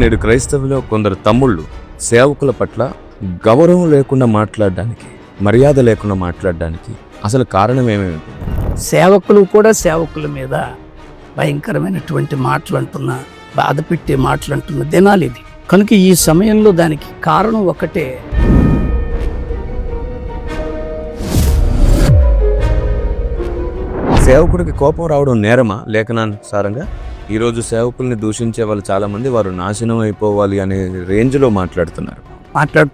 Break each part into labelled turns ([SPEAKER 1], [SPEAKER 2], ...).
[SPEAKER 1] నేడు క్రైస్తవులో కొందరు తమ్ముళ్ళు సేవకుల పట్ల గౌరవం లేకుండా మాట్లాడడానికి, మర్యాద లేకుండా మాట్లాడడానికి అసలు కారణం ఏమేమి?
[SPEAKER 2] సేవకులు కూడా సేవకుల మీద భయంకరమైనటువంటి మాటలు అంటున్న, బాధ పెట్టే మాటలు అంటున్న దినాలు ఇది. కనుక ఈ సమయంలో దానికి కారణం ఒకటే.
[SPEAKER 1] సేవకుడికి కోపం రావడం నేరమా? లేఖనానుసారంగా ఈరోజు సేవకుల్ని దూషించే వాళ్ళు చాలా మంది వారు నాశనం అయిపోవాలి అనే రేంజ్లో మాట్లాడుతున్నారు.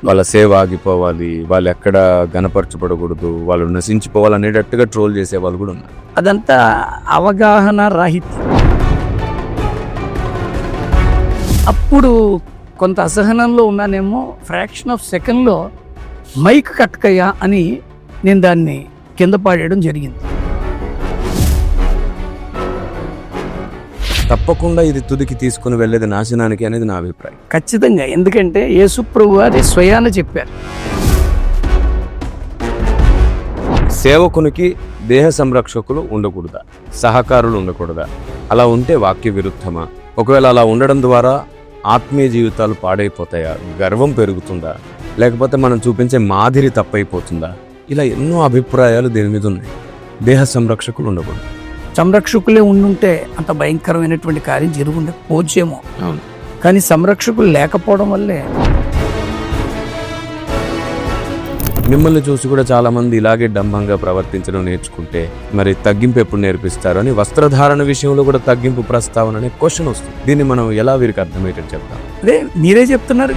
[SPEAKER 1] వాళ్ళ సేవ ఆగిపోవాలి, వాళ్ళు ఎక్కడ గనపరచబడకూడదు, వాళ్ళు నశించిపోవాలి అనేటట్టుగా ట్రోల్ చేసే వాళ్ళు కూడా ఉన్నారు.
[SPEAKER 2] అదంతా అవగాహన రాహిత్యం. అప్పుడు కొంత అసహనంలో ఉన్నానేమో, ఫ్రాక్షన్ ఆఫ్ సెకండ్లో మైక్ కట్కయ్యా అని నేను దాన్ని కింద పాడేయడం జరిగింది.
[SPEAKER 1] తప్పకుండా ఇది తుదికి తీసుకుని వెళ్ళేది నాశనానికి అనేది నా అభిప్రాయం.
[SPEAKER 2] ఖచ్చితంగా. ఎందుకంటే యేసు ప్రభువు వారు స్వయాన చెప్పారు,
[SPEAKER 1] సేవకునికి దేహ సంరక్షకులు ఉండకూడదా, సహకారులు ఉండకూడదా? అలా ఉంటే వాక్య విరుద్ధమా? ఒకవేళ అలా ఉండడం ద్వారా ఆత్మీయ జీవితాలు పాడైపోతాయా? గర్వం పెరుగుతుందా? లేకపోతే మనం చూపించే మాదిరి తప్పైపోతుందా? ఇలా ఎన్నో అభిప్రాయాలు దీని మీద ఉన్నాయి. దేహ సంరక్షకులు ఉండకూడదు.
[SPEAKER 2] సంరక్షకులే ఉండుంటే అంత భయంకరమైనటువంటి కార్యం జరుగుండకపోవచ్చేమో.
[SPEAKER 1] అవును.
[SPEAKER 2] కానీ సంరక్షకులు లేకపోవడం వల్లే
[SPEAKER 1] మిమ్మల్ని చూసి కూడా చాలా మంది ఇలాగే డంబంగా ప్రవర్తించడం నేర్చుకుంటే మరి తగ్గింపు ఎప్పుడు నేర్పిస్తారు అని వస్త్రధారణ విషయంలో కూడా తగ్గింపు ప్రస్తావన అనే క్వశ్చన్ వస్తుంది. దీన్ని మనం ఎలా వీరికి అర్థమయ్యేటట్టు చెప్తాం?
[SPEAKER 2] అదే మీరే చెప్తున్నారు.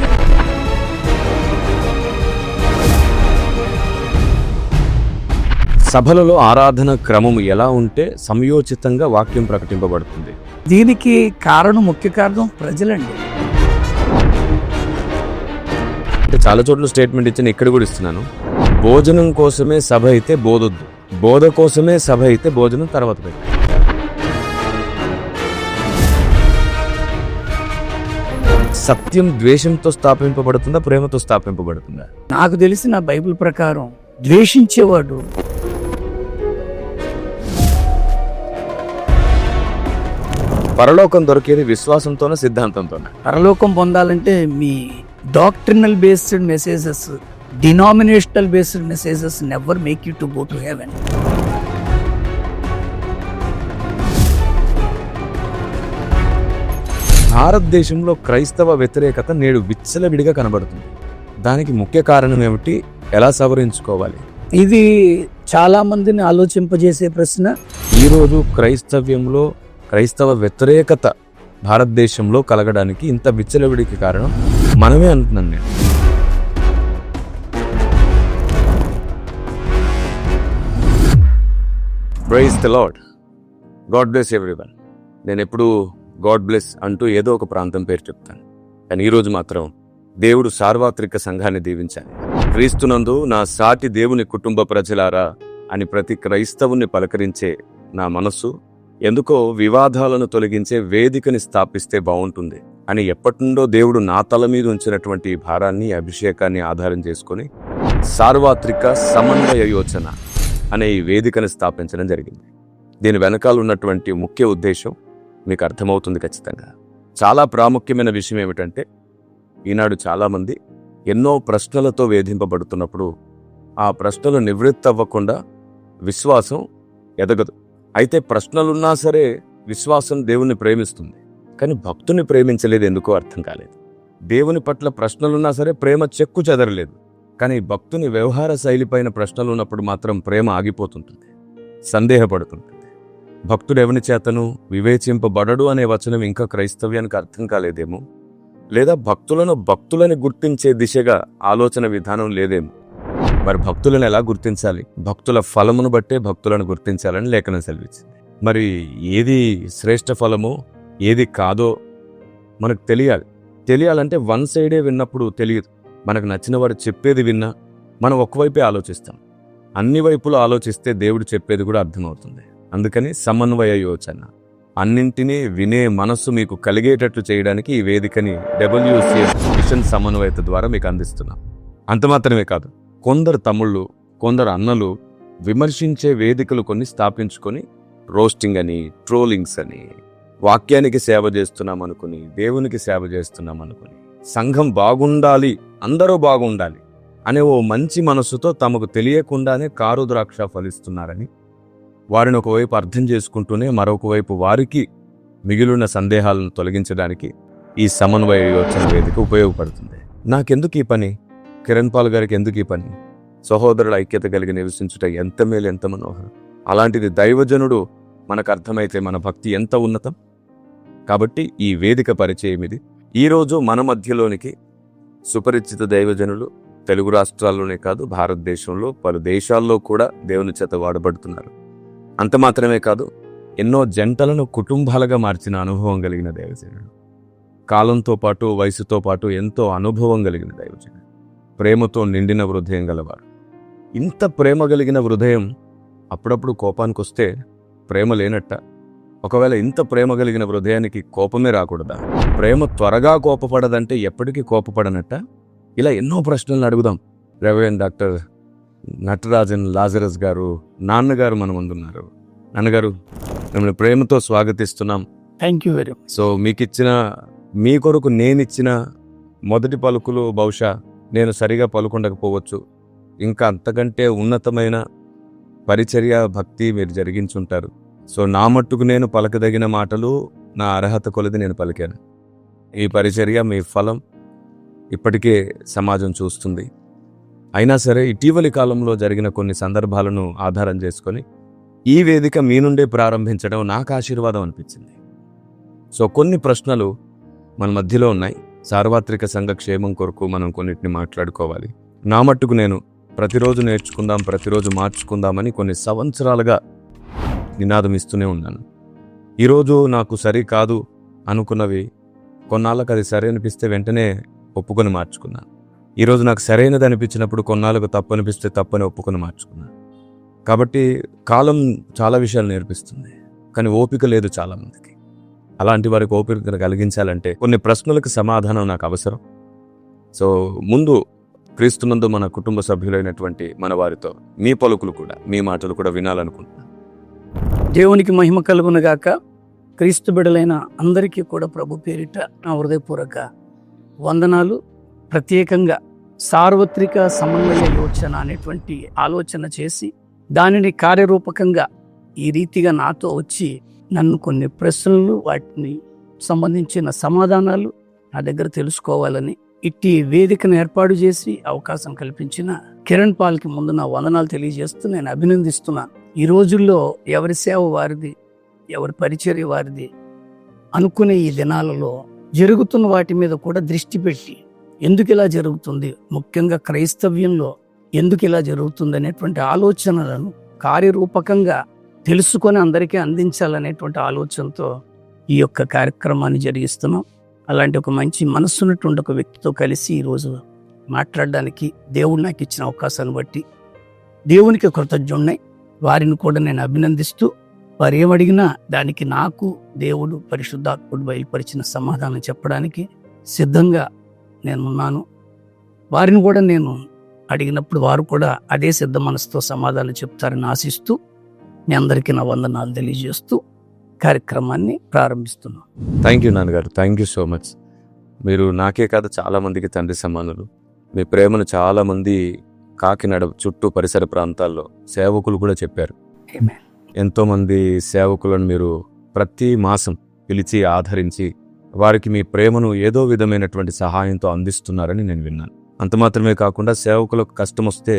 [SPEAKER 1] సభలలో ఆరాధన క్రమం ఎలా ఉంటే సమయోచితంగా వాక్యం ప్రకటింపబడుతుంది?
[SPEAKER 2] దీనికి కారణం, ముఖ్య కారణం ప్రజలండి.
[SPEAKER 1] అంటే చాలా చోట్ల స్టేట్మెంట్ ఇచ్చిన, ఇక్కడ కూడా ఇస్తున్నాను. భోజనం కోసమే సభ అయితే బోధొద్దు, బోధ కోసమే సభ అయితే భోజనం తర్వాత పెట్టు. సత్యం ద్వేషంతో స్థాపింపబడుతుందా, ప్రేమతో స్థాపింపబడుతుందా?
[SPEAKER 2] నాకు తెలిసిన బైబిల్ ప్రకారం ద్వేషించేవాడు
[SPEAKER 1] పరలోకం దొరికేది విశ్వాసంతోనే, సిద్ధాంతంతోనే.
[SPEAKER 2] పరలోకం పొందాలంటే మీ doctrinal based messages, denominational based messages never make you to go to heaven.
[SPEAKER 1] భారతదేశంలో క్రైస్తవ వ్యతిరేకత నేడు విచ్చలవిడిగా కనబడుతుంది. దానికి ముఖ్య కారణం ఏమిటి? ఎలా సవరించుకోవాలి?
[SPEAKER 2] ఇది చాలా మందిని ఆలోచింపజేసే ప్రశ్న.
[SPEAKER 1] ఈరోజు క్రైస్తవ్యంలో క్రైస్తవ వ్యతిరేకత భారతదేశంలో కలగడానికి ఇంత విచ్చలవిడికి కారణం మనమే అంటున్నాను నేను. Praise the lord. God bless everyone. నేను ఎప్పుడు గాడ్ బ్లెస్ అంటూ ఏదో ఒక ప్రాంతం పేరు చెప్తాను, కానీ ఈరోజు మాత్రం దేవుడు సార్వత్రిక సంఘాన్ని దీవించాలి. క్రీస్తునందు నా సాటి దేవుని కుటుంబ ప్రజలారా అని ప్రతి క్రైస్తవుని పలకరించే నా మనస్సు ఎందుకో వివాదాలను తొలగించే వేదికని స్థాపిస్తే బాగుంటుంది అని ఎప్పటినుండో దేవుడు నా తల మీద ఉంచినటువంటి భారాన్ని, అభిషేకాన్ని ఆధారం చేసుకుని సార్వత్రిక సమన్వయ యోచన అనే ఈ వేదికను స్థాపించడం జరిగింది. దీని వెనకాల ఉన్నటువంటి ముఖ్య ఉద్దేశం మీకు అర్థమవుతుంది ఖచ్చితంగా. చాలా ప్రాముఖ్యమైన విషయం ఏమిటంటే, ఈనాడు చాలామంది ఎన్నో ప్రశ్నలతో వేధింపబడుతున్నప్పుడు ఆ ప్రశ్నలు నివృత్తి అవ్వకుండా విశ్వాసం ఎదగదు. అయితే ప్రశ్నలున్నా సరే విశ్వాసం దేవుణ్ణి ప్రేమిస్తుంది, కానీ భక్తుని ప్రేమించలేదు. ఎందుకో అర్థం కాలేదు. దేవుని పట్ల ప్రశ్నలున్నా సరే ప్రేమ చెక్కు చెదరలేదు, కానీ భక్తుని వ్యవహార శైలిపైన ప్రశ్నలు ఉన్నప్పుడు మాత్రం ప్రేమ ఆగిపోతుంటుంది, సందేహపడుతుంటుంది. భక్తుడు ఎవని చేతను వివేచింపబడడు అనే వచనం ఇంకా క్రైస్తవ్యానికి అర్థం కాలేదేమో, లేదా భక్తులని గుర్తించే దిశగా ఆలోచన విధానం లేదేమో. మరి భక్తులను ఎలా గుర్తించాలి? భక్తుల ఫలమును బట్టే భక్తులను గుర్తించాలని లేఖనం సెలవిచ్చింది. మరి ఏది శ్రేష్ఠ ఫలమో ఏది కాదో మనకు తెలియాలంటే వన్ సైడే విన్నప్పుడు తెలియదు. మనకు నచ్చిన వాడు చెప్పేది విన్నా మనం ఒకవైపే ఆలోచిస్తాం. అన్ని వైపులు ఆలోచిస్తే దేవుడు చెప్పేది కూడా అర్థమవుతుంది. అందుకని సమన్వయ యోచన, అన్నింటినీ వినే మనస్సు మీకు కలిగేటట్లు చేయడానికి ఈ వేదికని WCF మిషన్ సమన్వయత ద్వారా మీకు అందిస్తున్నాం. అంత మాత్రమే కాదు, కొందరు తమ్ముళ్ళు, కొందరు అన్నలు విమర్శించే వేదికలు కొన్ని స్థాపించుకొని రోస్టింగ్ అని, ట్రోలింగ్స్ అని, వాక్యానికి సేవ చేస్తున్నాం అనుకుని, దేవునికి సేవ చేస్తున్నాం అనుకుని, సంఘం బాగుండాలి, అందరూ బాగుండాలి అనే ఓ మంచి మనసుతో తమకు తెలియకుండానే కారు ద్రాక్ష ఫలిస్తున్నారని వారిని ఒకవైపు అర్థం చేసుకుంటూనే మరొక వైపు వారికి మిగిలిన సందేహాలను తొలగించడానికి ఈ సమన్వయ యోచన వేదిక ఉపయోగపడుతుంది. నాకెందుకు ఈ పని? కిరణ్ పాల్ గారికి ఎందుకు ఈ పని? సహోదరుల ఐక్యత కలిగి నివసించుట ఎంత మేలు, ఎంత మనోహరం. అలాంటిది దైవజనుడు మనకు అర్థమైతే మన భక్తి ఎంత ఉన్నతం. కాబట్టి ఈ వేదిక పరిచయం ఇది. ఈరోజు మన మధ్యలోనికి సుపరిచిత దైవజనులు తెలుగు రాష్ట్రాల్లోనే కాదు, భారతదేశంలో పలు దేశాల్లో కూడా దేవుని చేత వాడబడుతున్నారు. అంత మాత్రమే కాదు, ఎన్నో జంటలను కుటుంబాలుగా మార్చిన అనుభవం కలిగిన దైవజనుడు, కాలంతో పాటు వయసుతో పాటు ఎంతో అనుభవం కలిగిన దైవజనుడు, ప్రేమతో నిండిన హృదయం గలవారు. ఇంత ప్రేమ కలిగిన హృదయం అప్పుడప్పుడు కోపానికి వస్తే ప్రేమ లేనట్ట? ఒకవేళ ఇంత ప్రేమ కలిగిన హృదయానికి కోపమే రాకూడదా? ప్రేమ త్వరగా కోపపడదంటే ఎప్పటికీ కోపపడనట్ట? ఇలా ఎన్నో ప్రశ్నలను అడుగుదాం. రెవరెండ్ డాక్టర్ నటరాజన్ లాజరస్ గారు, నాన్నగారు మన ముందున్నారు. నాన్నగారు, మిమ్మల్ని ప్రేమతో స్వాగతిస్తున్నాం.
[SPEAKER 2] Thank you very much.
[SPEAKER 1] So మీ కొరకు నేనిచ్చిన మొదటి పలుకులు బహుశా నేను సరిగా పలుకుండకపోవచ్చు. ఇంకా అంతకంటే ఉన్నతమైన పరిచర్య, భక్తి మీరు జరిగించుంటారు. సో నా మట్టుకు నేను పలకదగిన మాటలు నా అర్హత కొలది నేను పలికాను. ఈ పరిచర్య, మీ ఫలం ఇప్పటికే సమాజం చూస్తుంది. అయినా సరే ఇటీవలి కాలంలో జరిగిన కొన్ని సందర్భాలను ఆధారం చేసుకొని ఈ వేదిక మీ నుండే ప్రారంభించడం నాకు ఆశీర్వాదం అనిపించింది. సో కొన్ని ప్రశ్నలు మన మధ్యలో ఉన్నాయి. సార్వత్రిక సంఘ క్షేమం కొరకు మనం కొన్నిటిని మాట్లాడుకోవాలి. నా మట్టుకు నేను ప్రతిరోజు నేర్చుకుందాం, ప్రతిరోజు మార్చుకుందామని కొన్ని సంవత్సరాలుగా నినాదం ఇస్తూనే ఉన్నాను. ఈరోజు నాకు సరి కాదు అనుకున్నవి కొన్నాళ్ళకు అది సరి అనిపిస్తే వెంటనే ఒప్పుకొని మార్చుకున్నాను. ఈరోజు నాకు సరైనది అనిపించినప్పుడు కొన్నాళ్ళకు తప్పు అనిపిస్తే తప్పని ఒప్పుకొని మార్చుకున్నాను. కాబట్టి కాలం చాలా విషయాలు నేర్పిస్తుంది, కానీ ఓపిక లేదు చాలామందికి. అలాంటి వారికి ఓపిక కలిగించాలంటే కొన్ని ప్రశ్నలకు సమాధానం నాకు అవసరం. సో ముందు క్రీస్తునందు మన కుటుంబ సభ్యులైనటువంటి మన వారితో మీ పలుకులు కూడా, మీ మాటలు కూడా వినాలనుకుంటున్నాను.
[SPEAKER 2] దేవునికి మహిమ కలుగును గాక. క్రీస్తు బిడ్డలైన అందరికీ కూడా ప్రభు పేరిట నా హృదయపూర్వక వందనాలు. ప్రత్యేకంగా సార్వత్రిక సమన్వయ యోచన అనేటువంటి ఆలోచన చేసి దానిని కార్యరూపకంగా ఈ రీతిగా నాతో వచ్చి నన్ను కొన్ని ప్రశ్నలు, వాటిని సంబంధించిన సమాధానాలు నా దగ్గర తెలుసుకోవాలని ఇట్టి వేదికను ఏర్పాటు చేసి అవకాశం కల్పించిన కిరణ్ పాల్కి ముందు నా వందనాలు తెలియజేస్తూ నేను అభినందిస్తున్నాను. ఈ రోజుల్లో ఎవరి సేవ వారిది, ఎవరి పరిచర్య వారిది అనుకునే ఈ దినాలలో జరుగుతున్న వాటి మీద కూడా దృష్టి పెట్టి ఎందుకు ఇలా జరుగుతుంది, ముఖ్యంగా క్రైస్తవ్యంలో ఎందుకు ఇలా జరుగుతుంది అనేటువంటి ఆలోచనలను కార్యరూపకంగా తెలుసుకొని అందరికీ అందించాలనేటువంటి ఆలోచనతో ఈ యొక్క కార్యక్రమాన్ని జరిగిస్తున్నాం. అలాంటి ఒక మంచి మనస్సున్నటువంటి ఒక వ్యక్తితో కలిసి ఈరోజు మాట్లాడడానికి దేవుడు నాకు ఇచ్చిన అవకాశాన్ని బట్టి దేవునికి కృతజ్ఞుడినై వారిని కూడా నేను అభినందిస్తూ, వారు ఏమడిగినా దానికి నాకు దేవుడు పరిశుద్ధాత్ముడు బయలుపరిచిన సమాధానం చెప్పడానికి సిద్ధంగా నేను ఉన్నాను. వారిని కూడా నేను అడిగినప్పుడు వారు కూడా అదే సిద్ధ మనసుతో సమాధానం చెప్తారని ఆశిస్తూ మీ అందరికీ నా వందనాలు తెలియజేస్తూ కార్యక్రమాన్ని ప్రారంభిస్తున్నాను.
[SPEAKER 1] థ్యాంక్ యూ నాన్నగారు, థ్యాంక్ యూ సో మచ్. మీరు నాకే కాదు చాలామందికి తండ్రి సమానులు. మీ ప్రేమను చాలామంది కాకినాడ చుట్టూ పరిసర ప్రాంతాల్లో సేవకులు కూడా చెప్పారు.
[SPEAKER 2] Amen.
[SPEAKER 1] ఎంతోమంది సేవకులను మీరు ప్రతి మాసం పిలిచి ఆదరించి వారికి మీ ప్రేమను ఏదో విధమైనటువంటి సహాయంతో అందిస్తున్నారని నేను విన్నాను. అంత మాత్రమే కాకుండా సేవకులకు కష్టం వస్తే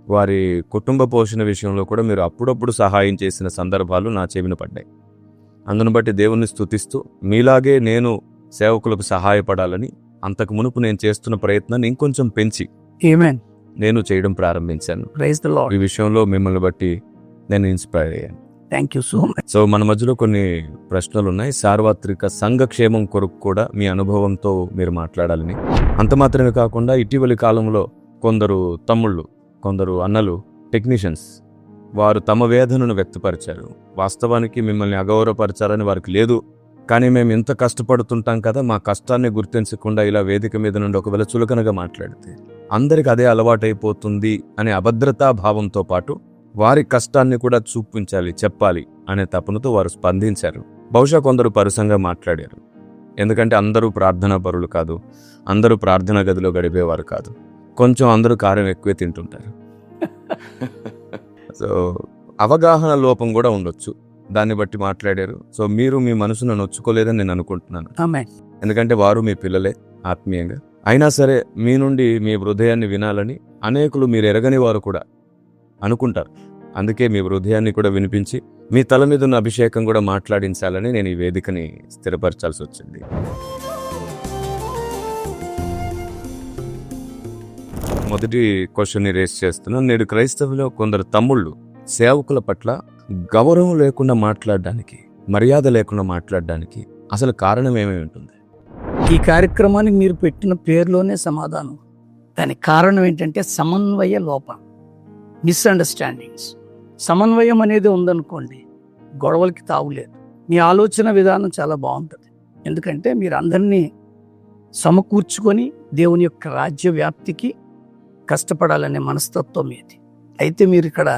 [SPEAKER 1] వారి కుటుంబ పోషణ విషయంలో కూడా మీరు అప్పుడప్పుడు సహాయం చేసిన సందర్భాలు నా చెవిన పడ్డాయి. అందును బట్టి దేవుణ్ణి స్తుతిస్తూ మీలాగే నేను సేవకులకు సహాయపడాలని అంతకు మునుపు నేను చేస్తున్న ప్రయత్నాన్ని ఇంకొంచెం పెంచి
[SPEAKER 2] Amen.
[SPEAKER 1] నేను చేయడం ప్రారంభించాను.
[SPEAKER 2] Praise the Lord.
[SPEAKER 1] ఈ విషయంలో మిమ్మల్ని బట్టి నేను ఇన్స్పైర్ అయ్యాను.
[SPEAKER 2] Thank you so much.
[SPEAKER 1] So మన మధ్యలో కొన్ని ప్రశ్నలు ఉన్నాయి. సార్వత్రిక సంఘక్షేమం కొరకు కూడా మీ అనుభవంతో మీరు మాట్లాడాలని. అంత మాత్రమే కాకుండా ఇటీవలి కాలంలో కొందరు తమ్ముళ్ళు, కొందరు అన్నలు, టెక్నీషియన్స్ వారు తమ వేదనను వ్యక్తపరిచారు. వాస్తవానికి మిమ్మల్ని అగౌరవపరచాలని వారికి లేదు, కానీ మేము ఎంత కష్టపడుతుంటాం కదా, మా కష్టాన్ని గుర్తించకుండా ఇలా వేదిక మీద నుండి ఒకవేళ చులకనగా మాట్లాడితే అందరికి అదే అలవాటైపోతుంది అనే అభద్రతా భావంతో పాటు వారి కష్టాన్ని కూడా చూపించాలి, చెప్పాలి అనే తపనతో వారు స్పందించారు. బహుశా కొందరు పరుసంగా మాట్లాడారు, ఎందుకంటే అందరూ ప్రార్థనా పరులు కాదు, అందరూ ప్రార్థనా గదిలో గడిపేవారు కాదు, కొంచెం అందరూ కారం ఎక్కువే తింటుంటారు. సో అవగాహన లోపం కూడా ఉండొచ్చు, దాన్ని బట్టి మాట్లాడారు. సో మీరు మీ మనసును నొచ్చుకోలేదని నేను అనుకుంటున్నాను,
[SPEAKER 2] ఆమేన్.
[SPEAKER 1] ఎందుకంటే వారు మీ పిల్లలే ఆత్మీయంగా. అయినా సరే మీ నుండి మీ హృదయాన్ని వినాలని అనేకులు మీరు ఎరగని వారు కూడా అనుకుంటారు. అందుకే మీ హృదయాన్ని కూడా వినిపించి మీ తల మీద ఉన్న అభిషేకం కూడా మాట్లాడించాలని నేను ఈ వేదికని స్థిరపరచాల్సి వచ్చింది. మొదటి క్వశ్చన్ని రేస్ చేస్తున్నాను. నేడు క్రైస్తవులో కొందరు తమ్ముళ్ళు సేవకుల పట్ల గౌరవం లేకుండా మాట్లాడడానికి, మర్యాద లేకుండా మాట్లాడడానికి అసలు కారణం ఏమై ఉంటుంది?
[SPEAKER 2] ఈ కార్యక్రమానికి మీరు పెట్టిన పేరులోనే సమాధానం. దానికి కారణం ఏంటంటే సమన్వయ లోపం, మిస్అండర్స్టాండింగ్స్. సమన్వయం అనేది ఉందనుకోండి, గొడవలకి తావులేదు. మీ ఆలోచన విధానం చాలా బాగుంటుంది, ఎందుకంటే మీరు అందరినీ సమకూర్చుకొని దేవుని యొక్క రాజ్య వ్యాప్తికి కష్టపడాలనే మనస్తత్వం మీది. అయితే మీరు ఇక్కడ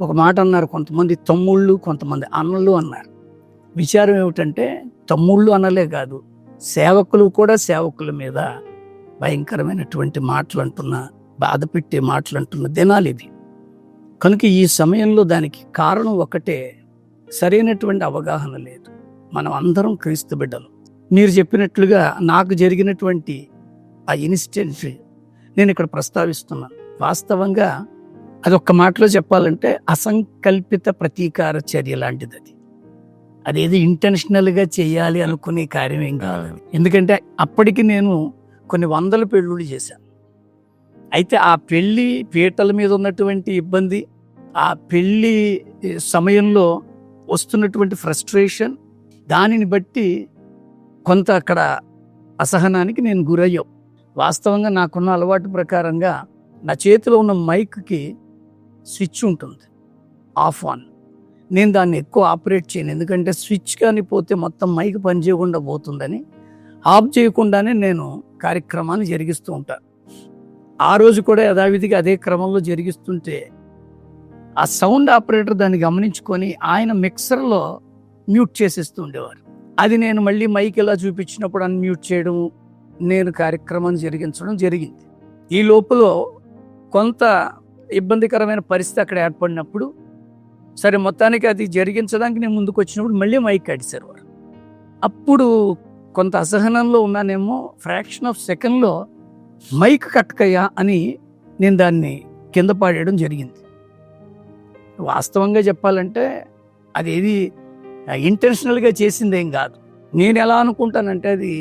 [SPEAKER 2] ఒక మాట అన్నారు, కొంతమంది తమ్ముళ్ళు కొంతమంది అన్నలు అన్నారు. విచారం ఏమిటంటే తమ్ముళ్ళు అన్నలే కాదు, సేవకులు కూడా సేవకుల మీద భయంకరమైనటువంటి మాటలు అంటున్న, బాధ పెట్టే మాటలు అంటున్న దినాలు ఇది. కనుక ఈ సమయంలో దానికి కారణం ఒకటే, సరైనటువంటి అవగాహన లేదు. మనం అందరం క్రీస్తు బిడ్డలు. మీరు చెప్పినట్లుగా నాకు జరిగినటువంటి ఆ ఇన్సిడెంట్ నేను ఇక్కడ ప్రస్తావిస్తున్నాను. వాస్తవంగా అదొక్క మాటలో చెప్పాలంటే అసంకల్పిత ప్రతీకార చర్య లాంటిది అది. అదేదో ఇంటెన్షనల్గా చేయాలి అనుకునే కార్యం ఏం కాదు. ఎందుకంటే అప్పటికి నేను కొన్ని వందల పెళ్ళిళ్ళు చేశాను. అయితే ఆ పెళ్ళి పీటల మీద ఉన్నటువంటి ఇబ్బంది, ఆ పెళ్ళి సమయంలో వస్తున్నటువంటి ఫ్రస్ట్రేషన్, దానిని బట్టి కొంత అక్కడ అసహనానికి నేను గురయ్యాం. వాస్తవంగా నాకున్న అలవాటు ప్రకారంగా నా చేతిలో ఉన్న మైక్కి స్విచ్ ఉంటుంది, ఆఫ్ ఆన్. నేను దాన్ని ఎక్కువ ఆపరేట్ చేయను, ఎందుకంటే స్విచ్ కానీ పోతే మొత్తం మైక్ పనిచేయకుండా పోతుందని ఆఫ్ చేయకుండానే నేను కార్యక్రమాన్ని జరిగిస్తూ ఉంటాను. ఆ రోజు కూడా యథావిధిగా అదే క్రమంలో జరిగిస్తుంటే ఆ సౌండ్ ఆపరేటర్ దాన్ని గమనించుకొని ఆయన మిక్సర్లో మ్యూట్ చేసేస్తూ ఉండేవారు. అది నేను మళ్ళీ మైక్ ఇలా చూపించినప్పుడు అన్మ్యూట్ చేయడం, నేను కార్యక్రమాన్ని జరిగించడం జరిగింది. ఈ లోపల కొంత ఇబ్బందికరమైన పరిస్థితి అక్కడ ఏర్పడినప్పుడు, సరే మొత్తానికి అది జరిగించడానికి నేను ముందుకు వచ్చినప్పుడు మళ్ళీ మైక్ అడిశారు వారు. అప్పుడు కొంత అసహనంలో ఉన్నానేమో, ఫ్రాక్షన్ ఆఫ్ సెకండ్లో మైక్ కట్టకయ్యా అని నేను దాన్ని కింద పాడేయడం జరిగింది. వాస్తవంగా చెప్పాలంటే అదేది ఇంటెన్షనల్గా చేసిందేం కాదు. నేను ఎలా అనుకుంటానంటే అది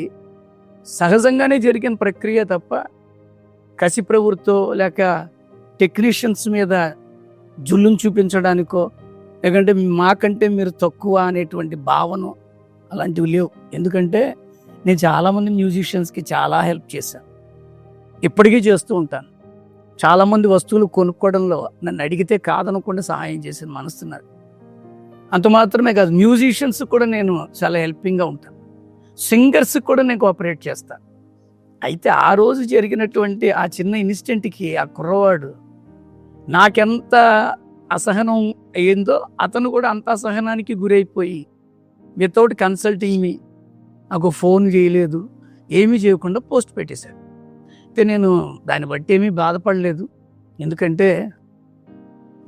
[SPEAKER 2] సహజంగానే జరిగిన ప్రక్రియ తప్ప కసి ప్రవృత్తో లేక టెక్నీషియన్స్ మీద జుల్లును చూపించడానికో, లేకంటే మాకంటే మీరు తక్కువ అనేటువంటి భావన అలాంటివి లేవు. ఎందుకంటే నేను చాలామంది మ్యూజిషియన్స్కి చాలా హెల్ప్ చేశాను, ఇప్పటికీ చేస్తూ ఉంటాను. చాలామంది వస్తువులు కొనుక్కోవడంలో నన్ను అడిగితే కాదనకుండా సహాయం చేసిన మనస్తున్నారు. అంత మాత్రమే కాదు, మ్యూజిషియన్స్ కూడా నేను చాలా హెల్పింగ్గా ఉంటాను, సింగర్స్కి కూడా నేను కోఆపరేట్ చేస్తాను. అయితే ఆ రోజు జరిగినటువంటి ఆ చిన్న ఇన్సిడెంట్కి ఆ కుర్రవాడు నాకెంత అసహనం అయ్యిందో అతను కూడా అంత అసహనానికి గురైపోయి వితౌట్ కన్సల్టింగ్ మీ నాకు ఫోన్ చేయలేదు, ఏమీ చేయకుండా పోస్ట్ పెట్టేశాడు. అయితే నేను దాన్ని బట్టి ఏమీ బాధపడలేదు, ఎందుకంటే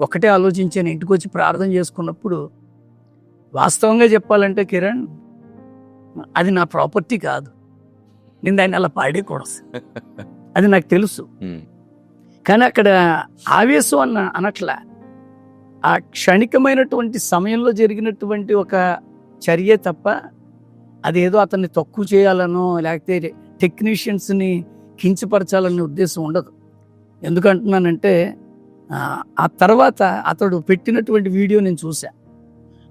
[SPEAKER 2] ఒకటే ఆలోచించాను. ఇంటికి వచ్చి ప్రార్థన చేసుకున్నప్పుడు వాస్తవంగా చెప్పాలంటే కిరణ్, అది నా ప్రాపర్టీ కాదు, నేను దాన్ని అలా పాడేకూడదు, అది నాకు తెలుసు. కానీ అక్కడ ఆవేశం అనట్లా, ఆ క్షణికమైనటువంటి సమయంలో జరిగినటువంటి ఒక చర్య తప్ప అదేదో అతన్ని తక్కువ చేయాలనో లేకపోతే టెక్నీషియన్స్ని కించపరచాలనే ఉద్దేశం ఉండదు. ఎందుకంటున్నానంటే ఆ తర్వాత అతడు పెట్టినటువంటి వీడియో నేను చూసా.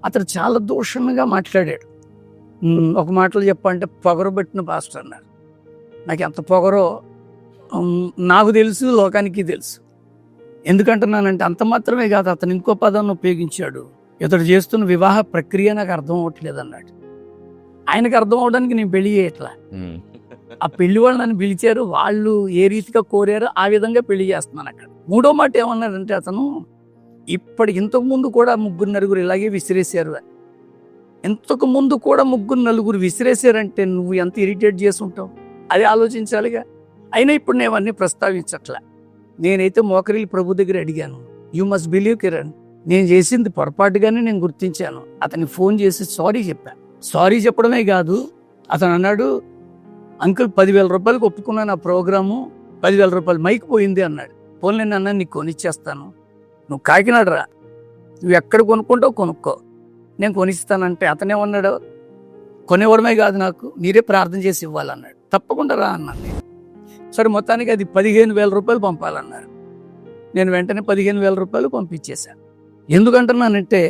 [SPEAKER 2] అతడు చాలా దూషణగా మాట్లాడాడు. ఒక మాటలో చెప్పాలంటే పొగరబెట్టిన పాస్టర్ అన్నారు. నాకు ఎంత పొగరో నాకు తెలుసు, లోకానికి తెలుసు. ఎందుకంటున్నానంటే అంత మాత్రమే కాదు, అతను ఇంకో పదాన్ని ఉపయోగించాడు. ఇతడు చేస్తున్న వివాహ ప్రక్రియ నాకు అర్థం అవ్వట్లేదు అన్నాడు. ఆయనకు అర్థం అవడానికి నేను పెళ్లి చేయట్లా, ఆ పెళ్లి వాళ్ళు నన్ను పిలిచారు, వాళ్ళు ఏ రీతిగా కోరారో ఆ విధంగా పెళ్లి చేస్తున్నాను అక్కడ. మూడో మాట ఏమన్నాడంటే అతను, ఇంతకు ముందు కూడా 3-4 ఇలాగే విసిరేశారు అని. ఇంతకు ముందు కూడా ముగ్గురు నలుగురు విసిరేసారంటే నువ్వు ఎంత ఇరిటేట్ చేసి ఉంటావు, అది ఆలోచించాలిగా. అయినా ఇప్పుడు నేను అన్నీ ప్రస్తావించట్లా. నేనైతే మోకరిల్లి ప్రభు దగ్గర అడిగాను, యూ మస్ట్ బిలీవ్ కిరణ్, నేను చేసింది పొరపాటుగానే నేను గుర్తించాను. అతనికి ఫోన్ చేసి సారీ చెప్పాను. సారీ చెప్పడమే కాదు, అతను అన్నాడు, అంకుల్ 10,000 రూపాయలకు ఒప్పుకున్నాను ఆ ప్రోగ్రాము, 10,000 రూపాయలు మైక్ పోయింది అన్నాడు. పోనీ నేను అన్నా నీకు కొనిచ్చేస్తాను, నువ్వు కాకినాడ రా, నువ్వు ఎక్కడ కొనుక్కుంటావు కొనుక్కో, నేను కొనిస్తానంటే అతనేమన్నాడు, కొనేవడమే కాదు నాకు మీరే ప్రార్థన చేసి ఇవ్వాలన్నాడు. తప్పకుండా రా అన్నాను నేను. సరే మొత్తానికి అది 15,000 రూపాయలు పంపాలన్నారు. నేను వెంటనే 15,000 రూపాయలు పంపించేశాను. ఎందుకంటున్నానంటే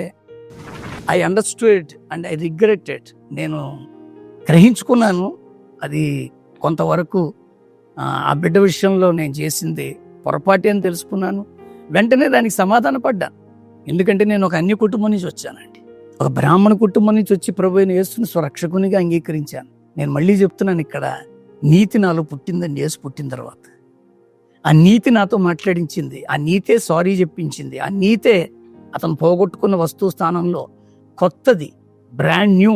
[SPEAKER 2] I understood and I regretted. నేను గ్రహించుకున్నాను అది కొంతవరకు ఆ బిడ్డ విషయంలో నేను చేసింది పొరపాటే అని తెలుసుకున్నాను. వెంటనే దానికి సమాధాన పడ్డాను. ఎందుకంటే నేను ఒక అన్య కుటుంబం నుంచి వచ్చానండి. ఒక బ్రాహ్మణ కుటుంబం నుంచి వచ్చి ప్రభువైన యేసుని స్వరక్షకునిగా అంగీకరించాను. నేను మళ్ళీ చెప్తున్నాను, ఇక్కడ నీతి నాలో పుట్టిందని యేసు పుట్టిన తర్వాత ఆ నీతి నాతో మాట్లాడించింది. ఆ నీతే సారీ చెప్పించింది. ఆ నీతే అతను పోగొట్టుకున్న వస్తువు స్థానంలో కొత్తది, బ్రాండ్ న్యూ,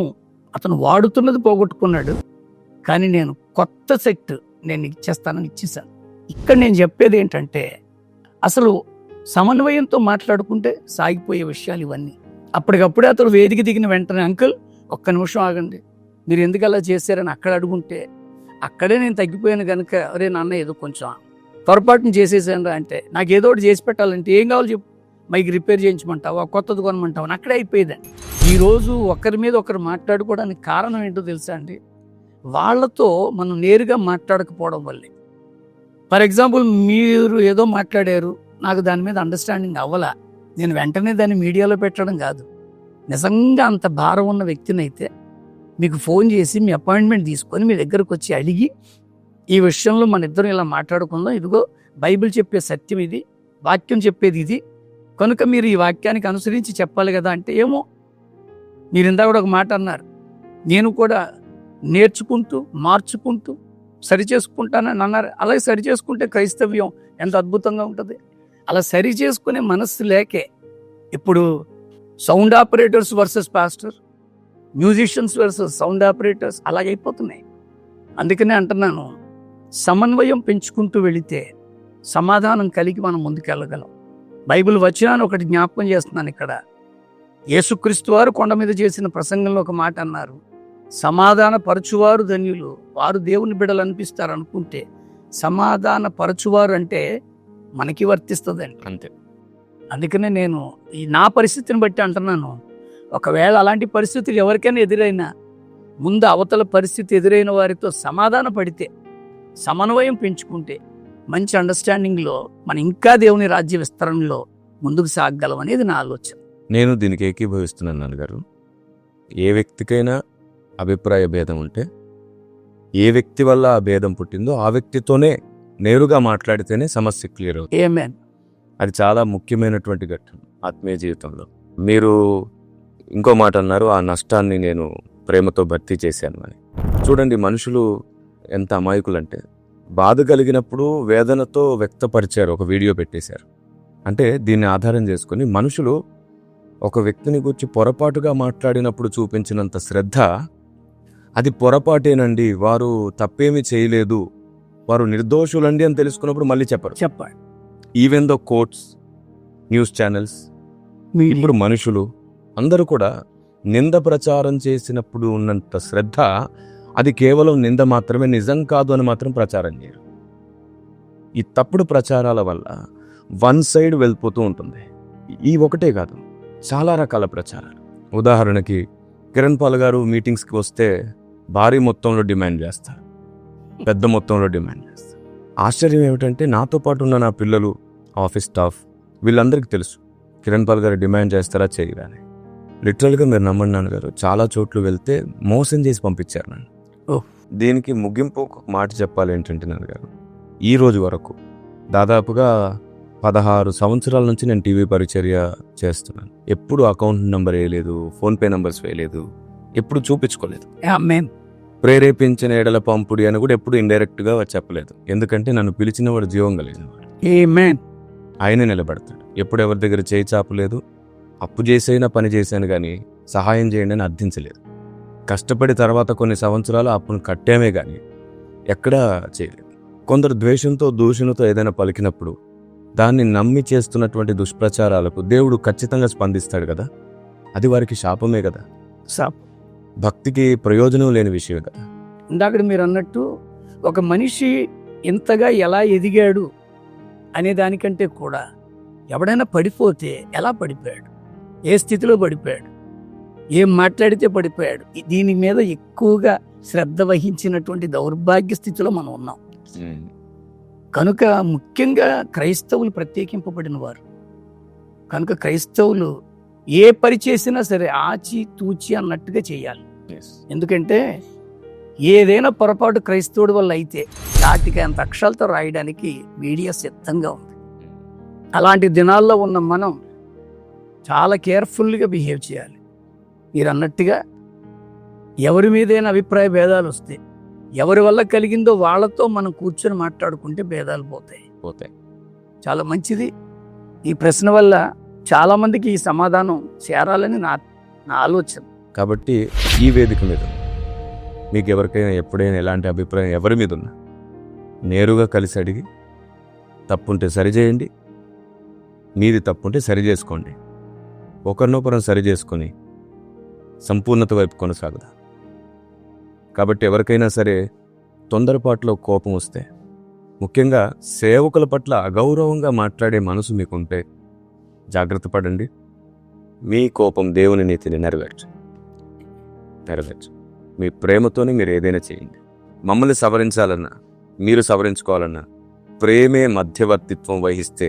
[SPEAKER 2] అతను వాడుతున్నది పోగొట్టుకున్నాడు. కానీ నేను కొత్త సెట్ నేను ఇచ్చేస్తానని ఇచ్చేసాను. ఇక్కడ నేను చెప్పేది ఏంటంటే, అసలు సమన్వయంతో మాట్లాడుకుంటే సాగిపోయే విషయాలు ఇవన్నీ. అప్పటికప్పుడే అతను వేదిక దిగిన వెంటనే, అంకుల్ ఒక్క నిమిషం ఆగండి, మీరు ఎందుకు అలా చేశారని అక్కడ అడుగుంటే అక్కడే నేను తగ్గిపోయాను కనుక, అరే నాన్న ఏదో కొంచెం పొరపాటుని చేసేసాను అంటే, నాకు ఏదో ఒకటి చేసి పెట్టాలంటే ఏం కావాలి చెప్పు, మైక్ రిపేర్ చేయించమంటావా, కొత్తది కొనమంటావా, అక్కడే అయిపోయేదండి. ఈరోజు ఒకరి మీద ఒకరు మాట్లాడుకోవడానికి కారణం ఏంటో తెలుసా అండి, వాళ్ళతో మనం నేరుగా మాట్లాడకపోవడం వల్లే. ఫర్ ఎగ్జాంపుల్, మీరు ఏదో మాట్లాడారు, నాకు దాని మీద అండర్స్టాండింగ్ అవ్వలా, నేను వెంటనే దాన్ని మీడియాలో పెట్టడం కాదు. నిజంగా అంత భారం ఉన్న వ్యక్తినైతే మీకు ఫోన్ చేసి మీ అపాయింట్మెంట్ తీసుకొని మీ దగ్గరకు వచ్చి అడిగి, ఈ విషయంలో మన ఇద్దరం ఇలా మాట్లాడుకుందాం, ఇదిగో బైబిల్ చెప్పే సత్యం ఇది, వాక్యం చెప్పేది ఇది, కనుక మీరు ఈ వాక్యానికి అనుసరించి చెప్పాలి కదా అంటే, ఏమో మీరు ఇందాక కూడా ఒక మాట అన్నారు, నేను కూడా నేర్చుకుంటూ మార్చుకుంటూ సరి చేసుకుంటానని అన్నారు. అలాగే సరి చేసుకుంటే క్రైస్తవ్యం ఎంత అద్భుతంగా ఉంటుంది. అలా సరి చేసుకునే మనస్సు లేకే ఇప్పుడు sound operators versus pastor, musicians versus sound operators అలాగైపోతున్నాయి. అందుకనే అంటున్నాను, సమన్వయం పెంచుకుంటూ వెళితే సమాధానం కలిగి మనం ముందుకెళ్ళగలం. బైబిల్ వచనాన్ని ఒకటి జ్ఞాపకం చేస్తున్నాను ఇక్కడ. యేసుక్రీస్తు వారు కొండ మీద చేసిన ప్రసంగంలో ఒక మాట అన్నారు, సమాధాన పరచువారు ధన్యులు, వారు దేవుని బిడ్డలు అనిపిస్తారు అనుకుంటే, సమాధాన పరచువారు అంటే మనకి వర్తిస్తుందండి
[SPEAKER 1] అంతే.
[SPEAKER 2] అందుకనే నేను ఈ నా పరిస్థితిని బట్టి అంటున్నాను, ఒకవేళ అలాంటి పరిస్థితులు ఎవరికైనా ఎదురైనా ముందు అవతల పరిస్థితి ఎదురైన వారితో సమాధాన పడితే, సమన్వయం పెంచుకుంటే, మంచి అండర్స్టాండింగ్లో మనం ఇంకా దేవుని రాజ్య విస్తరణలో ముందుకు సాగగలం అనేది నా ఆలోచన.
[SPEAKER 1] నేను దీనికి ఏకీభవిస్తున్నాను నాన్నగారు. ఏ వ్యక్తికైనా అభిప్రాయ భేదం ఉంటే, ఏ వ్యక్తి వల్ల ఆ భేదం పుట్టిందో ఆ వ్యక్తితోనే నేరుగా మాట్లాడితేనే సమస్య క్లియర్ అవుతుంది.
[SPEAKER 2] ఆమేన్.
[SPEAKER 1] అది చాలా ముఖ్యమైనటువంటి ఘట్టం ఆత్మీయ జీవితంలో. మీరు ఇంకో మాట అన్నారు, ఆ నష్టాన్ని నేను ప్రేమతో భర్తీ చేశాను అని. చూడండి, మనుషులు ఎంత అమాయకులంటే, బాధ కలిగినప్పుడు వేదనతో వ్యక్తపరిచారు, ఒక వీడియో పెట్టేశారు. అంటే దీన్ని ఆధారం చేసుకొని మనుషులు ఒక వ్యక్తిని గురించి పొరపాటుగా మాట్లాడినప్పుడు చూపించినంత శ్రద్ధ, అది పొరపాటేనండి, వారు తప్పేమీ చేయలేదు, వారు నిర్దోషులండి అని తెలుసుకున్నప్పుడు మళ్ళీ చెప్పండి. Even though courts, news channels, ఇప్పుడు మనుషులు అందరూ కూడా నింద ప్రచారం చేసినప్పుడు ఉన్నంత శ్రద్ధ, అది కేవలం నింద మాత్రమే, నిజం కాదు అని మాత్రం ప్రచారం చేయరు. ఈ తప్పుడు ప్రచారాల వల్ల వన్ సైడ్ వెళ్ళిపోతూ ఉంటుంది. ఈ ఒకటే కాదు, చాలా రకాల ప్రచారాలు. ఉదాహరణకి కిరణ్ పాల్ గారు మీటింగ్స్కి వస్తే భారీ మొత్తంలో డిమాండ్ చేస్తారు, పెద్ద మొత్తంలో డిమాండ్ చేస్తారు. ఆశ్చర్యం ఏమిటంటే, నాతో పాటు ఉన్న నా పిల్లలు, ఆఫీస్ స్టాఫ్, వీళ్ళందరికీ తెలుసు కిరణ్ పాల్ గారు డిమాండ్ చేస్తారా చేయరా అని. లిటరల్గా మీరు నమ్మండి నాన్నగారు, చాలా చోట్ల వెళ్తే మోసం చేసి పంపించారు నన్ను. దీనికి ముగింపు ఒక మాట చెప్పాలి ఏంటంటే నాన్నగారు, ఈ రోజు వరకు దాదాపుగా 16 సంవత్సరాల నుంచి నేను టీవీ పరిచర్య చేస్తున్నాను. ఎప్పుడు అకౌంట్ నెంబర్ వేయలేదు, ఫోన్పే నెంబర్స్ వేయలేదు, ఎప్పుడు చూపించుకోలేదు.
[SPEAKER 2] ఆమేన్.
[SPEAKER 1] ప్రేరేపించిన ఎడల పంపుడి అని కూడా ఎప్పుడు ఇండైరెక్ట్గా చెప్పలేదు. ఎందుకంటే నన్ను పిలిచిన వాడు జీవం కలిగిన వాడు,
[SPEAKER 2] ఆమేన్.
[SPEAKER 1] ఆయనే నిలబడతాడు. ఎప్పుడు ఎవరి దగ్గర చేయి చాపలేదు, అప్పు చేసైనా పని చేశాను కానీ సహాయం చేయండి అని అర్థించలేదు. కష్టపడి తర్వాత కొన్ని సంవత్సరాలు అప్పును కట్టామే కానీ ఎక్కడా చేయలేదు. కొందరు ద్వేషంతో దూషణతో ఏదైనా పలికినప్పుడు దాన్ని నమ్మి చేస్తున్నటువంటి దుష్ప్రచారాలకు దేవుడు ఖచ్చితంగా స్పందిస్తాడు కదా. అది వారికి శాపమే కదా, భక్తికి ప్రయోజనం లేని విషయం కదా.
[SPEAKER 2] ఇందాక మీరు అన్నట్టు ఒక మనిషి ఇంతగా ఎలా ఎదిగాడు అనే దానికంటే కూడా ఎవడైనా పడిపోతే ఎలా పడిపోయాడు, ఏ స్థితిలో పడిపోయాడు, ఏం మాట్లాడితే పడిపోయాడు, దీని మీద ఎక్కువగా శ్రద్ధ వహించినటువంటి దౌర్భాగ్య స్థితిలో మనం ఉన్నాం. కనుక ముఖ్యంగా క్రైస్తవులు ప్రత్యేకింపబడిన వారు కనుక క్రైస్తవులు ఏ పని చేసినా సరే ఆచి తూచి అన్నట్టుగా చేయాలి. ఎందుకంటే ఏదైనా పొరపాటు క్రైస్తవుడి వల్ల అయితే వాటికి అంత అక్షరాలతో రాయడానికి మీడియా సిద్ధంగా ఉంది. అలాంటి దినాల్లో ఉన్న మనం చాలా కేర్ఫుల్గా బిహేవ్ చేయాలి. మీరు అన్నట్టుగా ఎవరి మీదైనా అభిప్రాయ భేదాలు వస్తే ఎవరి వల్ల కలిగిందో వాళ్ళతో మనం కూర్చొని మాట్లాడుకుంటే భేదాలు పోతాయి. చాలా మంచిది. ఈ ప్రశ్న వల్ల చాలామందికి ఈ సమాధానం చేరాలని నా ఆలోచన.
[SPEAKER 1] కాబట్టి ఈ వేదిక మీద మీకు ఎవరికైనా ఎప్పుడైనా ఎలాంటి అభిప్రాయం ఎవరి మీద ఉన్నా నేరుగా కలిసి అడిగి తప్పుంటే సరిచేయండి, మీది తప్పుంటే సరి చేసుకోండి. ఒకరినొకరం సరి చేసుకొని సంపూర్ణత వైపు కొనసాగుదా. కాబట్టి ఎవరికైనా సరే తొందరపాటులో కోపం వస్తే, ముఖ్యంగా సేవకుల పట్ల అగౌరవంగా మాట్లాడే మనసు మీకుంటే జాగ్రత్త పడండి. మీ కోపం దేవుని నీతిని నెరవేర్చు. మీ ప్రేమతోనే మీరు ఏదైనా చేయండి. మమ్మల్ని సవరించాలన్నా, మీరు సవరించుకోవాలన్నా ప్రేమే మధ్యవర్తిత్వం వహిస్తే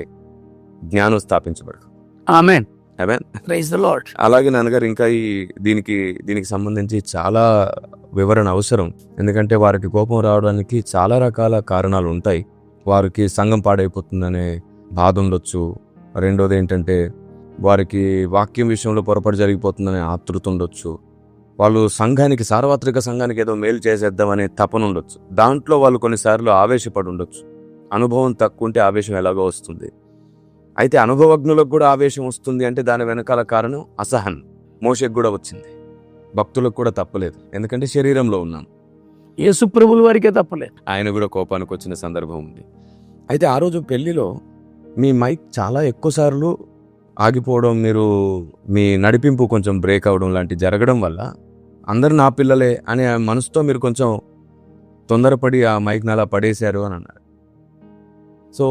[SPEAKER 1] జ్ఞానం స్థాపించబడదు.
[SPEAKER 2] Amen.
[SPEAKER 1] Amen.
[SPEAKER 2] Praise the Lord.
[SPEAKER 1] అలాగే నాన్నగారు ఇంకా దీనికి సంబంధించి చాలా వివరణ అవసరం. ఎందుకంటే వారికి కోపం రావడానికి చాలా రకాల కారణాలు ఉంటాయి. వారికి సంఘం పాడైపోతుందనే బాధ ఉండొచ్చు. రెండోది ఏంటంటే వారికి వాక్యం విషయంలో పొరపాటు జరిగిపోతుందనే ఆతృత ఉండొచ్చు. వాళ్ళు సార్వత్రిక సంఘానికి ఏదో మేలు చేసేద్దామనే తపన ఉండొచ్చు. దాంట్లో వాళ్ళు కొన్నిసార్లు ఆవేశపడి ఉండొచ్చు. అనుభవం తక్కువ ఉంటే ఆవేశం ఎలాగో వస్తుంది. అయితే అనుభవజ్ఞులకు కూడా ఆవేశం వస్తుంది అంటే దాని వెనకాల కారణం అసహనం. మోషేకు కూడా వచ్చింది, భక్తులకు కూడా తప్పలేదు. ఎందుకంటే శరీరంలో ఉన్నాం.
[SPEAKER 2] యేసు ప్రభువుల వారికే తప్పలేదు,
[SPEAKER 1] ఆయన కూడా కోపానికి వచ్చిన సందర్భం ఉంది. అయితే ఆ రోజు పెళ్లిలో మీ మైక్ చాలా ఎక్కువ సార్లు ఆగిపోవడం, మీరు మీ నడిపింపు కొంచెం బ్రేక్ అవడం లాంటివి జరగడం వల్ల అందరు నా పిల్లలే అనే మనసుతో మీరు కొంచెం తొందరపడి ఆ మైక్ని అలా పడేశారు అని అన్నారు. సో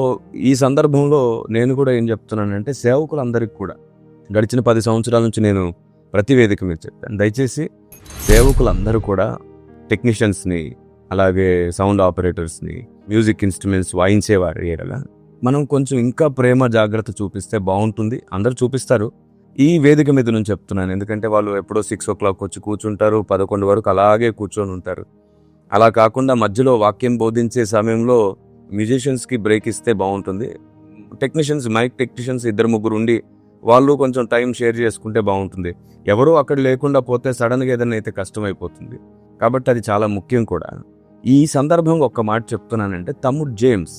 [SPEAKER 1] ఈ సందర్భంలో నేను కూడా ఏం చెప్తున్నానంటే, సేవకులందరికీ కూడా గడిచిన 10 సంవత్సరాల నుంచి నేను ప్రతి వేదిక మీద చెప్పాను, దయచేసి సేవకులందరూ కూడా టెక్నీషియన్స్ని, అలాగే సౌండ్ ఆపరేటర్స్ని, మ్యూజిక్ ఇన్స్ట్రుమెంట్స్ వాయించేవారు ఏరగా మనం కొంచెం ఇంకా ప్రేమ జాగ్రత్త చూపిస్తే బాగుంటుంది. అందరూ చూపిస్తారు. ఈ వేదిక మీద నుంచి చెప్తున్నాను, ఎందుకంటే వాళ్ళు ఎప్పుడో 6 o'clock వచ్చి కూర్చుంటారు, 11 వరకు అలాగే కూర్చొని ఉంటారు. అలా కాకుండా మధ్యలో వాక్యం బోధించే సమయంలో మ్యూజిషియన్స్కి బ్రేక్ ఇస్తే బాగుంటుంది. మైక్ టెక్నీషియన్స్ 2-3 ఉండి వాళ్ళు కొంచెం టైం షేర్ చేసుకుంటే బాగుంటుంది. ఎవరూ అక్కడ లేకుండా పోతే సడన్గా ఏదైనా అయితే కష్టమైపోతుంది. కాబట్టి అది చాలా ముఖ్యం కూడా. ఈ సందర్భంగా ఒక్క మాట చెప్తున్నానంటే, తమ్ముడు జేమ్స్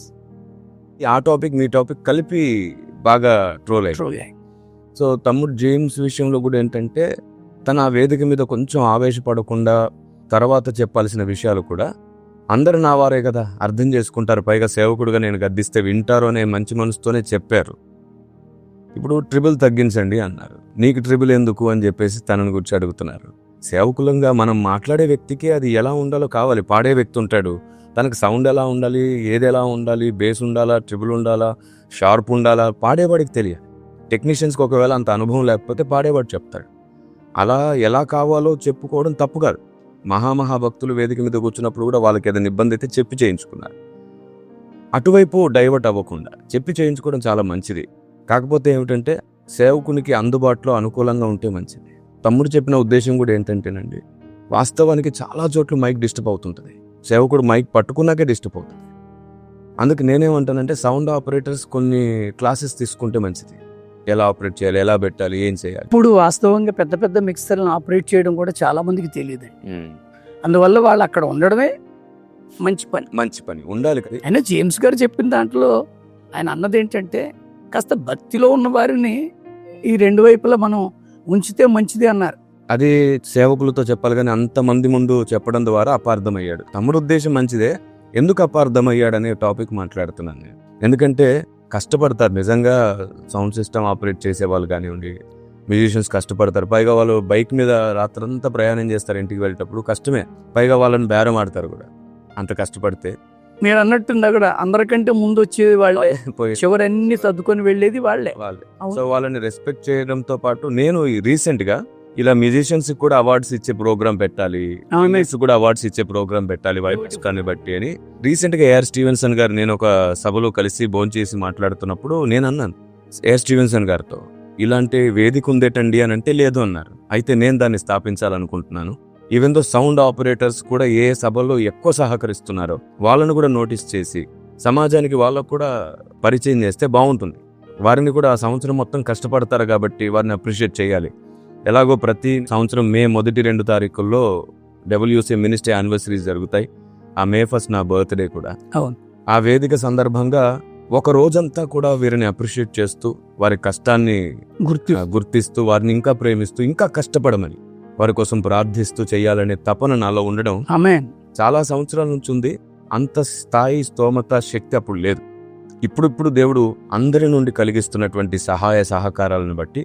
[SPEAKER 1] ఆ టాపిక్ మీ టాపిక్ కలిపి బాగా ట్రోల్ అయ్యాయి. సో తమ్ముడు జేమ్స్ విషయంలో కూడా ఏంటంటే, తన ఆ వేదిక మీద కొంచెం ఆవేశపడకుండా తర్వాత చెప్పాల్సిన విషయాలు కూడా అందరు నా వారే కదా, అర్థం చేసుకుంటారు, పైగా సేవకుడుగా నేను గద్దిస్తే వింటారు అనే మంచి మనసుతోనే చెప్పారు. ఇప్పుడు ట్రిబుల్ తగ్గించండి అన్నారు. నీకు ట్రిబుల్ ఎందుకు అని చెప్పేసి తనని గురించి అడుగుతున్నారు. సేవకులంగా మనం మాట్లాడే వ్యక్తికి అది ఎలా ఉండాలో కావాలి. పాడే వ్యక్తి ఉంటాడు, తనకు సౌండ్ ఎలా ఉండాలి, ఏది ఎలా ఉండాలి, బేస్ ఉండాలా, ట్రిబుల్ ఉండాలా, షార్ప్ ఉండాలా, పాడేవాడికి తెలియాలి. టెక్నీషియన్స్కి ఒకవేళ అంత అనుభవం లేకపోతే పాడేవాడు చెప్తాడు. అలా ఎలా కావాలో చెప్పుకోవడం తప్పు కాదు. మహాభక్తులు వేదిక మీద కూర్చున్నప్పుడు కూడా వాళ్ళకి ఏదైనా ఇబ్బంది అయితే చెప్పి చేయించుకున్నారు. అటువైపు డైవర్ట్ అవ్వకుండా చెప్పి చేయించుకోవడం చాలా మంచిది. కాకపోతే ఏమిటంటే, సేవకునికి అందుబాటులో అనుకూలంగా ఉంటే మంచిది. తమ్ముడు చెప్పిన ఉద్దేశం కూడా ఏంటంటేనండి, వాస్తవానికి చాలా చోట్ల మైక్ డిస్టర్బ్ అవుతుంటుంది. సేవకుడు మైక్ పట్టుకున్నాకే డిస్టర్బ్ అవుతుంది. అందుకు నేనేమంటానంటే, సౌండ్ ఆపరేటర్స్ కొన్ని క్లాసెస్ తీసుకుంటే మంచిది. ఎలా ఆపరేట్ చేయాలి, ఎలా పెట్టాలి, ఏం చేయాలి.
[SPEAKER 2] ఇప్పుడు వాస్తవంగా పెద్ద పెద్ద మిక్సర్లను ఆపరేట్ చేయడం కూడా చాలా మందికి తెలియదు. అందువల్ల వాళ్ళు అక్కడ ఉండడమే మంచి పని ఉండాలి కదా. అయినా జేమ్స్ గారు చెప్పిన దాంట్లో ఆయన అన్నది ఏంటంటే, కాస్త భక్తిలో ఉన్న వారిని ఈ రెండు వైపులా మనం ఉంచితే మంచిది అన్నారు.
[SPEAKER 1] అది సేవకులతో చెప్పాలి కానీ అంతమంది ముందు చెప్పడం ద్వారా అపార్థమయ్యాడు. తమ్ముడు ఉద్దేశం మంచిదే, ఎందుకు అపార్థమయ్యాడు అనే టాపిక్ మాట్లాడుతున్నాను నేను. ఎందుకంటే కష్టపడతారు నిజంగా, సౌండ్ సిస్టమ్ ఆపరేట్ చేసే వాళ్ళు కానివ్వండి, మ్యూజిషియన్స్ కష్టపడతారు. పైగా వాళ్ళు బైక్ మీద రాత్రంతా ప్రయాణం చేస్తారు ఇంటికి వెళ్ళేటప్పుడు, కష్టమే. పైగా వాళ్ళని బేరం ఆడతారు కూడా అంత కష్టపడితే.
[SPEAKER 2] మీరు అన్నట్టుంది అక్కడ అందరికంటే ముందు వచ్చేది వాళ్ళే, చివరి అన్ని సర్దుకొని వెళ్ళేది వాళ్ళే.
[SPEAKER 1] సో వాళ్ళని రెస్పెక్ట్ చేయడంతో పాటు నేను రీసెంట్ గా ఇలా మ్యూజిషియన్స్ కూడా అవార్డ్స్ ఇచ్చే ప్రోగ్రామ్ పెట్టాలి, కూడా అవార్డ్స్ ఇచ్చే ప్రోగ్రామ్ పెట్టాలి వైబ్స్ కాన్ని బట్టి అని రీసెంట్ గా ఏఆర్ స్టీవెన్సన్ గారు నేను ఒక సభలో కలిసి భోంచేసి మాట్లాడుతున్నప్పుడు నేను అన్నాను ఏఆర్ స్టీవెన్సన్ గారితో, ఇలాంటి వేదిక ఉందేటండి అని అంటే లేదు అన్నారు. అయితే నేను దాన్ని స్థాపించాలనుకుంటున్నాను. ఈవెన్ దో సౌండ్ ఆపరేటర్స్ కూడా ఏ సభలో ఎక్కువ సహకరిస్తున్నారో వాళ్ళను కూడా నోటీస్ చేసి సమాజానికి వాళ్ళకు కూడా పరిచయం చేస్తే బాగుంటుంది. వారిని కూడా ఆ సంవత్సరం మొత్తం కష్టపడతారు కాబట్టి వారిని అప్రిషియేట్ చేయాలి. ఎలాగో ప్రతి సంవత్సరం మే 1-2 తారీఖుల్లో WCA మినిస్ట్రీ యానివర్సరీస్ జరుగుతాయి. ఆ May 1 నా బర్త్డే కూడా. ఆ వేదిక సందర్భంగా ఒక రోజంతా కూడా వీరిని అప్రిషియేట్ చేస్తూ వారి కష్టాన్ని గుర్తిస్తూ వారిని ఇంకా ప్రేమిస్తూ ఇంకా కష్టపడమని వారి కోసం ప్రార్థిస్తూ చేయాలనే తపన నాలో ఉండడం చాలా సంవత్సరాల నుంచి ఉంది. అంత స్థాయి స్తోమత శక్తి అప్పుడు లేదు. ఇప్పుడు దేవుడు అందరి నుండి కలిగిస్తున్నటువంటి సహాయ సహకారాలను బట్టి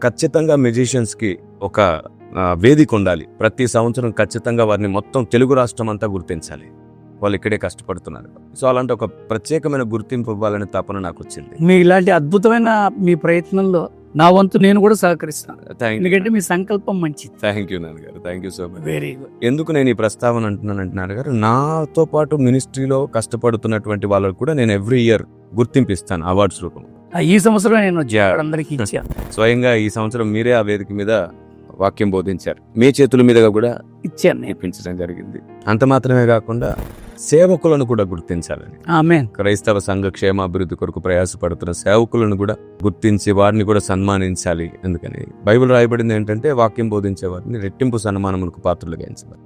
[SPEAKER 1] ఖచ్చితంగా మ్యూజిషియన్స్ కి ఒక వేదిక ఉండాలి. ప్రతి సంవత్సరం ఖచ్చితంగా వారిని మొత్తం తెలుగు రాష్ట్రం అంతా గుర్తించాలి. వాళ్ళు ఇక్కడే కష్టపడుతున్నారు. సో అలాంటి ఒక ప్రత్యేకమైన గుర్తింపు ఇవ్వాలనే తపన నాకు వచ్చింది.
[SPEAKER 2] మీ ఇలాంటి అద్భుతమైన మీ ప్రయత్నంలో నా వంతు నేను కూడా సహకరిస్తాను. ఎందుకంటే మీ సంకల్పం మంచిది.
[SPEAKER 1] థ్యాంక్ యూ నాన్నగారు, thank you so much.
[SPEAKER 2] Very good.
[SPEAKER 1] ఎందుకు నేను ఈ ప్రస్తావన అంటున్నానంటే నాన్నగారు, నాతో పాటు మినిస్ట్రీలో కష్టపడుతున్నటువంటి వాళ్ళకు కూడా నేను ఎవ్రీ ఇయర్ గుర్తింపిస్తాను అవార్డ్స్ రూపంలో.
[SPEAKER 2] ఈ సంవత్సరం నేను అందరికీ ఇచ్చాను.
[SPEAKER 1] స్వయంగా ఈ సంవత్సరం మీరే ఆ వేదిక మీద వాక్యం బోధించారు, మీ చేతుల మీదుగా కూడా
[SPEAKER 2] ఇచ్చాను,
[SPEAKER 1] నేర్పించడం జరిగింది. అంత మాత్రమే కాకుండా సేవకులను కూడా గుర్తించాలని, క్రైస్తవ సంఘ క్షేమాభివృద్ధి కొరకు ప్రయాసపడుతున్న సేవకులను కూడా గుర్తించి వారిని కూడా సన్మానించాలి. ఎందుకని బైబిల్ రాయబడింది ఏంటంటే వాక్యం బోధించే వారిని రెట్టింపు సన్మానములకు పాత్రలుగా ఎంచాలి.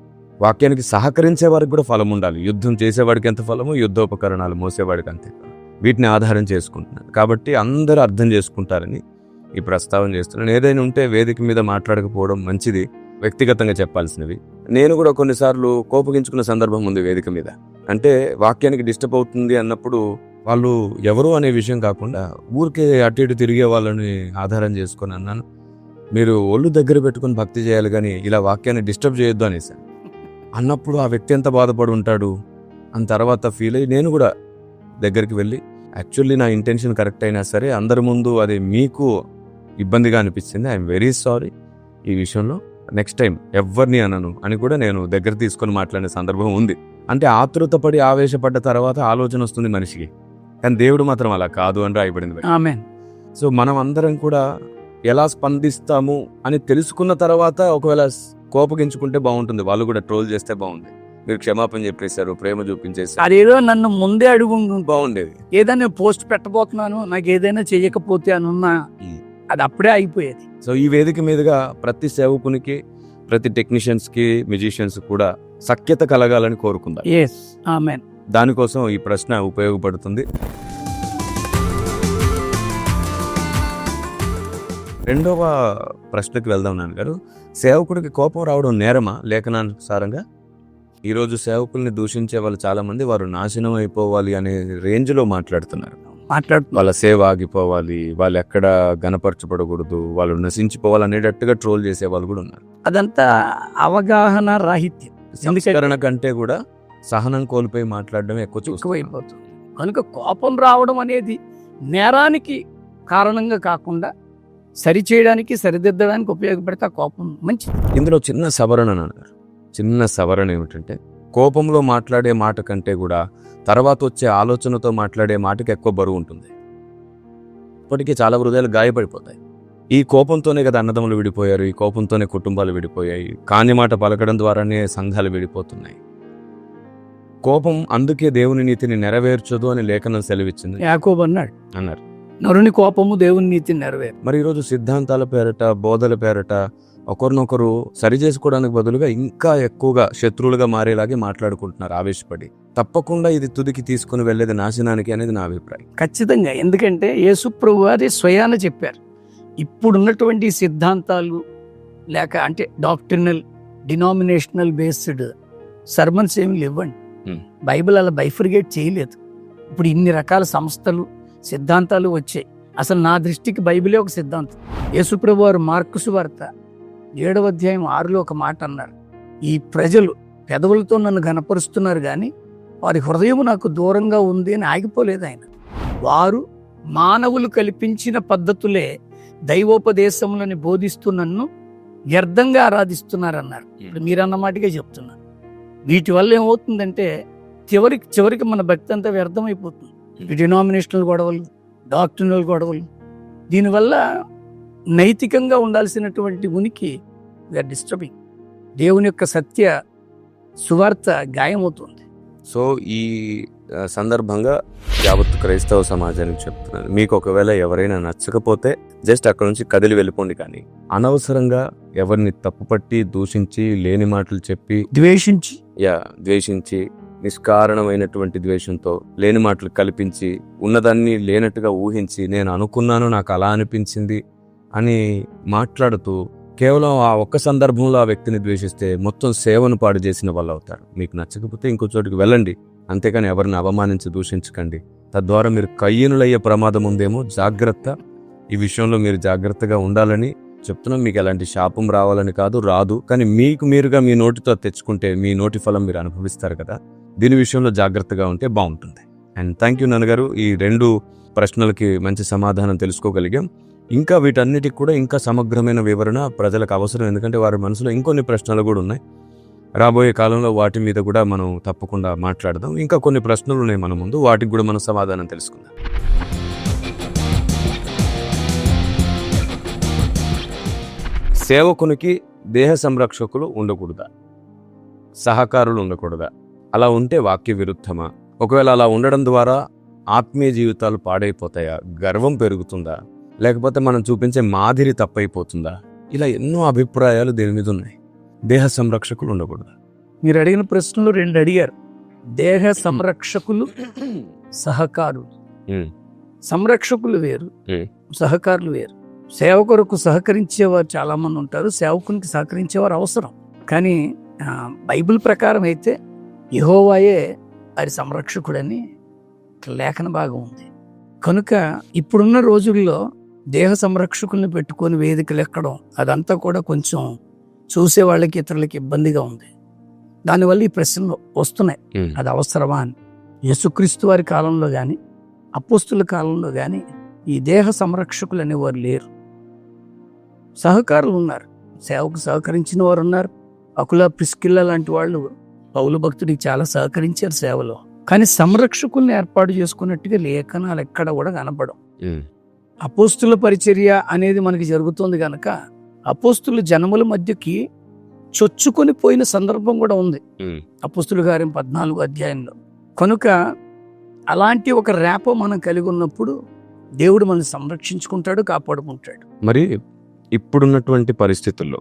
[SPEAKER 1] వాక్యానికి సహకరించే వారికి కూడా ఫలం ఉండాలి. యుద్ధం చేసేవాడికి ఎంత ఫలము, యుద్ధోపకరణాలు మోసేవాడికి అంతే. వీటిని ఆధారం చేసుకుంటున్నాను కాబట్టి అందరూ అర్థం చేసుకుంటారని ఈ ప్రస్తావన చేస్తున్నాను. ఏదైనా ఉంటే వేదిక మీద మాట్లాడకపోవడం మంచిది, వ్యక్తిగతంగా చెప్పాల్సినవి. నేను కూడా కొన్నిసార్లు కోపగించుకున్న సందర్భం ఉంది వేదిక మీద. అంటే వాక్యానికి డిస్టర్బ్ అవుతుంది అన్నప్పుడు వాళ్ళు ఎవరు అనే విషయం కాకుండా ఊరికే అటు ఇటు తిరిగే వాళ్ళని ఆధారం చేసుకొని అన్నాను, మీరు ఒళ్ళు దగ్గర పెట్టుకుని భక్తి చేయాలి కానీ ఇలా వాక్యాన్ని డిస్టర్బ్ చేయొద్దు అనేసాను. అన్నప్పుడు ఆ వ్యక్తి ఎంత బాధపడి ఉంటాడు అని తర్వాత ఫీల్ అయ్యి నేను కూడా దగ్గరికి వెళ్ళి, యాక్చువల్లీ నా ఇంటెన్షన్ కరెక్ట్ అయినా సరే అందరి ముందు అది మీకు ఇబ్బందిగా అనిపించింది, ఐఎమ్ వెరీ సారీ, ఈ విషయంలో నెక్స్ట్ టైం ఎవరిని అనను అని కూడా నేను దగ్గర తీసుకొని మాట్లాడే సందర్భం ఉంది. అంటే ఆతృతపడి ఆవేశపడ్డ తర్వాత ఆలోచన వస్తుంది మనిషికి, కానీ దేవుడు మాత్రం అలా కాదు అని రాయబడింది. సో మనం అందరం కూడా ఎలా స్పందిస్తాము అని తెలుసుకున్న తర్వాత ఒకవేళ కోపగించుకుంటే బాగుంటుంది, వాళ్ళు కూడా ట్రోల్ చేస్తే బాగుంది. మీరు క్షమాపణ చెప్పేశారు, ప్రేమ చూపించేసారు,
[SPEAKER 2] అదేదో నన్ను ముందే అడుగు
[SPEAKER 1] బాగుండేది.
[SPEAKER 2] ఏదైనా పోస్ట్ పెట్టబోతున్నాను, నాకు ఏదైనా చెయ్యకపోతే అనున్నా అది అప్పుడే అయిపోయేది.
[SPEAKER 1] సో ఈ వేదిక మీదుగా ప్రతి సేవకునికి, ప్రతి టెక్నీషియన్స్ కి, మ్యూజిషియన్స్ కూడా సఖ్యత కలగాలని కోరుకుందాం. దానికోసం ఈ ప్రశ్న ఉపయోగపడుతుంది. రెండవ ప్రశ్నకి వెళ్దాం నాన్నగారు. సేవకుడికి కోపం రావడం నేరమా లేఖనానుసారంగా? ఈరోజు సేవకుల్ని దూషించే వాళ్ళు చాలా మంది వారు నాశనం అయిపోవాలి అనే రేంజ్ లో మాట్లాడుతున్నారు. వాళ్ళ సేవ ఆగిపోవాలి, వాళ్ళు ఎక్కడ గణపరచబడకూడదు, వాళ్ళు నశించిపోవాలి అనేటట్టుగా ట్రోల్ చేసే వాళ్ళు కూడా ఉన్నారు.
[SPEAKER 2] అదంతా అవగాహన రాహిత్యం.
[SPEAKER 1] సంస్కరణ కంటే కూడా సహనం కోల్పోయి మాట్లాడడం
[SPEAKER 2] ఎక్కువైపోతుంది. కనుక కోపం రావడం అనేది నేరానికి కారణంగా కాకుండా సరిచేయడానికి, సరిదిద్దడానికి ఉపయోగపడితే కోపం మంచిది.
[SPEAKER 1] ఇందులో చిన్న సవరణ అన్నారు. చిన్న సవరణ ఏమిటంటే, కోపంలో మాట్లాడే మాట కంటే కూడా తర్వాత వచ్చే ఆలోచనతో మాట్లాడే మాటకి ఎక్కువ బరువు ఉంటుంది. ఇప్పటికీ చాలా హృదయాలు గాయపడిపోతాయి. ఈ కోపంతోనే కదా అన్నదమ్ములు విడిపోయారు, ఈ కోపంతోనే కుటుంబాలు విడిపోయాయి, కాని మాట పలకడం ద్వారానే సంఘాలు విడిపోతున్నాయి. కోపం అందుకే దేవుని నీతిని నెరవేర్చదు అని లేఖనం సెలవిచ్చింది.
[SPEAKER 2] యాకోబు అన్నారు, నరుని కోపము దేవుని నీతిని నెరవేరు.
[SPEAKER 1] మరి ఈరోజు సిద్ధాంతాల పేరట, బోధల పేరట ఒకరినొకరు సరి చేసుకోవడానికి బదులుగా ఇంకా ఎక్కువగా శత్రువులుగా మారేలాగే మాట్లాడుకుంటున్నారు ఆవేశపడి. తప్పకుండా ఇది తుదికి తీసుకుని వెళ్లేది నాశనానికి అనేది నా అభిప్రాయం.
[SPEAKER 2] ఖచ్చితంగా. ఎందుకంటే యేసు ప్రభువు వారి స్వయాన చెప్పారు, ఇప్పుడున్నటువంటి సిద్ధాంతాలు లేక అంటే డాక్ట్రినల్ డినామినేషనల్ బేస్డ్ సర్మన్స్ ఏమి లేవండి. బైబిల్ అలా బైఫర్గేట్ చేయలేదు. ఇప్పుడు ఇన్ని రకాల సంస్థలు సిద్ధాంతాలు వచ్చాయి. అసలు నా దృష్టికి బైబిలే ఒక సిద్ధాంతం. యేసుప్రభు వారు మార్కు సువార్త 7వ అధ్యాయం 6లో ఒక మాట అన్నారు, ఈ ప్రజలు పెదవులతో నన్ను ఘనపరుస్తున్నారు కానీ వారి హృదయం నాకు దూరంగా ఉంది అని ఆగిపోలేదు ఆయన. వారు మానవులు కల్పించిన పద్ధతులే దైవోపదేశములని బోధిస్తూ నన్ను వ్యర్థంగా ఆరాధిస్తున్నారన్నారు. ఇప్పుడు మీరన్నమాటగా చెప్తున్నారు. వీటి వల్ల ఏమవుతుందంటే చివరికి మన భక్తి అంతా వ్యర్థమైపోతుంది. ఈ డినామినేషనల్ గొడవలు, డాక్ట్రినల్ గొడవలు, దీనివల్ల నైతికంగా ఉండాల్సినటువంటి ఉనికి వీఆర్ డిస్టర్బింగ్. దేవుని యొక్క సత్య సువార్త గాయమవుతుంది.
[SPEAKER 1] సో ఈ సందర్భంగా యావత్తు క్రైస్తవ సమాజానికి చెప్తున్నాను, మీకు ఒకవేళ ఎవరైనా నచ్చకపోతే జస్ట్ అక్కడ నుంచి కదిలి వెళ్ళిపోండి. కానీ అనవసరంగా ఎవరిని తప్పుపట్టి దూషించి లేని మాటలు చెప్పి ద్వేషించి నిష్కారణమైనటువంటి ద్వేషంతో లేని మాటలు కల్పించి ఉన్నదాన్ని లేనట్టుగా ఊహించి నేను అనుకున్నాను నాకు అలా అనిపించింది అని మాట్లాడుతూ కేవలం ఆ ఒక్క సందర్భంలో ఆ వ్యక్తిని ద్వేషిస్తే మొత్తం సేవను పాడు చేసిన వాళ్ళు అవుతారు. మీకు నచ్చకపోతే ఇంకో చోటుకి వెళ్ళండి, అంతేకాని ఎవరిని అవమానించి దూషించకండి. తద్వారా మీరు కయ్యనులయ్యే ప్రమాదం ఉందేమో. జాగ్రత్త, ఈ విషయంలో మీరు జాగ్రత్తగా ఉండాలని చెప్తున్నాం. మీకు ఎలాంటి శాపం రావాలని కాదు, రాదు. కానీ మీకు మీరుగా మీ నోటితో తెచ్చుకుంటే మీ నోటి ఫలం మీరు అనుభవిస్తారు కదా. దీని విషయంలో జాగ్రత్తగా ఉంటే బాగుంటుంది. అండ్ థ్యాంక్ యూ నాన్నగారు, ఈ 2 ప్రశ్నలకి మంచి సమాధానం తెలుసుకోగలిగాం. ఇంకా వీటన్నిటికి కూడా ఇంకా సమగ్రమైన వివరణ ప్రజలకు అవసరం, ఎందుకంటే వారి మనసులో ఇంకొన్ని ప్రశ్నలు కూడా ఉన్నాయి. రాబోయే కాలంలో వాటి మీద కూడా మనం తప్పకుండా మాట్లాడదాం. ఇంకా కొన్ని ప్రశ్నలు ఉన్నాయి మన ముందు, వాటికి కూడా మనం సమాధానం తెలుసుకుందాం. సేవకునికి దేహ సంరక్షకులు ఉండకూడదా, సహకారులు ఉండకూడదా? అలా ఉంటే వాక్య విరుద్ధమా? ఒకవేళ అలా ఉండడం ద్వారా ఆత్మీయ జీవితాలు పాడైపోతాయా? గర్వం పెరుగుతుందా? లేకపోతే మనం చూపించే మాదిరి తప్పైపోతుందా? ఇలా ఎన్నో అభిప్రాయాలు దీని మీద ఉన్నాయి. దేహ సంరక్షకులు ఉండకూడదా?
[SPEAKER 2] మీరు అడిగిన ప్రశ్నలు 2 అడిగారు. దేహ సంరక్షకులు, సహకారులు. సంరక్షకులు వేరు, సహకారులు వేరు. సేవకులకు సహకరించేవారు చాలా మంది ఉంటారు, సేవకునికి సహకరించేవారు అవసరం. కానీ బైబిల్ ప్రకారం అయితే యెహోవాయే వారి సంరక్షకుడని లేఖన భాగం ఉంది. కనుక ఇప్పుడున్న రోజుల్లో దేహ సంరక్షకుల్ని పెట్టుకొని వేదికలు ఎక్కడం అదంతా కూడా కొంచెం చూసే వాళ్ళకి ఇతరులకి ఇబ్బందిగా ఉంది. దానివల్ల ఈ ప్రశ్నలు వస్తున్నాయి, అది అవసరమా అని. యేసుక్రీస్తు వారి కాలంలో కానీ అపోస్తుల కాలంలో కానీ ఈ దేహ సంరక్షకులు అనేవారు లేరు. సహకారులు ఉన్నారు, సేవకు సహకరించిన వారు ఉన్నారు. అకుల ప్రిస్కిల్ల లాంటి వాళ్ళు పౌలు భక్తుడికి చాలా సహకరించారు సేవలో. కానీ సంరక్షకుల్ని ఏర్పాటు చేసుకున్నట్టుగా లేఖనాలు ఎక్కడ కూడా కనపడం. అపోస్తుల పరిచర్య అనేది మనకి జరుగుతుంది కనుక అపోస్తుల జనముల మధ్యకి చొచ్చుకొని పోయిన సందర్భం కూడా ఉంది అపోస్తుల కార్యం 14వ అధ్యాయంలో. కనుక అలాంటి ఒక రేప మనం కలిగి ఉన్నప్పుడు దేవుడు మనల్ని సంరక్షించుకుంటాడు, కాపాడుకుంటాడు.
[SPEAKER 1] మరి ఇప్పుడున్నటువంటి పరిస్థితుల్లో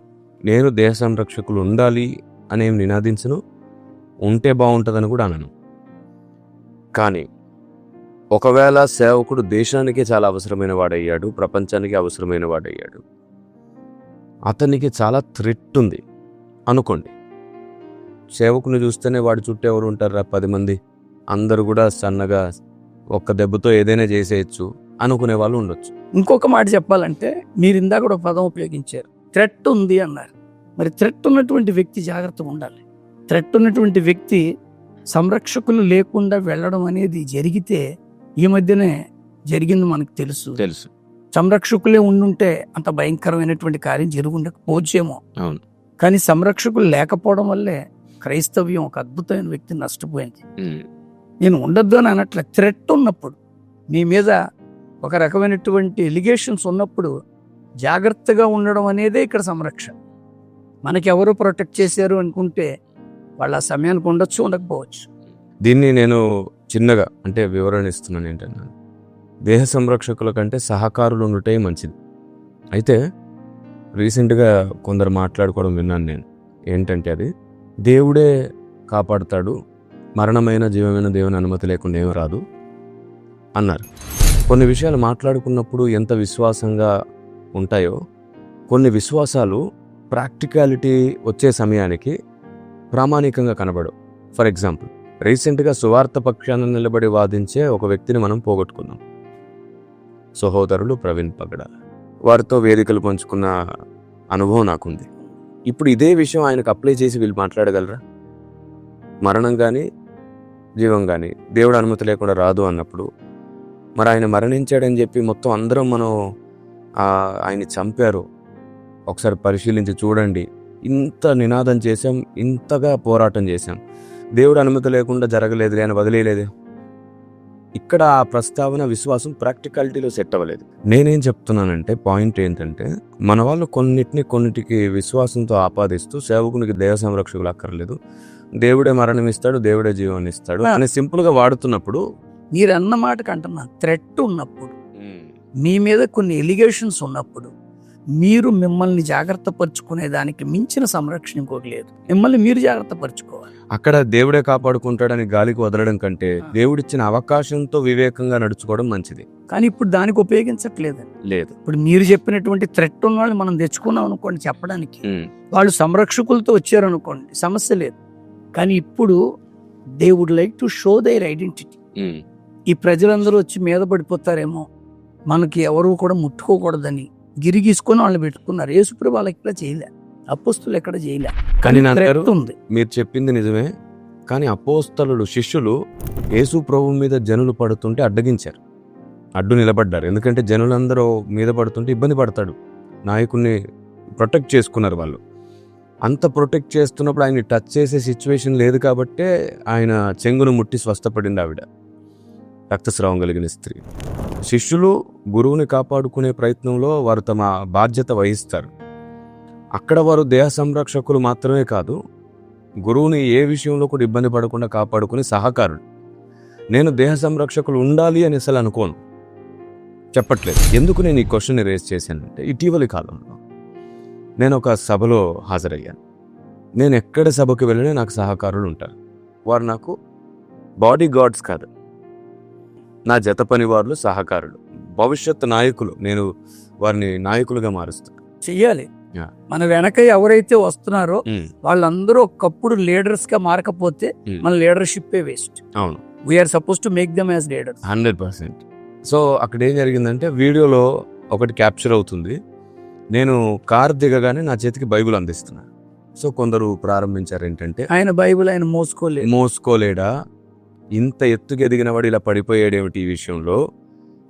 [SPEAKER 1] నేను దేహ సంరక్షకులు ఉండాలి అనేం నినాదించను, ఉంటే బాగుంటుందని కూడా అనను. కానీ ఒకవేళ సేవకుడు దేశానికే చాలా అవసరమైన వాడయ్యాడు, ప్రపంచానికి అవసరమైన వాడయ్యాడు, అతనికి చాలా థ్రెట్ ఉంది అనుకోండి. సేవకుని చూస్తేనే వాడి చుట్టూ ఎవరు ఉంటారా? 10 మంది, అందరూ కూడా సన్నగా ఒక్క దెబ్బతో ఏదైనా చేసేయచ్చు అనుకునే వాళ్ళు ఉండొచ్చు.
[SPEAKER 2] ఇంకొక మాట చెప్పాలంటే, మీరు ఇందాక కూడా పదం ఉపయోగించారు, థ్రెట్ ఉంది అన్నారు. మరి థ్రెట్ ఉన్నటువంటి వ్యక్తి జాగ్రత్తగా ఉండాలి. థ్రెట్ ఉన్నటువంటి వ్యక్తి సంరక్షకులు లేకుండా వెళ్ళడం అనేది జరిగితే ఈ మధ్యనే జరిగింది మనకు తెలుసు. సంరక్షకులే ఉండుంటే అంత భయంకరమైనటువంటి కార్యం జరుగుండకపోవచ్చేమో.
[SPEAKER 1] అవును.
[SPEAKER 2] కానీ సంరక్షకులు లేకపోవడం వల్లే క్రైస్తవ్యం ఒక అద్భుతమైన వ్యక్తిని నష్టపోయింది. నేను ఉండొద్దు అని అనట్లే. థ్రెట్ ఉన్నప్పుడు, మీ మీద ఒక రకమైనటువంటి ఎలిగేషన్స్ ఉన్నప్పుడు జాగ్రత్తగా ఉండడం అనేదే ఇక్కడ సంరక్షణ. మనకి ఎవరు ప్రొటెక్ట్ చేశారు అనుకుంటే వాళ్ళ సమయానికి ఉండొచ్చు, ఉండకపోవచ్చు.
[SPEAKER 1] దీన్ని నేను చిన్నగా అంటే వివరణ ఇస్తున్నాను. ఏంటన్నా, దేహ సంరక్షకుల కంటే సహకారులు ఉండటే మంచిది. అయితే రీసెంట్గా కొందరు మాట్లాడుకోవడం విన్నాను నేను. ఏంటంటే అది దేవుడే కాపాడుతాడు, మరణమైన జీవమైన దేవుని అనుమతి లేకుండా ఏమి రాదు అన్నారు. కొన్ని విషయాలు మాట్లాడుకున్నప్పుడు ఎంత విశ్వాసంగా ఉంటాయో కొన్ని విశ్వాసాలు ప్రాక్టికాలిటీ వచ్చే సమయానికి ప్రామాణికంగా కనబడవు. ఫర్ ఎగ్జాంపుల్, రీసెంట్గా సువార్త పక్షాన నిలబడి వాదించే ఒక వ్యక్తిని మనం పోగొట్టుకున్నాం. సహోదరులు ప్రవీణ్ పగడాల. వారితో వేదికలు పంచుకున్న అనుభవం నాకుంది. ఇప్పుడు ఇదే విషయం ఆయనకు అప్లై చేసి వీళ్ళు మాట్లాడగలరా? మరణం కానీ జీవం కానీ దేవుడు అనుమతి లేకుండా రాదు అన్నప్పుడు, మరి ఆయన మరణించాడని చెప్పి మొత్తం అందరం మనం ఆయన్ని చంపారు, ఒకసారి పరిశీలించి చూడండి, ఇంత నినాదం చేశాం, ఇంతగా పోరాటం చేశాం, దేవుడు అనుమతి లేకుండా జరగలేదు అని వదిలేయలేదు. ఇక్కడ ఆ ప్రస్తావన విశ్వాసం ప్రాక్టికాలిటీలో సెట్ అవ్వలేదు. నేనేం చెప్తున్నానంటే, పాయింట్ ఏంటంటే, మన వాళ్ళు కొన్నిటికి విశ్వాసంతో ఆపాదిస్తూ సేవకునికి దేవ సంరక్షకులు అక్కర్లేదు, దేవుడే మరణం ఇస్తాడు, దేవుడే జీవాన్ని ఇస్తాడు అని సింపుల్గా వాడుతున్నప్పుడు,
[SPEAKER 2] మీరు అన్న మాటకు అంటున్నా, థ్రెట్ ఉన్నప్పుడు, మీ మీద కొన్ని ఎలిగేషన్స్ ఉన్నప్పుడు, మీరు మిమ్మల్ని జాగ్రత్త పరుచుకునే దానికి మించిన సంరక్షణ ఇంకోటి లేదు. మిమ్మల్ని మీరు జాగ్రత్త పరుచుకోవాలి.
[SPEAKER 1] అక్కడ దేవుడే కాపాడుకుంటాడని గాలికి వదలడం కంటే దేవుడిచ్చిన అవకాశంతో వివేకంగా నడుచుకోవడం మంచిది.
[SPEAKER 2] కానీ ఇప్పుడు దానికి ఉపయోగించట్లేదు.
[SPEAKER 1] లేదు.
[SPEAKER 2] ఇప్పుడు మీరు చెప్పినటువంటి థ్రెట్ ఉన్న వాళ్ళు మనం తెచ్చుకున్నాం అనుకోండి చెప్పడానికి, వాళ్ళు సంరక్షకులతో వచ్చారు అనుకోండి, సమస్య లేదు. కానీ ఇప్పుడు they would like to show their identity. ఈ ప్రజలందరూ వచ్చి మీద పడిపోతారేమో, మనకి ఎవరు కూడా ముట్టుకోకూడదని గిరిగీసుకొని వాళ్ళు పెట్టుకున్నారు. యేసుప్రభు వాళ్ళకి ఇలా చేయలే, అపోస్తులు ఎక్కడ చేయలే.
[SPEAKER 1] కానీ
[SPEAKER 2] ఉంది.
[SPEAKER 1] మీరు చెప్పింది నిజమే. కానీ అపోస్తలులు, శిష్యులు యేసు ప్రభు మీద జనులు పడుతుంటే అడ్డగించారు, అడ్డు నిలబడ్డారు. ఎందుకంటే జనులందరూ మీద పడుతుంటే ఇబ్బంది పడతాడు, నాయకుడిని ప్రొటెక్ట్ చేసుకున్నారు వాళ్ళు. అంత ప్రొటెక్ట్ చేస్తున్నప్పుడు ఆయన్ని టచ్ చేసే సిచ్యువేషన్ లేదు కాబట్టే ఆయన చెంగును ముట్టి స్వస్థపడింది ఆవిడ, రక్తస్రావం కలిగిన స్త్రీ. శిష్యులు గురువుని కాపాడుకునే ప్రయత్నంలో వారు తమ బాధ్యత వహిస్తారు. అక్కడ వారు దేహ సంరక్షకులు మాత్రమే కాదు, గురువుని ఏ విషయంలో కూడా ఇబ్బంది పడకుండా కాపాడుకునే సహకారులు. నేను దేహ సంరక్షకులు ఉండాలి అని అసలు అనుకోను, చెప్పట్లేదు. ఎందుకు నేను ఈ క్వశ్చన్ రేస్ చేశానంటే, ఇటీవలి కాలంలో నేను ఒక సభలో హాజరయ్యాను. నేను ఎక్కడ సభకి వెళ్ళినా నాకు సహకారులు ఉంటారు. వారు నాకు బాడీ గార్డ్స్ కాదు, నా జత పనివారులు, సహకారులు, భవిష్యత్ నాయకులు. నేను వారిని నాయకులుగా మారుస్తాను.
[SPEAKER 2] చెయ్యాలి. మన వెనక ఎవరైతే వస్తున్నారో వాళ్ళందరూ ఒకప్పుడు లీడర్స్ గా మారకపోతే మన లీడర్షిప్ వేస్ట్.
[SPEAKER 1] అవును,
[SPEAKER 2] we are suppose to make them as leaders
[SPEAKER 1] 100%. So అక్కడ ఏం జరిగిందంటే, వీడియోలో ఒకటి క్యాప్చర్ అవుతుంది. నేను కార్ దిగగానే నా చేతికి బైబిల్ అందిస్తున్నాను. సో కొందరు ప్రారంభించారు ఏంటంటే,
[SPEAKER 2] ఆయన బైబిల్ ఆయన
[SPEAKER 1] మోసుకోలేడా, ఇంత ఎత్తుకు ఎదిగిన వాడు ఇలా పడిపోయాడేమిటి ఈ విషయంలో,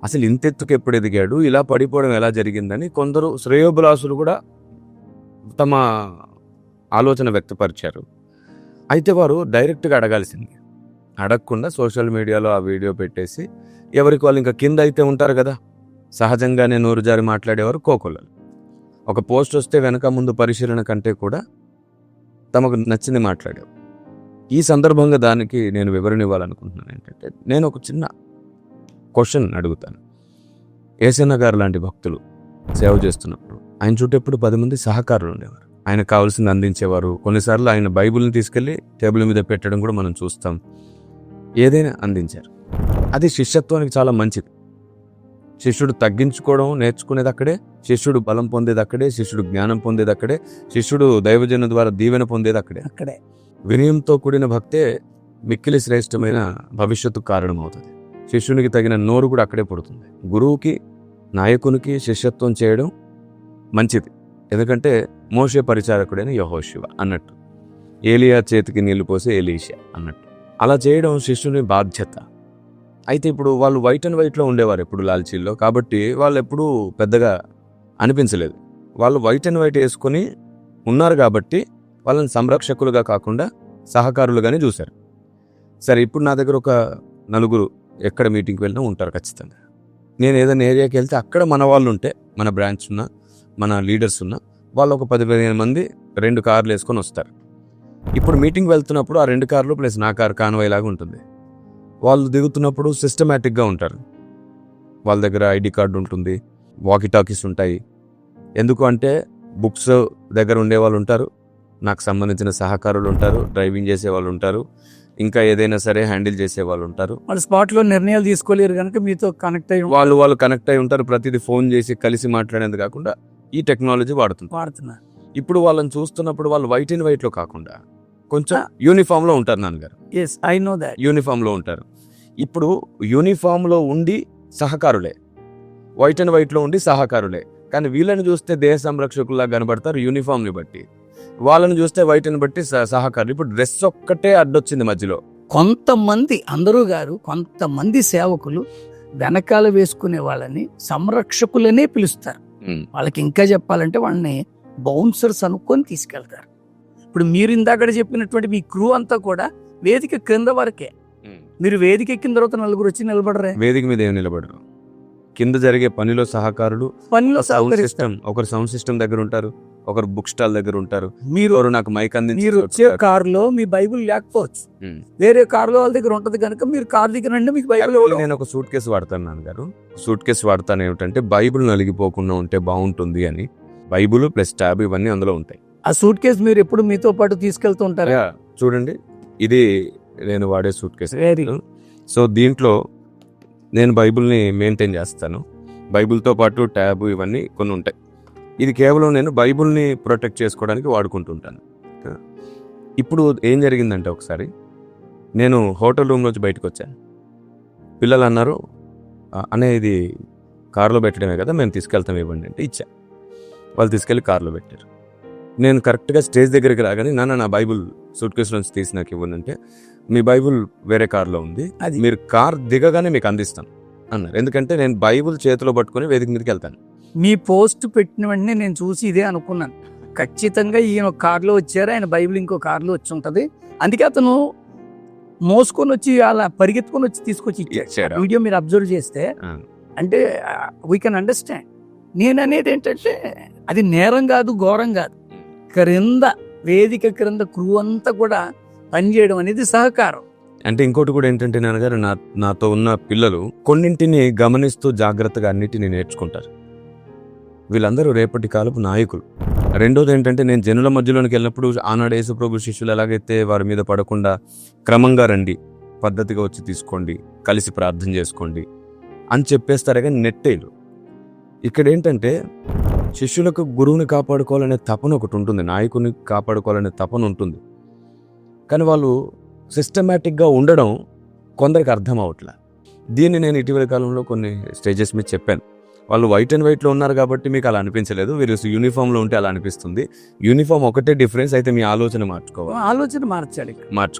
[SPEAKER 1] అసలు ఇంత ఎత్తుకు ఎప్పుడు ఎదిగాడు, ఇలా పడిపోవడం ఎలా జరిగిందని కొందరు శ్రేయోభిలాసులు కూడా తమ ఆలోచన వ్యక్తపరిచారు. అయితే వారు డైరెక్ట్గా అడగాల్సింది, అడగకుండా సోషల్ మీడియాలో ఆ వీడియో పెట్టేసి ఎవరికి వాళ్ళు ఇంకా కింద అయితే ఉంటారు కదా, సహజంగానే నోరు జారి మాట్లాడేవారు కోకొల్లలు. ఒక పోస్ట్ వస్తే వెనక ముందు పరిశీలన కంటే కూడా తమకు నచ్చింది మాట్లాడేవారు. ఈ సందర్భంగా దానికి నేను వివరణ ఇవ్వాలనుకుంటున్నాను. ఏంటంటే, నేను ఒక చిన్న క్వశ్చన్ అడుగుతాను. ఏసన్న గారు లాంటి భక్తులు సేవ చేస్తున్నప్పుడు ఆయన చుట్టూ ఎప్పుడు 10 మంది సహకారులు ఉండేవారు. ఆయన కావాల్సింది అందించేవారు. కొన్నిసార్లు ఆయన బైబిల్ని తీసుకెళ్లి టేబుల్ మీద పెట్టడం కూడా మనం చూస్తాం. ఏదైనా అందించారు. అది శిష్యత్వానికి చాలా మంచిది. శిష్యుడు తగ్గించుకోవడం నేర్చుకునేది అక్కడే, శిష్యుడు బలం పొందేది అక్కడే, శిష్యుడు జ్ఞానం పొందేది అక్కడే, శిష్యుడు దైవజన ద్వారా దీవెన పొందేది అక్కడే. వినయంతో కూడిన భక్తే మిక్కిలి శ్రేష్టమైన భవిష్యత్తు కారణమవుతుంది. శిష్యునికి తగిన నోరు కూడా అక్కడే పుడుతుంది. గురువుకి, నాయకునికి శిష్యత్వం చేయడం మంచిది. ఎందుకంటే మోషే పరిచారకుడైన యెహోషువ అన్నట్టు, ఏలియా చేతికి నీళ్లు పోసే ఎలీషా అన్నట్టు అలా చేయడం శిష్యుని బాధ్యత. అయితే ఇప్పుడు వాళ్ళు వైట్ అండ్ వైట్లో ఉండేవారు ఎప్పుడు లాల్చీల్లో, కాబట్టి వాళ్ళు ఎప్పుడూ పెద్దగా అనిపించలేదు. వాళ్ళు వైట్ అండ్ వైట్ వేసుకొని ఉన్నారు కాబట్టి వాళ్ళని సంరక్షకులుగా కాకుండా సహకారులుగానే చూశారు. సరే, ఇప్పుడు నా దగ్గర ఒక 4 ఎక్కడ మీటింగ్కి వెళ్ళినా ఉంటారు ఖచ్చితంగా. నేను ఏదైనా ఏరియాకి వెళ్తే అక్కడ మన వాళ్ళు ఉంటే, మన బ్రాంచ్ ఉన్న, మన లీడర్స్ ఉన్న వాళ్ళు ఒక 10-15 మంది 2 కార్లు వేసుకొని వస్తారు. ఇప్పుడు మీటింగ్ వెళ్తున్నప్పుడు ఆ 2 కార్లు ప్లస్ నా కార్ కాన్వాయ్ లాగా ఉంటుంది. వాళ్ళు దిగుతున్నప్పుడు సిస్టమేటిక్గా ఉంటారు. వాళ్ళ దగ్గర ఐడి కార్డు ఉంటుంది, వాకీ టాకీస్ ఉంటాయి. ఎందుకు అంటే బుక్స్ దగ్గర ఉండే వాళ్ళు ఉంటారు, నాకు సంబంధించిన సహకారులు ఉంటారు, డ్రైవింగ్ చేసే వాళ్ళు ఉంటారు, ఇంకా ఏదైనా సరే హ్యాండిల్ చేసే వాళ్ళు ఉంటారు.
[SPEAKER 2] వాళ్ళ స్పాట్లో నిర్ణయాలు తీసుకోలేరు కనుక మీతో కనెక్ట్ అయ్యి
[SPEAKER 1] వాళ్ళు కనెక్ట్ అయి ఉంటారు. ప్రతిదీ ఫోన్ చేసి కలిసి మాట్లాడేది కాకుండా ఈ టెక్నాలజీ
[SPEAKER 2] వాడుతున్నారు.
[SPEAKER 1] ఇప్పుడు వాళ్ళని చూస్తున్నప్పుడు వాళ్ళు వైట్ అండ్ వైట్ లో కాకుండా కొంచెం యూనిఫామ్ లో ఉంటారు నాన్నగారు.
[SPEAKER 2] I know that.
[SPEAKER 1] యూనిఫామ్ లో ఉంటారు. ఇప్పుడు యూనిఫామ్ లో ఉండి సహకారులే, వైట్ అండ్ వైట్ లో ఉండి సహకారులే. కానీ వీళ్ళని చూస్తే దేశ సంరక్షకుల్లా కనబడతారు యూనిఫామ్ ని బట్టి, వాళ్ళని చూస్తే వైట్ అని బట్టి సహకారులు. ఇప్పుడు డ్రెస్ ఒక్కటే అడ్డొచ్చింది మధ్యలో.
[SPEAKER 2] కొంతమంది, అందరూ గారు, కొంతమంది సేవకులు వెనకాల వేసుకునే వాళ్ళని సంరక్షకులనే పిలుస్తారు. వాళ్ళకి ఇంకా చెప్పాలంటే వాళ్ళని బౌన్సర్స్ అనుకొని తీసుకెళ్తారు. ఇప్పుడు మీరు ఇందాక చెప్పినటువంటి మీ క్రూ అంతా కూడా వేదిక క్రింద వరకే. మీరు వేదిక ఎక్కిన తర్వాత నలుగురు వచ్చి నిలబడరే?
[SPEAKER 1] వేదిక మీద ఏమి నిలబడరు. కింద జరిగే పనిలో సహకారులు, ఒకరు సౌండ్ సిస్టమ్ దగ్గర ఉంటారు, ఒకరు బుక్ స్టాల్ దగ్గర ఉంటారు. మీరు నాకు మైక్ అందించి,
[SPEAKER 2] మీరు వచ్చే కారులో మీ బైబుల్ లేకపోవచ్చు, వేరే కారులో వాళ్ళ దగ్గర ఉంటది కనుక మీరు కార్ దగ్గర రండి, మీకు బైబుల్.
[SPEAKER 1] నేను ఒక సూట్ కేసు వాడతాను నాన్నగారు. సూట్ కేసు వాడతాను ఏమిటంటే బైబుల్ నలిగిపోకుండా ఉంటే బాగుంటుంది అని. బైబుల్ ప్లస్ ట్యాబ్ ఇవన్నీ అందులో ఉంటాయి.
[SPEAKER 2] ఆ సూట్ కేసు మీరు ఎప్పుడు మీతో పాటు తీసుకెళ్తూ ఉంటారు.
[SPEAKER 1] చూడండి, ఇది నేను వాడే సూట్ కేసు. సో దీంట్లో నేను బైబుల్ని మెయింటైన్ చేస్తాను. బైబుల్తో పాటు ట్యాబ్ ఇవన్నీ కొన్ని ఉంటాయి. ఇది కేవలం నేను బైబుల్ని ప్రొటెక్ట్ చేసుకోవడానికి వాడుకుంటుంటాను. ఇప్పుడు ఏం జరిగిందంటే, ఒకసారి నేను హోటల్ రూమ్ నుంచి బయటకు వచ్చాను. పిల్లలు అన్నారు, ఇది కారులో పెట్టడమే కదా, మేము తీసుకెళ్తాం ఇవ్వండి అంటే ఇచ్చా. వాళ్ళు తీసుకెళ్ళి కారులో పెట్టారు. నేను కరెక్ట్గా స్టేజ్ దగ్గరికి రాగానే, నా బైబుల్ సూట్ కేసు నుంచి తీసి నాకు ఇవ్వండి అంటే, మీ బైబుల్ వేరే కార్లో ఉంది, అది మీరు కార్ దిగగానే మీకు అందిస్తాను అన్నారు. ఎందుకంటే నేను బైబుల్ చేతిలో పట్టుకుని వేదిక మీదకి వెళ్తాను.
[SPEAKER 2] మీ పోస్ట్ పెట్టిన వెంటనే నేను చూసి ఇదే అనుకున్నాను, ఖచ్చితంగా ఈయన కార్లో వచ్చారు, ఆయన బైబిల్ ఇంకో కార్లో వచ్చి ఉంటుంది. అందుకే అతను మోసుకొని వచ్చి అలా పరిగెత్తుకొని వచ్చి తీసుకొచ్చి ఇచ్చారు. వీడియో మీరు అబ్జర్వ్ చేస్తే అంటే వీ కెన్ అండర్స్టాండ్. నేను అనేది ఏంటంటే అది నేరం కాదు, ఘోరం కాదు. క్రింద వేదిక క్రింద క్రూ అంతా కూడా పనిచేయడం అనేది సహకారం.
[SPEAKER 1] అంటే ఇంకోటి కూడా ఏంటంటే నాన్నగారు, నాతో ఉన్న పిల్లలు కొన్నింటిని గమనిస్తూ జాగ్రత్తగా అన్నిటిని నేర్చుకుంటారు. వీళ్ళందరూ రేపటి కాలపు నాయకులు. రెండోది ఏంటంటే, నేను జనుల మధ్యలోనికి వెళ్ళినప్పుడు ఆనాడు యేసుప్రభు శిష్యులు ఎలాగైతే వారి మీద పడకుండా క్రమంగా రండి, పద్ధతిగా వచ్చి తీసుకోండి, కలిసి ప్రార్థన చేసుకోండి అని చెప్పేస్తారే కానీ నెట్టేలు. ఇక్కడ ఏంటంటే శిష్యులకు గురువుని కాపాడుకోవాలనే తపన ఒకటి ఉంటుంది, నాయకుని కాపాడుకోవాలనే తపన ఉంటుంది. కానీ వాళ్ళు సిస్టమేటిక్గా ఉండడం కొందరికి అర్థం అవట్లే. దీన్ని నేను ఇటీవల కాలంలో కొన్ని స్టేజెస్ మీద చెప్పాను. వాళ్ళు వైట్ అండ్ వైట్లో ఉన్నారు కాబట్టి మీకు అలా అనిపించలేదు, వీరు యూనిఫామ్లో ఉంటే అలా అనిపిస్తుంది. యూనిఫామ్ ఒకటే డిఫరెన్స్, అయితే మీ ఆలోచన మార్చుకోవాలి.
[SPEAKER 2] ఆలోచన మార్చాలి,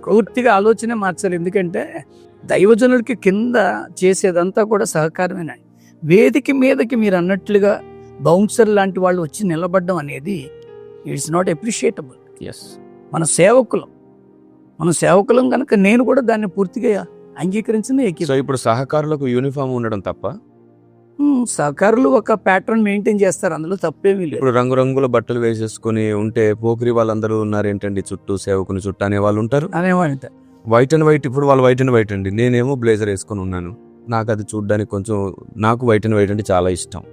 [SPEAKER 2] పూర్తిగా ఆలోచన మార్చాలి. ఎందుకంటే దైవజనులకి కింద చేసేదంతా కూడా సహకారమేనా. వేదిక మీదకి మీరు అన్నట్లుగా బౌన్సర్ లాంటి వాళ్ళు వచ్చి నిలబడడం అనేది ఇట్స్ నాట్ అప్రిషియేటబుల్. మన సేవకులం కనుక నేను కూడా దాన్ని పూర్తిగా అంగీకరించింది.
[SPEAKER 1] సో ఇప్పుడు సహకారులకు యూనిఫామ్ ఉండడం తప్ప?
[SPEAKER 2] సహకారులు ఒక ప్యాటర్న్ మెయింటైన్ చేస్తారు, అందులో తప్పేమీ లేదు.
[SPEAKER 1] ఇప్పుడు రంగురంగుల బట్టలు వేసేసుకుని ఉంటే పోకిరి వాళ్ళందరూ ఉన్నారు ఏంటండి చుట్టూ, సేవకుని చుట్టూ అనే వాళ్ళు ఉంటారు. వైట్ అండ్ వైట్, ఇప్పుడు వాళ్ళు వైట్ అండ్ వైట్ అండి, నేనేమో బ్లేజర్ వేసుకొని ఉన్నాను. నాకు అది చూడడానికి కొంచెం, నాకు వైట్ అండ్ వైట్ అంటే చాలా ఇష్టం.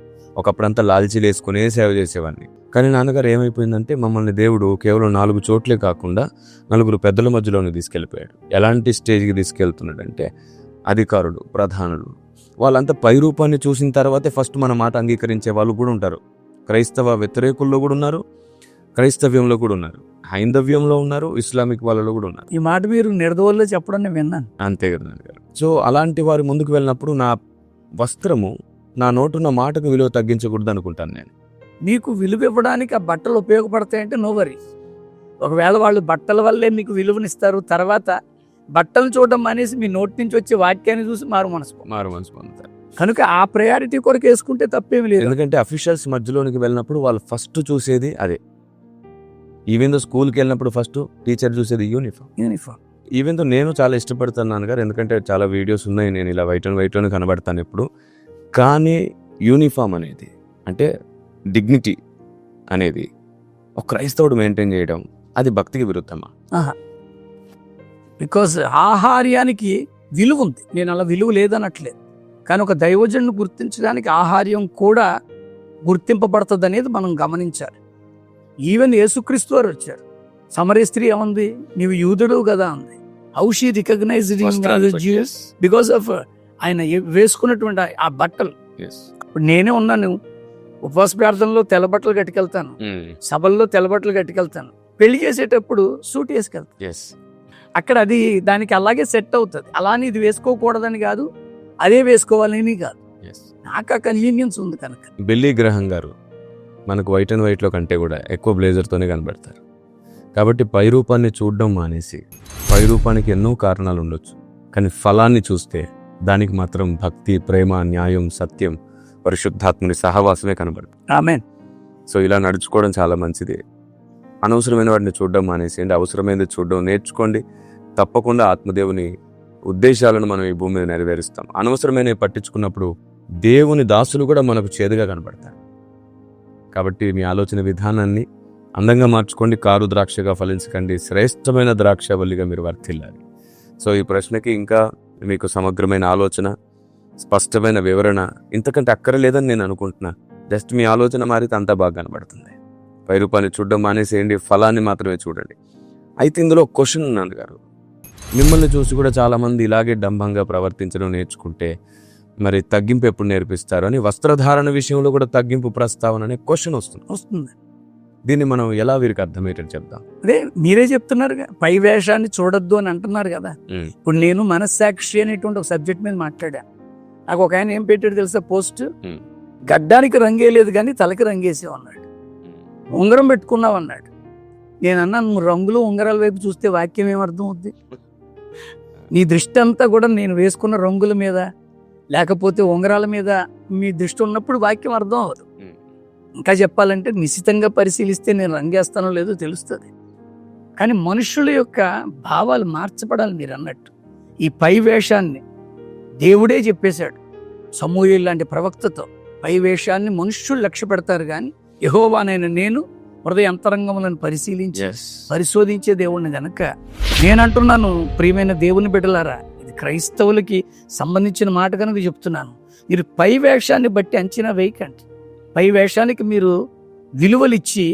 [SPEAKER 1] ఒకప్పుడంతా లాల్చీలు వేసుకునే సేవ చేసేవాడిని. కానీ నాన్నగారు ఏమైపోయిందంటే, మమ్మల్ని దేవుడు కేవలం 4 చోట్లే కాకుండా 4 పెద్దల మధ్యలోనే తీసుకెళ్ళిపోయాడు. ఎలాంటి స్టేజ్కి తీసుకెళ్తున్నాడంటే, అధికారులు, ప్రధానులు వాళ్ళంతా పై రూపాన్ని చూసిన తర్వాతే ఫస్ట్ మన మాట అంగీకరించే వాళ్ళు కూడా ఉంటారు. క్రైస్తవ వ్యతిరేకుల్లో కూడా ఉన్నారు, క్రైస్తవ్యంలో కూడా ఉన్నారు, హైందవ్యంలో ఉన్నారు, ఇస్లామిక్ వాళ్ళలో కూడా ఉన్నారు.
[SPEAKER 2] ఈ మాట మీరు నిర్దోల్లో చెప్పడం నేను విన్నాను.
[SPEAKER 1] అంతే కదా నాన్నగారు. సో అలాంటి వారు ముందుకు వెళ్ళినప్పుడు నా వస్త్రము, నా నోటున్న మాటకు విలువ తగ్గించకూడదు అనుకుంటాను నేను.
[SPEAKER 2] మీకు విలువ ఇవ్వడానికి ఆ బట్టలు ఉపయోగపడతాయంటే నో వరీ. ఒకవేళ వాళ్ళు బట్టల వల్లే మీకు విలువనిస్తారు, తర్వాత బట్టలు చూడడం అనేసి మీ నోటి నుంచి వచ్చే వాక్యాన్ని చూసి మారు మనసు పొందుతారు. కనుక ఆ ప్రయారిటీ కొరకు వేసుకుంటే తప్పేమి లేదు.
[SPEAKER 1] ఎందుకంటే అఫీషియల్స్ మధ్యలోనికి వెళ్ళినప్పుడు వాళ్ళు ఫస్ట్ చూసేది అదే. ఈవెన్ దో స్కూల్కి వెళ్ళినప్పుడు ఫస్ట్ టీచర్ చూసేది యూనిఫామ్. ఈవెన్ దో నేను చాలా ఇష్టపడతాను నాన్నగారు, ఎందుకంటే చాలా వీడియోస్ ఉన్నాయి, నేను ఇలా వైట్ అండ్ వైట్లోనే కనబడతాను ఎప్పుడు. కానీ యూనిఫామ్ అనేది, అంటే డిగ్నిటీ అనేది ఒక క్రైస్తవుడు మెయింటైన్ చేయడం, అది భక్తికి విరుద్ధమా?
[SPEAKER 2] బికాజ్ ఆహార్యానికి విలువ ఉంది, నేను అలా విలువ లేదనట్లేదు. కానీ ఒక దైవజనుని గుర్తించడానికి ఆహార్యం కూడా గుర్తింపబడుతుంది అనేది మనం గమనించాలి. ఈవెన్ యేసుక్రీస్తు వారు వచ్చారు, సమరయ స్త్రీ ఏముంది, నీవు యూదుడు కదా అంది. How she recognized Jesus because of ఆయన వేసుకున్నటువంటి ఆ బట్టలు. ఇప్పుడు నేనే ఉన్నాను, ఉపవాస ప్రార్థనలో తెల్ల బట్టలు కట్టుకెళ్తాను, సభల్లో తెల్ల బట్టలు కట్టుకెళ్తాను, పెళ్లి చేసేటప్పుడు సూట్ వేసుకెళ్తాను. అక్కడ అది దానికి అలాగే సెట్ అవుతుంది. అలానే ఇది వేసుకోకూడదని కాదు, అదే వేసుకోవాలని కాదు, నాకు ఆ కన్వీనియన్స్ ఉంది కనుక.
[SPEAKER 1] బిల్లీ గ్రహం గారు మనకు వైట్ అండ్ వైట్లో కంటే కూడా ఎక్కువ బ్లేజర్తోనే కనబడతారు. కాబట్టి పై రూపాన్ని చూడడం మానేసి, పై రూపానికి ఎన్నో కారణాలు ఉండొచ్చు, కానీ ఫలాన్ని చూస్తే దానికి మాత్రం భక్తి, ప్రేమ, న్యాయం, సత్యం, పరిశుద్ధాత్ముని సహవాసమే కనబడుతుంది.
[SPEAKER 2] ఆమేన్.
[SPEAKER 1] సో ఇలా నడుచుకోవడం చాలా మంచిది. అనవసరమైన వాటిని చూడడం మానేసేయండి, అవసరమైనది చూడడం నేర్చుకోండి. తప్పకుండా ఆత్మదేవుని ఉద్దేశాలను మనం ఈ భూమి మీద నెరవేరుస్తాం. అనవసరమైనవి పట్టించుకున్నప్పుడు దేవుని దాసులు కూడా మనకు చేదుగా కనబడతారు. కాబట్టి మీ ఆలోచన విధానాన్ని అందంగా మార్చుకోండి. కారు ద్రాక్షగా ఫలించకండి, శ్రేష్టమైన ద్రాక్షవల్లిగా మీరు వర్ధిల్లాలి. సో ఈ ప్రశ్నకి ఇంకా మీకు సమగ్రమైన ఆలోచన, స్పష్టమైన వివరణ ఇంతకంటే అక్కరలేదని నేను అనుకుంటున్నా. జస్ట్ మీ ఆలోచన మారితే అంతా బాగా కనబడుతుంది. పై రూపాన్ని చూడడం మానేసేయండి, ఫలాన్ని మాత్రమే చూడండి. అయితే ఇందులో క్వశ్చన్ ఉన్నాను గారు, మిమ్మల్ని చూసి కూడా చాలామంది ఇలాగే డంబంగా ప్రవర్తించడం నేర్చుకుంటే మరి తగ్గింపు ఎప్పుడు నేర్పిస్తారు అని వస్త్రధారణ విషయంలో కూడా తగ్గింపు ప్రస్తావన అనే క్వశ్చన్ వస్తుంది. దీన్ని మనం ఎలా వీరికి అర్థమయ్యేటట్టు చెప్తాం?
[SPEAKER 2] అదే మీరే చెప్తున్నారు, పై వేషాన్ని చూడొద్దు అని అంటున్నారు కదా. ఇప్పుడు నేను మనస్సాక్షి అనేటువంటి ఒక సబ్జెక్ట్ మీద మాట్లాడా. నాకు ఒక ఆయన ఏం పెట్టాడు తెలుసా పోస్ట్, గడ్డానికి రంగేయలేదు కానీ తలకి రంగేసావు అన్నాడు, ఉంగరం పెట్టుకున్నావు అన్నాడు. నేను అన్నాను, నువ్వు రంగులు ఉంగరాల వైపు చూస్తే వాక్యం ఏమర్థం అవుద్ది? నీ దృష్టి అంతా కూడా నేను వేసుకున్న రంగుల మీద లేకపోతే ఉంగరాల మీద మీ దృష్టి ఉన్నప్పుడు వాక్యం అర్థం అవ్వదు. ఇంకా చెప్పాలంటే నిశ్చితంగా పరిశీలిస్తే నేను రంగేస్తానో లేదో తెలుస్తుంది. కానీ మనుషుల యొక్క భావాలు మార్చబడాలి. మీరు అన్నట్టు ఈ పై వేషాన్ని దేవుడే చెప్పేశాడు సమూయేలు లాంటి ప్రవక్తతో. పై వేషాన్ని మనుష్యులు లక్ష్య పెడతారు కానీ యెహోవానైన నేను హృదయ అంతరంగములను పరిశోధించే దేవుణ్ణి గనక నేనంటున్నాను. ప్రియమైన దేవుని బిడ్డలారా, ఇది క్రైస్తవులకి సంబంధించిన మాట కనుక చెప్తున్నాను. మీరు పై వేషాన్ని బట్టి అంచనా వేయకండి. పై వేషానికి మీరు విలువలిచ్చి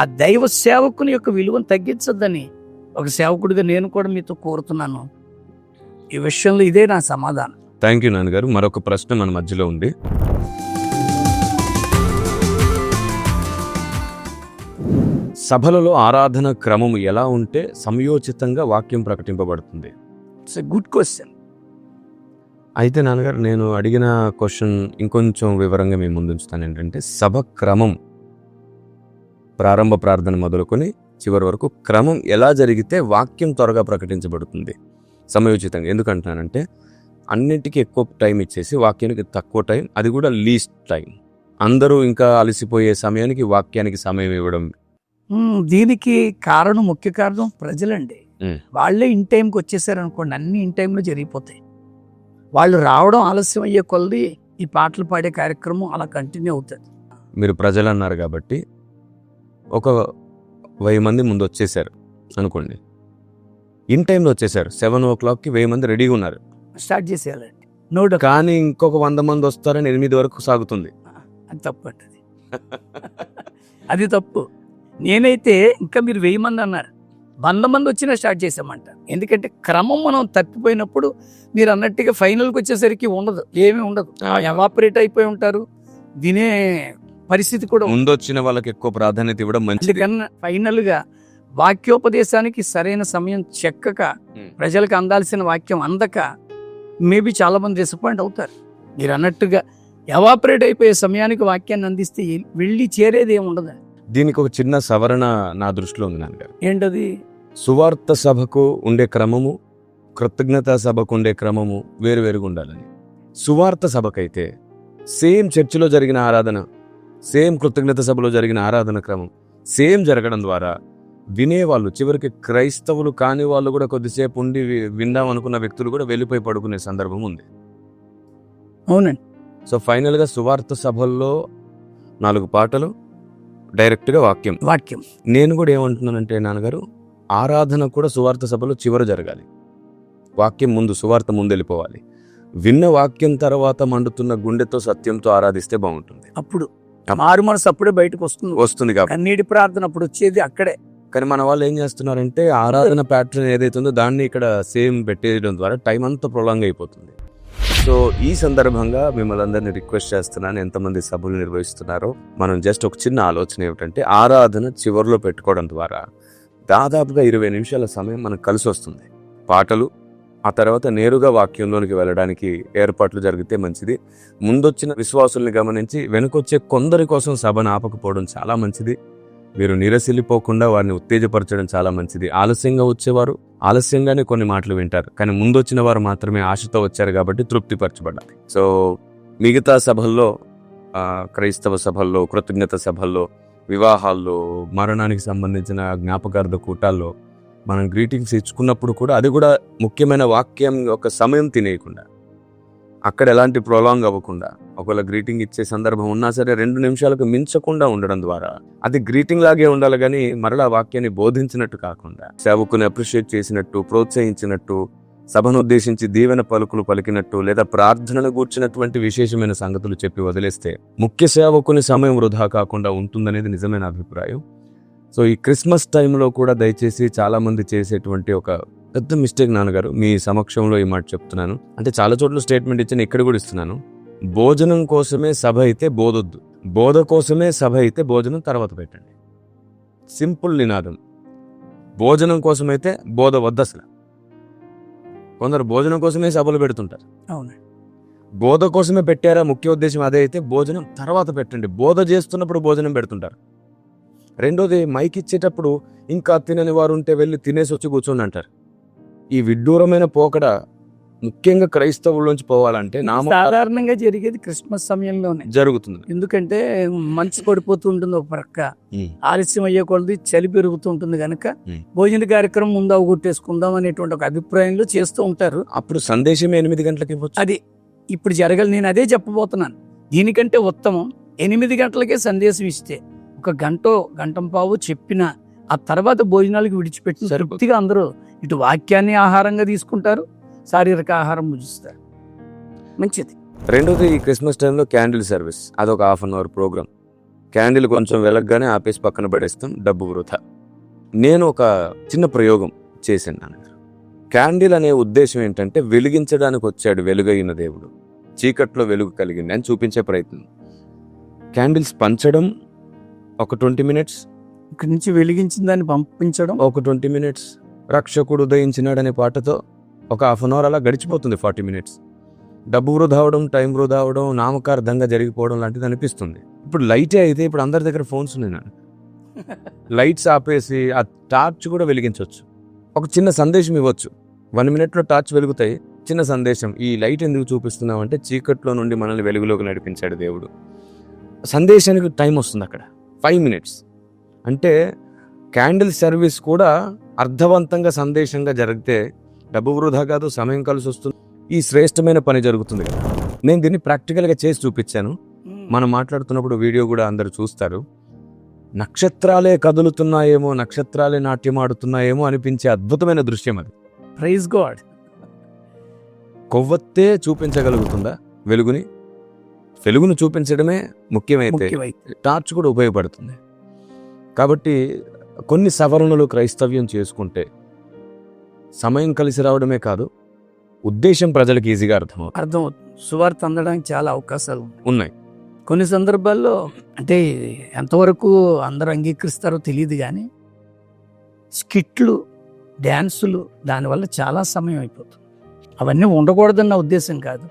[SPEAKER 2] ఆ దైవ సేవకుని యొక్క విలువను తగ్గించొద్దని ఒక సేవకుడిగా నేను కూడా మీతో కోరుతున్నాను. ఈ విషయంలో ఇదే నా సమాధానం.
[SPEAKER 1] థ్యాంక్ యూ నాన్నగారు. మరొక ప్రశ్న మన మధ్యలో ఉంది. సభలలో ఆరాధన క్రమం ఎలా ఉంటే సమయోచితంగా వాక్యం ప్రకటింపబడుతుంది?
[SPEAKER 2] It's a good question.
[SPEAKER 1] అయితే నాన్నగారు, నేను అడిగిన క్వశ్చన్ ఇంకొంచెం వివరంగా మేము ముందుంచుతాను. ఏంటంటే సభ క్రమం, ప్రారంభ ప్రార్థన మొదలుకొని చివరి వరకు క్రమం ఎలా జరిగితే వాక్యం త్వరగా ప్రకటించబడుతుంది సమయోచితంగా? ఎందుకంటున్నానంటే అన్నిటికీ ఎక్కువ టైం ఇచ్చేసి వాక్యానికి తక్కువ టైం, అది కూడా లీస్ట్ టైం. అందరూ ఇంకా అలసిపోయే సమయానికి వాక్యానికి సమయం ఇవ్వడం.
[SPEAKER 2] దీనికి కారణం, ముఖ్య కారణం ప్రజలండి. వాళ్ళే ఇన్ టైంకి వచ్చేసారు అనుకోండి, అన్ని ఇన్ టైంలో జరిగిపోతాయి. వాళ్ళు రావడం ఆలస్యం అయ్యే కొలది ఈ పాటలు పాడే కార్యక్రమం అలా కంటిన్యూ అవుతుంది.
[SPEAKER 1] మీరు ప్రజలు అన్నారు కాబట్టి ఒక 1000 మంది ముందు వచ్చేసారు అనుకోండి, ఇన్ టైంలో వచ్చేసారు. 7 o'clockకి 1000 మంది రెడీగా ఉన్నారు,
[SPEAKER 2] స్టార్ట్ చేసేయాలండి. నోట్.
[SPEAKER 1] కానీ ఇంకొక 100 మంది వస్తారని 8 వరకు సాగుతుంది.
[SPEAKER 2] అది తప్పు అండి. అది తప్పు. నేనైతే ఇంకా మీరు 1000 మంది అన్నారు, 100 మంది వచ్చినా స్టార్ట్ చేసామంట. ఎందుకంటే క్రమం మనం తప్పిపోయినప్పుడు మీరు అన్నట్టుగా ఫైనల్కి వచ్చేసరికి ఉండదు, ఏమీ ఉండదు, ఎవాపరేట్ అయిపోయి ఉంటారు. వినే పరిస్థితి కూడా
[SPEAKER 1] ముందు వచ్చిన వాళ్ళకి ఎక్కువ ప్రాధాన్యత ఇవ్వడం మంచిది.
[SPEAKER 2] అందుకన్నా ఫైనల్గా వాక్యోపదేశానికి సరైన సమయం చెక్కక, ప్రజలకు అందాల్సిన వాక్యం అందక మేబీ చాలా మంది డిసప్పాయింట్ అవుతారు. మీరు అన్నట్టుగా ఎవాపరేట్ అయిపోయే సమయానికి వాక్యాన్ని అందిస్తే వెళ్ళి చేరేది ఏమి ఉండదు.
[SPEAKER 1] దీనికి ఒక చిన్న సవరణ నా దృష్టిలో ఉంది నాన్నగారు.
[SPEAKER 2] ఏంటది?
[SPEAKER 1] సువార్త సభకు ఉండే క్రమము, కృతజ్ఞతా సభకు ఉండే క్రమము వేరువేరుగా ఉండాలని. సువార్త సభకైతే సేమ్ చర్చిలో జరిగిన ఆరాధన, సేమ్ కృతజ్ఞత సభలో జరిగిన ఆరాధన క్రమం సేమ్ జరగడం ద్వారా వినేవాళ్ళు, చివరికి క్రైస్తవులు కాని వాళ్ళు కూడా కొద్దిసేపు ఉండి విందాం అనుకున్న వ్యక్తులు కూడా వెళ్ళిపోయి పడుకునే సందర్భం ఉంది.
[SPEAKER 2] అవునండి.
[SPEAKER 1] సో ఫైనల్గా సువార్త సభల్లో 4 పాటలు, డైరెక్ట్గా వాక్యం. నేను కూడా ఏమంటున్నానంటే నాన్నగారు, ఆరాధన కూడా సువార్త సభలో చివర జరగాలి. వాక్యం ముందు, సువార్త ముందు వెళ్ళిపోవాలి. విన్న వాక్యం తర్వాత మండుతున్న గుండెతో సత్యంతో ఆరాధిస్తే బాగుంటుంది.
[SPEAKER 2] అప్పుడు మారు మనసు అప్పుడే బయటకు వస్తుంది
[SPEAKER 1] కాబట్టి
[SPEAKER 2] కన్నీటి ప్రార్థన అప్పుడు వచ్చేది అక్కడే.
[SPEAKER 1] కానీ మన వాళ్ళు ఏం చేస్తున్నారంటే ఆరాధన ప్యాటర్న్ ఏదైతే ఉందో దాన్ని ఇక్కడ సేమ్ పెట్టేయడం ద్వారా టైం అంతా ప్రొలాంగ్ అయిపోతుంది. సో ఈ సందర్భంగా మిమ్మల్ని అందరినీ రిక్వెస్ట్ చేస్తున్నాను, ఎంతమంది సభలు నిర్వహిస్తున్నారో మనం జస్ట్ ఒక చిన్న ఆలోచన ఏమిటంటే ఆరాధన చివరిలో పెట్టుకోవడం ద్వారా దాదాపుగా 20 నిమిషాల సమయం మనకు కలిసి వస్తుంది. పాటలు, ఆ తర్వాత నేరుగా వాక్యంలోనికి వెళ్ళడానికి ఏర్పాట్లు జరిగితే మంచిది. ముందొచ్చిన విశ్వాసుల్ని గమనించి వెనుకొచ్చే కొందరి కోసం సభను ఆపకపోవడం చాలా మంచిది. వీరు నిరసిల్లిపోకుండా వారిని ఉత్తేజపరచడం చాలా మంచిది. ఆలస్యంగా వచ్చేవారు ఆలస్యంగానే కొన్ని మాటలు వింటారు, కానీ ముందొచ్చిన వారు మాత్రమే ఆశతో వచ్చారు కాబట్టి తృప్తిపరచబడాలి. సో మిగతా సభల్లో, క్రైస్తవ సభల్లో, కృతజ్ఞత సభల్లో, వివాహాల్లో, మరణానికి సంబంధించిన జ్ఞాపకార్థ కూటాల్లో మనం గ్రీటింగ్స్ ఇచ్చుకున్నప్పుడు కూడా అది కూడా ముఖ్యమైన వాక్యం యొక్క సమయం తినేయకుండా, అక్కడ ఎలాంటి ప్రొలాంగ్ అవ్వకుండా, ఒకవేళ గ్రీటింగ్ ఇచ్చే సందర్భం ఉన్నా సరే 2 నిమిషాలకు మించకుండా ఉండడం ద్వారా అది గ్రీటింగ్ లాగే ఉండాలి, కానీ మరలా వాక్యాన్ని బోధించినట్టు కాకుండా సేవకుని అప్రిషియేట్ చేసినట్టు, ప్రోత్సహించినట్టు, సభను ఉద్దేశించి దీవెన పలుకులు పలికినట్టు లేదా ప్రార్థనను గూర్చినటువంటి విశేషమైన సంగతులు చెప్పి వదిలేస్తే ముఖ్య సేవకుని సమయం వృధా కాకుండా ఉంటుందనేది నిజమైన అభిప్రాయం. సో ఈ క్రిస్మస్ టైంలో కూడా దయచేసి చాలా మంది చేసేటువంటి ఒక పెద్ద మిస్టేక్, నాన్నగారు మీ సమక్షంలో ఈ మాట చెప్తున్నాను, అంటే చాలా చోట్ల స్టేట్మెంట్ ఇచ్చాను, ఇక్కడ కూడా ఇస్తున్నాను. భోజనం కోసమే సభ అయితే బోధొద్దు, బోధ కోసమే సభ అయితే భోజనం తర్వాత పెట్టండి. సింపుల్ నినాదం. భోజనం కోసమైతే బోధ వద్దు అసలు. కొందరు భోజనం కోసమే సభలు పెడుతుంటారు.
[SPEAKER 2] అవును,
[SPEAKER 1] బోధ కోసమే పెట్టారా, ముఖ్య ఉద్దేశం అదే అయితే భోజనం తర్వాత పెట్టండి. బోధ చేస్తున్నప్పుడు భోజనం పెడుతుంటారు. రెండోది, మైక్ ఇచ్చేటప్పుడు ఇంకా తినని వారు ఉంటే వెళ్ళి తినేసి వచ్చి కూర్చోండి అంటారు. ఈ విడ్డూరమైన పోకడ ముఖ్యంగా క్రైస్తవుల్లోంచి పోవాలంటే
[SPEAKER 2] సాధారణంగా జరిగేది క్రిస్మస్ సమయంలోనే జరుగుతుంది. ఎందుకంటే మంచు పడిపోతూ ఉంటుంది, ఒక ప్రక్క ఆలస్యం అయ్యే కొలది చలి పెరుగుతూ ఉంటుంది కనుక భోజన కార్యక్రమం ముందు అవగొట్టేసుకుందాం అనేటువంటి ఒక అభిప్రాయంలో చేస్తూ ఉంటారు.
[SPEAKER 1] అప్పుడు సందేశం 8 గంటలకి ఇవ్వచ్చు.
[SPEAKER 2] అది ఇప్పుడు జరగాలి. నేను అదే చెప్పబోతున్నాను. దీనికంటే ఉత్తమం 8 గంటలకే సందేశం ఇస్తే ఒక గంటంపావు చెప్పిన ఆ తర్వాత భోజనాలకు విడిచిపెట్టి తృప్తిగా అందరూ ఇటు వాక్యాన్ని ఆహారంగా తీసుకుంటారు, శారీరక ఆహారం భుజిస్తారు. మంచిది.
[SPEAKER 1] రెండోది, ఈ క్రిస్మస్ టైంలో క్యాండిల్ సర్వీస్, అదొక 1/2 అవర్ ప్రోగ్రామ్. క్యాండిల్ కొంచెం వెలగ్గానే ఆపేసి పక్కన పడేస్తాం, డబ్బు వృధా. నేను ఒక చిన్న ప్రయోగం చేశాను నాన్నగారు. క్యాండిల్ అనే ఉద్దేశం ఏంటంటే వెలిగించడానికి వచ్చాడు వెలుగైన దేవుడు, చీకట్లో వెలుగు కలిగింది అని చూపించే ప్రయత్నం. క్యాండిల్స్ పంచడం ఒక 20 మినిట్స్,
[SPEAKER 2] ఇక్కడి నుంచి వెలిగించిన దాన్ని పంపించడం
[SPEAKER 1] ఒక 20 మినిట్స్, రక్షకుడు ఉదయించినాడనే పాటతో ఒక 1/2 అవర్ అలా గడిచిపోతుంది, 40 మినిట్స్. డబ్బు వృధా అవడం, టైం వృధా అవడం, నామకార్థంగా జరిగిపోవడం లాంటిది అనిపిస్తుంది. ఇప్పుడు లైటే అయితే ఇప్పుడు అందరి దగ్గర ఫోన్స్ ఉన్నాయి. లైట్స్ ఆపేసి ఆ టార్చ్ కూడా వెలిగించవచ్చు, ఒక చిన్న సందేశం ఇవ్వచ్చు. 1 మినిట్లో టార్చ్ వెలుగుతాయి, చిన్న సందేశం. ఈ లైట్ ఎందుకు చూపిస్తున్నాం అంటే చీకట్లో నుండి మనల్ని వెలుగులోకి నడిపించాడు దేవుడు. సందేశానికి టైం వస్తుంది అక్కడ 5 మినిట్స్. అంటే క్యాండిల్ సర్వీస్ కూడా అర్థవంతంగా సందేశంగా జరిగితే డబ్బు వృధా కాదు, సమయం కలిసి వస్తుంది, ఈ శ్రేష్టమైన పని జరుగుతుంది కదా. నేను దీన్ని ప్రాక్టికల్గా చేసి చూపించాను. మనం మాట్లాడుతున్నప్పుడు వీడియో కూడా అందరు చూస్తారు. నక్షత్రాలే కదులుతున్నాయేమో, నక్షత్రాలే నాట్యమాడుతున్నాయేమో అనిపించే అద్భుతమైన దృశ్యం అది.
[SPEAKER 2] Praise God.
[SPEAKER 1] కొవ్వొత్తే చూపించగలుగుతుందా వెలుగుని? వెలుగును చూపించడమే ముఖ్యమైతే టార్చ్ కూడా ఉపయోగపడుతుంది. కాబట్టి కొన్ని సవరణలు క్రైస్తవ్యం చేసుకుంటే సమయం కలిసి రావడమే కాదు, ఉద్దేశం ప్రజలకు ఈజీగా అర్థమవుతుంది.
[SPEAKER 2] సువార్త అందడానికి చాలా అవకాశాలు
[SPEAKER 1] ఉన్నాయి.
[SPEAKER 2] కొన్ని సందర్భాల్లో అంటే ఎంతవరకు అందరూ అంగీకరిస్తారో తెలియదు, కానీ స్కిట్లు, డ్యాన్సులు, దానివల్ల చాలా సమయం అయిపోతుంది. అవన్నీ ఉండకూడదన్న ఉద్దేశం కాదు.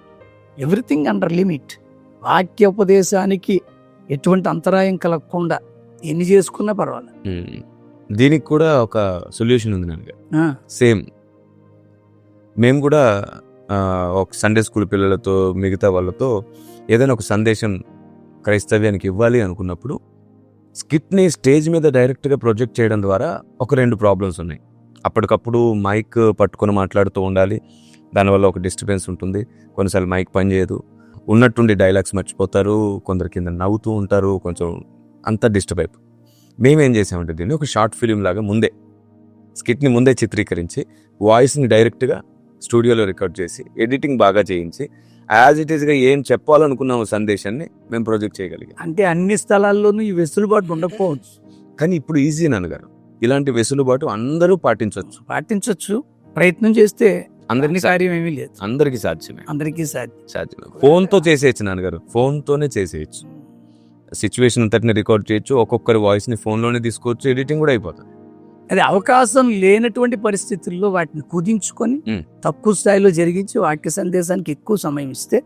[SPEAKER 2] Everything under limit. వాక్యోపదేశానికి ఎటువంటి అంతరాయం కలగకుండా ఎన్ని చేసుకున్నా పర్వాలేదు.
[SPEAKER 1] దీనికి కూడా ఒక సొల్యూషన్ ఉంది నాన్నగారు. సేమ్ మేము కూడా ఒక సండే స్కూల్ పిల్లలతో, మిగతా వాళ్ళతో ఏదైనా ఒక సందేశం క్రైస్తవ్యానికి ఇవ్వాలి అనుకున్నప్పుడు స్కిట్ని స్టేజ్ మీద డైరెక్ట్గా ప్రొజెక్ట్ చేయడం ద్వారా ఒక 2 ప్రాబ్లమ్స్ ఉన్నాయి. అప్పటికప్పుడు మైక్ పట్టుకొని మాట్లాడుతూ ఉండాలి, దానివల్ల ఒక డిస్టర్బెన్స్ ఉంటుంది. కొన్నిసార్లు మైక్ పనిచేయదు, ఉన్నట్టుండి డైలాగ్స్ మర్చిపోతారు, కొందరు కింద నవ్వుతూ ఉంటారు, కొంచెం అంతా డిస్టర్బ్ అయిపోయి మేమేం చేసామంటే దీన్ని ఒక షార్ట్ ఫిలిం లాగా ముందే స్కిట్ని ముందే చిత్రీకరించి వాయిస్ని డైరెక్ట్గా స్టూడియోలో రికార్డ్ చేసి ఎడిటింగ్ బాగా చేయించి యాజ్ ఇట్ ఈస్గా ఏం చెప్పాలనుకున్నాము సందేశాన్ని మేము ప్రొజెక్ట్ చేయగలిగాం.
[SPEAKER 2] అంటే అన్ని స్థలాల్లోనూ ఈ వెసులుబాటు ఉండకపోవచ్చు,
[SPEAKER 1] కానీ ఇప్పుడు ఈజీ నాన్నగారు. ఇలాంటి వెసులుబాటు అందరూ
[SPEAKER 2] పాటించవచ్చు. ప్రయత్నం చేస్తే
[SPEAKER 1] అందరినీ
[SPEAKER 2] కార్యం ఏమీ లేదు.
[SPEAKER 1] అందరికీ సాధ్యమే.
[SPEAKER 2] అందరికీ సాధ్యం.
[SPEAKER 1] ఫోన్తో చేసేయచ్చు నాన్నగారు, ఫోన్తోనే చేసేయచ్చు. సిచ్యువేషన్ అంతటిని రికార్డ్ చేయొచ్చు, ఒక్కొక్కరి వాయిస్ని ఫోన్లోనే తీసుకోవచ్చు, ఎడిటింగ్ కూడా అయిపోతుంది.
[SPEAKER 2] అది అవకాశం లేనటువంటి పరిస్థితుల్లో వాటిని కుదించుకొని తక్కువ స్థాయిలో జరిగించి వాక్య సందేశానికి ఎక్కువ సమయం ఇస్తే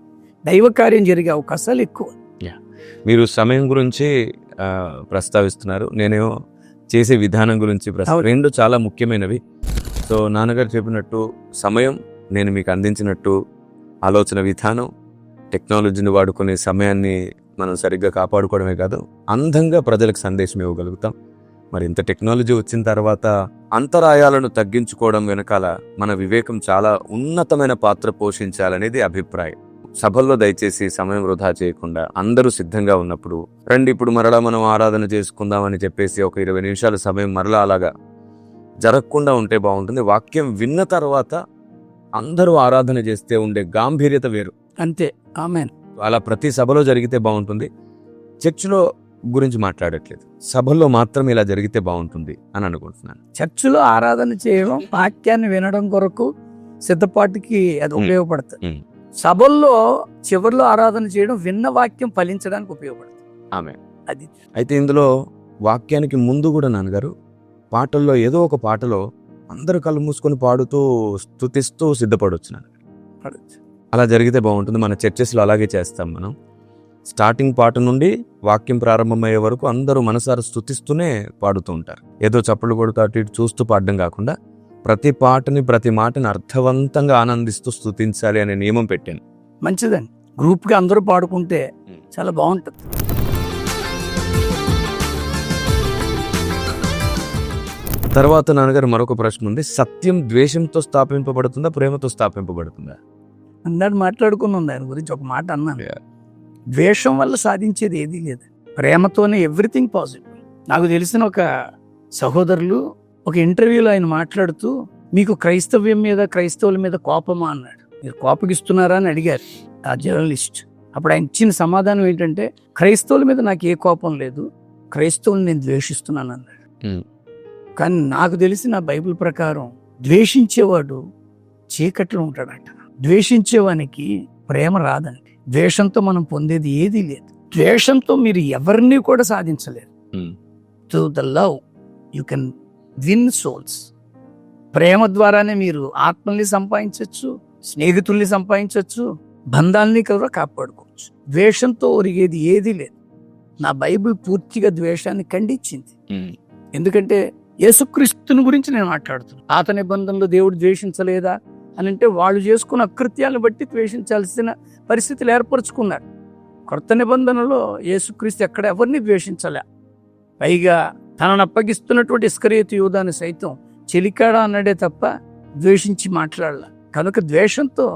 [SPEAKER 2] దైవ కార్యం జరిగే అవకాశాలు ఎక్కువ.
[SPEAKER 1] మీరు సమయం గురించి ప్రస్తావిస్తున్నారు, నేనేమో చేసే విధానం గురించి రెండు చాలా ముఖ్యమైనవి. సో నాన్నగారు చెప్పినట్టు సమయం, నేను మీకు అందించినట్టు ఆలోచన విధానం, టెక్నాలజీని వాడుకునే సమయాన్ని మనం సరిగ్గా కాపాడుకోవడమే కాదు, అందంగా ప్రజలకు సందేశం ఇవ్వగలుగుతాం. మరి ఇంత టెక్నాలజీ వచ్చిన తర్వాత అంతరాయాలను తగ్గించుకోవడం వెనకాల మన వివేకం చాలా ఉన్నతమైన పాత్ర పోషించాలనేది అభిప్రాయం. సభల్లో దయచేసి సమయం వృధా చేయకుండా అందరూ సిద్ధంగా ఉన్నప్పుడు రండి ఇప్పుడు మరలా మనం ఆరాధన చేసుకుందామని చెప్పేసి ఒక 20 నిమిషాల సమయం మరలా అలాగా జరగకుండా ఉంటే బాగుంటుంది. వాక్యం విన్న తర్వాత అందరూ ఆరాధన చేస్తే ఉండే గాంభీర్యత వేరు.
[SPEAKER 2] అంతే. ఆమేన్.
[SPEAKER 1] అలా ప్రతి సభలో జరిగితే బాగుంటుంది. చర్చిలో గురించి మాట్లాడట్లేదు, సభల్లో మాత్రం ఇలా జరిగితే బాగుంటుంది అని అనుకుంటున్నాను.
[SPEAKER 2] చర్చిలో ఆరాధన చేయడం, వాక్యాన్ని వినడం కొరకు సిద్ధపాటుకి అది ఉపయోగపడుతుంది. సభల్లో చివరిలో ఆరాధన చేయడం విన్న వాక్యం ఫలించడానికి ఉపయోగపడుతుంది.
[SPEAKER 1] ఆమేన్. అది అయితే ఇందులో వాక్యానికి ముందు కూడా నాన్నగారు పాటల్లో ఏదో ఒక పాటలో అందరూ కళ్ళు మూసుకొని పాడుతూ స్తుతిస్తూ సిద్ధపడవచ్చు నాన్న. అలా జరిగితే బాగుంటుంది. మన చర్చెస్లో అలాగే చేస్తాం. మనం స్టార్టింగ్ పాట నుండి వాక్యం ప్రారంభమయ్యే వరకు అందరూ మనసారా స్తుతిస్తూనే పాడుతూ ఉంటారు. ఏదో చప్పులు కొడుతూ అటు ఇటు చూస్తూ పాడడం కాకుండా ప్రతి పాటని ప్రతి మాటని అర్థవంతంగా ఆనందిస్తూ స్తుతించాలి అనే నియమం పెట్టాను.
[SPEAKER 2] మంచిదండి. గ్రూప్గా అందరూ పాడుకుంటే చాలా బాగుంటుంది.
[SPEAKER 1] తర్వాత నాన్నగారు మరొక ప్రశ్న ఉంది. సత్యం ద్వేషంతో స్థాపింపబడుతుందా, ప్రేమతో స్థాపింపబడుతుందా?
[SPEAKER 2] అందరు మాట్లాడుకున్నాం దాని గురించి. ఒక మాట అన్నాను, ద్వేషం వల్ల సాధించేది ఏదీ లేదు, ప్రేమతోనే ఎవ్రీథింగ్ పాసిబుల్. నాకు తెలిసిన ఒక సహోదరులు ఒక ఇంటర్వ్యూలో ఆయన మాట్లాడుతూ, మీకు క్రైస్తవ్యం మీద క్రైస్తవుల మీద కోపమా అన్నాడు. మీరు కోపగిస్తున్నారా అని అడిగారు ఆ జర్నలిస్ట్. అప్పుడు ఆయన ఇచ్చిన సమాధానం ఏంటంటే, క్రైస్తవుల మీద నాకు ఏ కోపం లేదు, క్రైస్తవులు నేను ద్వేషిస్తున్నాను అన్నాడు. కానీ నాకు తెలిసిన బైబిల్ ప్రకారం ద్వేషించేవాడు చీకట్లో ఉంటాడట. ద్వేషించేవానికి ప్రేమ రాదండి. ద్వేషంతో మనం పొందేది ఏదీ లేదు. ద్వేషంతో మీరు ఎవరిని కూడా సాధించలేరు. To the love you can win souls. ప్రేమ ద్వారానే మీరు ఆత్మల్ని సంపాదించవచ్చు, స్నేహితుల్ని సంపాదించవచ్చు, బంధాలని కూడా కాపాడుకోవచ్చు. ద్వేషంతో ఒరిగేది ఏదీ లేదు. నా బైబిల్ పూర్తిగా ద్వేషాన్ని ఖండించింది. ఎందుకంటే యేసుక్రీస్తుని గురించి నేను మాట్లాడుతున్నాను. పాత నిబంధనలో దేవుడు ద్వేషించలేదా అని అంటే వాళ్ళు చేసుకున్న అకృత్యాలను బట్టి ద్వేషించాల్సిన పరిస్థితులు ఏర్పరచుకున్నారు. కొత్త నిబంధనలో యేసుక్రీస్తు ఎక్కడ ఎవరిని ద్వేషించలే. పైగా తనను అప్పగిస్తున్నటువంటి ఇస్కరియోతు యూదాను సైతం చెలికాడా అన్నాడే తప్ప ద్వేషించి మాట్లాడలే. కనుక ద్వేషంతో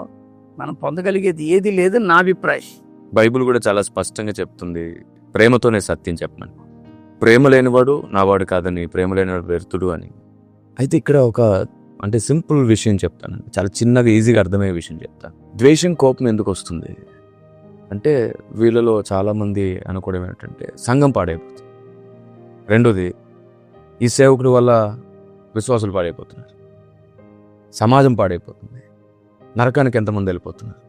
[SPEAKER 2] మనం పొందగలిగేది ఏది లేదని నా అభిప్రాయం.
[SPEAKER 1] బైబిల్ కూడా చాలా స్పష్టంగా చెప్తుంది, ప్రేమతోనే సత్యం చెప్పమని. ప్రేమ లేనివాడు నావాడు కాదని, ప్రేమ లేనివాడు వ్యర్థుడు అని. అయితే ఇక్కడ ఒక అంటే సింపుల్ విషయం చెప్తాను, చాలా చిన్నగా ఈజీగా అర్థమయ్యే విషయం చెప్తాను. ద్వేషం, కోపం ఎందుకు వస్తుంది అంటే వీళ్ళలో చాలామంది అనుకోవడం ఏంటంటే సంఘం పాడైపోతుంది. రెండోది, ఈ సేవకుడి వల్ల విశ్వాసులు పాడైపోతున్నారు, సమాజం పాడైపోతుంది, నరకానికి ఎంతమంది వెళ్ళిపోతున్నారు.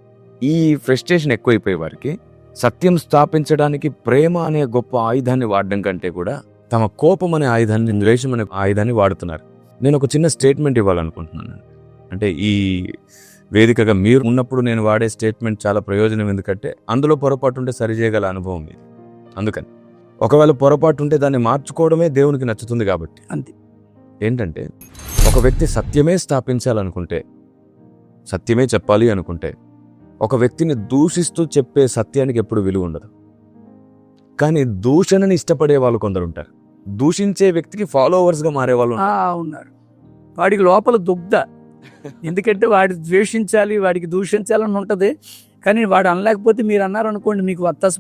[SPEAKER 1] ఈ ఫ్రస్ట్రేషన్ ఎక్కువైపోయే వారికి సత్యం స్థాపించడానికి ప్రేమ అనే గొప్ప ఆయుధాన్ని వాడడం కంటే కూడా తమ కోపం అనే ఆయుధాన్ని, ద్వేషం అనే ఆయుధాన్ని వాడుతున్నారు. నేను ఒక చిన్న స్టేట్మెంట్ ఇవ్వాలనుకుంటున్నాను. అంటే ఈ వేదికగా మీరు ఉన్నప్పుడు నేను వాడే స్టేట్మెంట్ చాలా ప్రయోజనం. ఎందుకంటే అందులో పొరపాటు ఉంటే సరిచేయగల అనుభవం ఇది. అందుకని ఒకవేళ పొరపాటు ఉంటే దాన్ని మార్చుకోవడమే దేవునికి నచ్చుతుంది. కాబట్టి
[SPEAKER 2] అంతే.
[SPEAKER 1] ఏంటంటే ఒక వ్యక్తి సత్యమే స్థాపించాలనుకుంటే, సత్యమే చెప్పాలి అనుకుంటే, ఒక వ్యక్తిని దూషిస్తూ చెప్పే సత్యానికి ఎప్పుడు విలువ ఉండదు. కానీ దూషణని ఇష్టపడే వాళ్ళు కొందరు ఉంటారు. దూషించే వ్యక్తికి ఫాలోవర్స్గా మారే వాళ్ళు
[SPEAKER 2] ఉన్నారు. వాడికి లోపల దుగ్ధ. ఎందుకంటే వాడి ద్వేషించాలి, వాడికి దూషించాలని ఉంటుంది. కానీ వాడు అనలేకపోతే మీరు అన్నారు అనుకోండి, మీకు వత్తాసు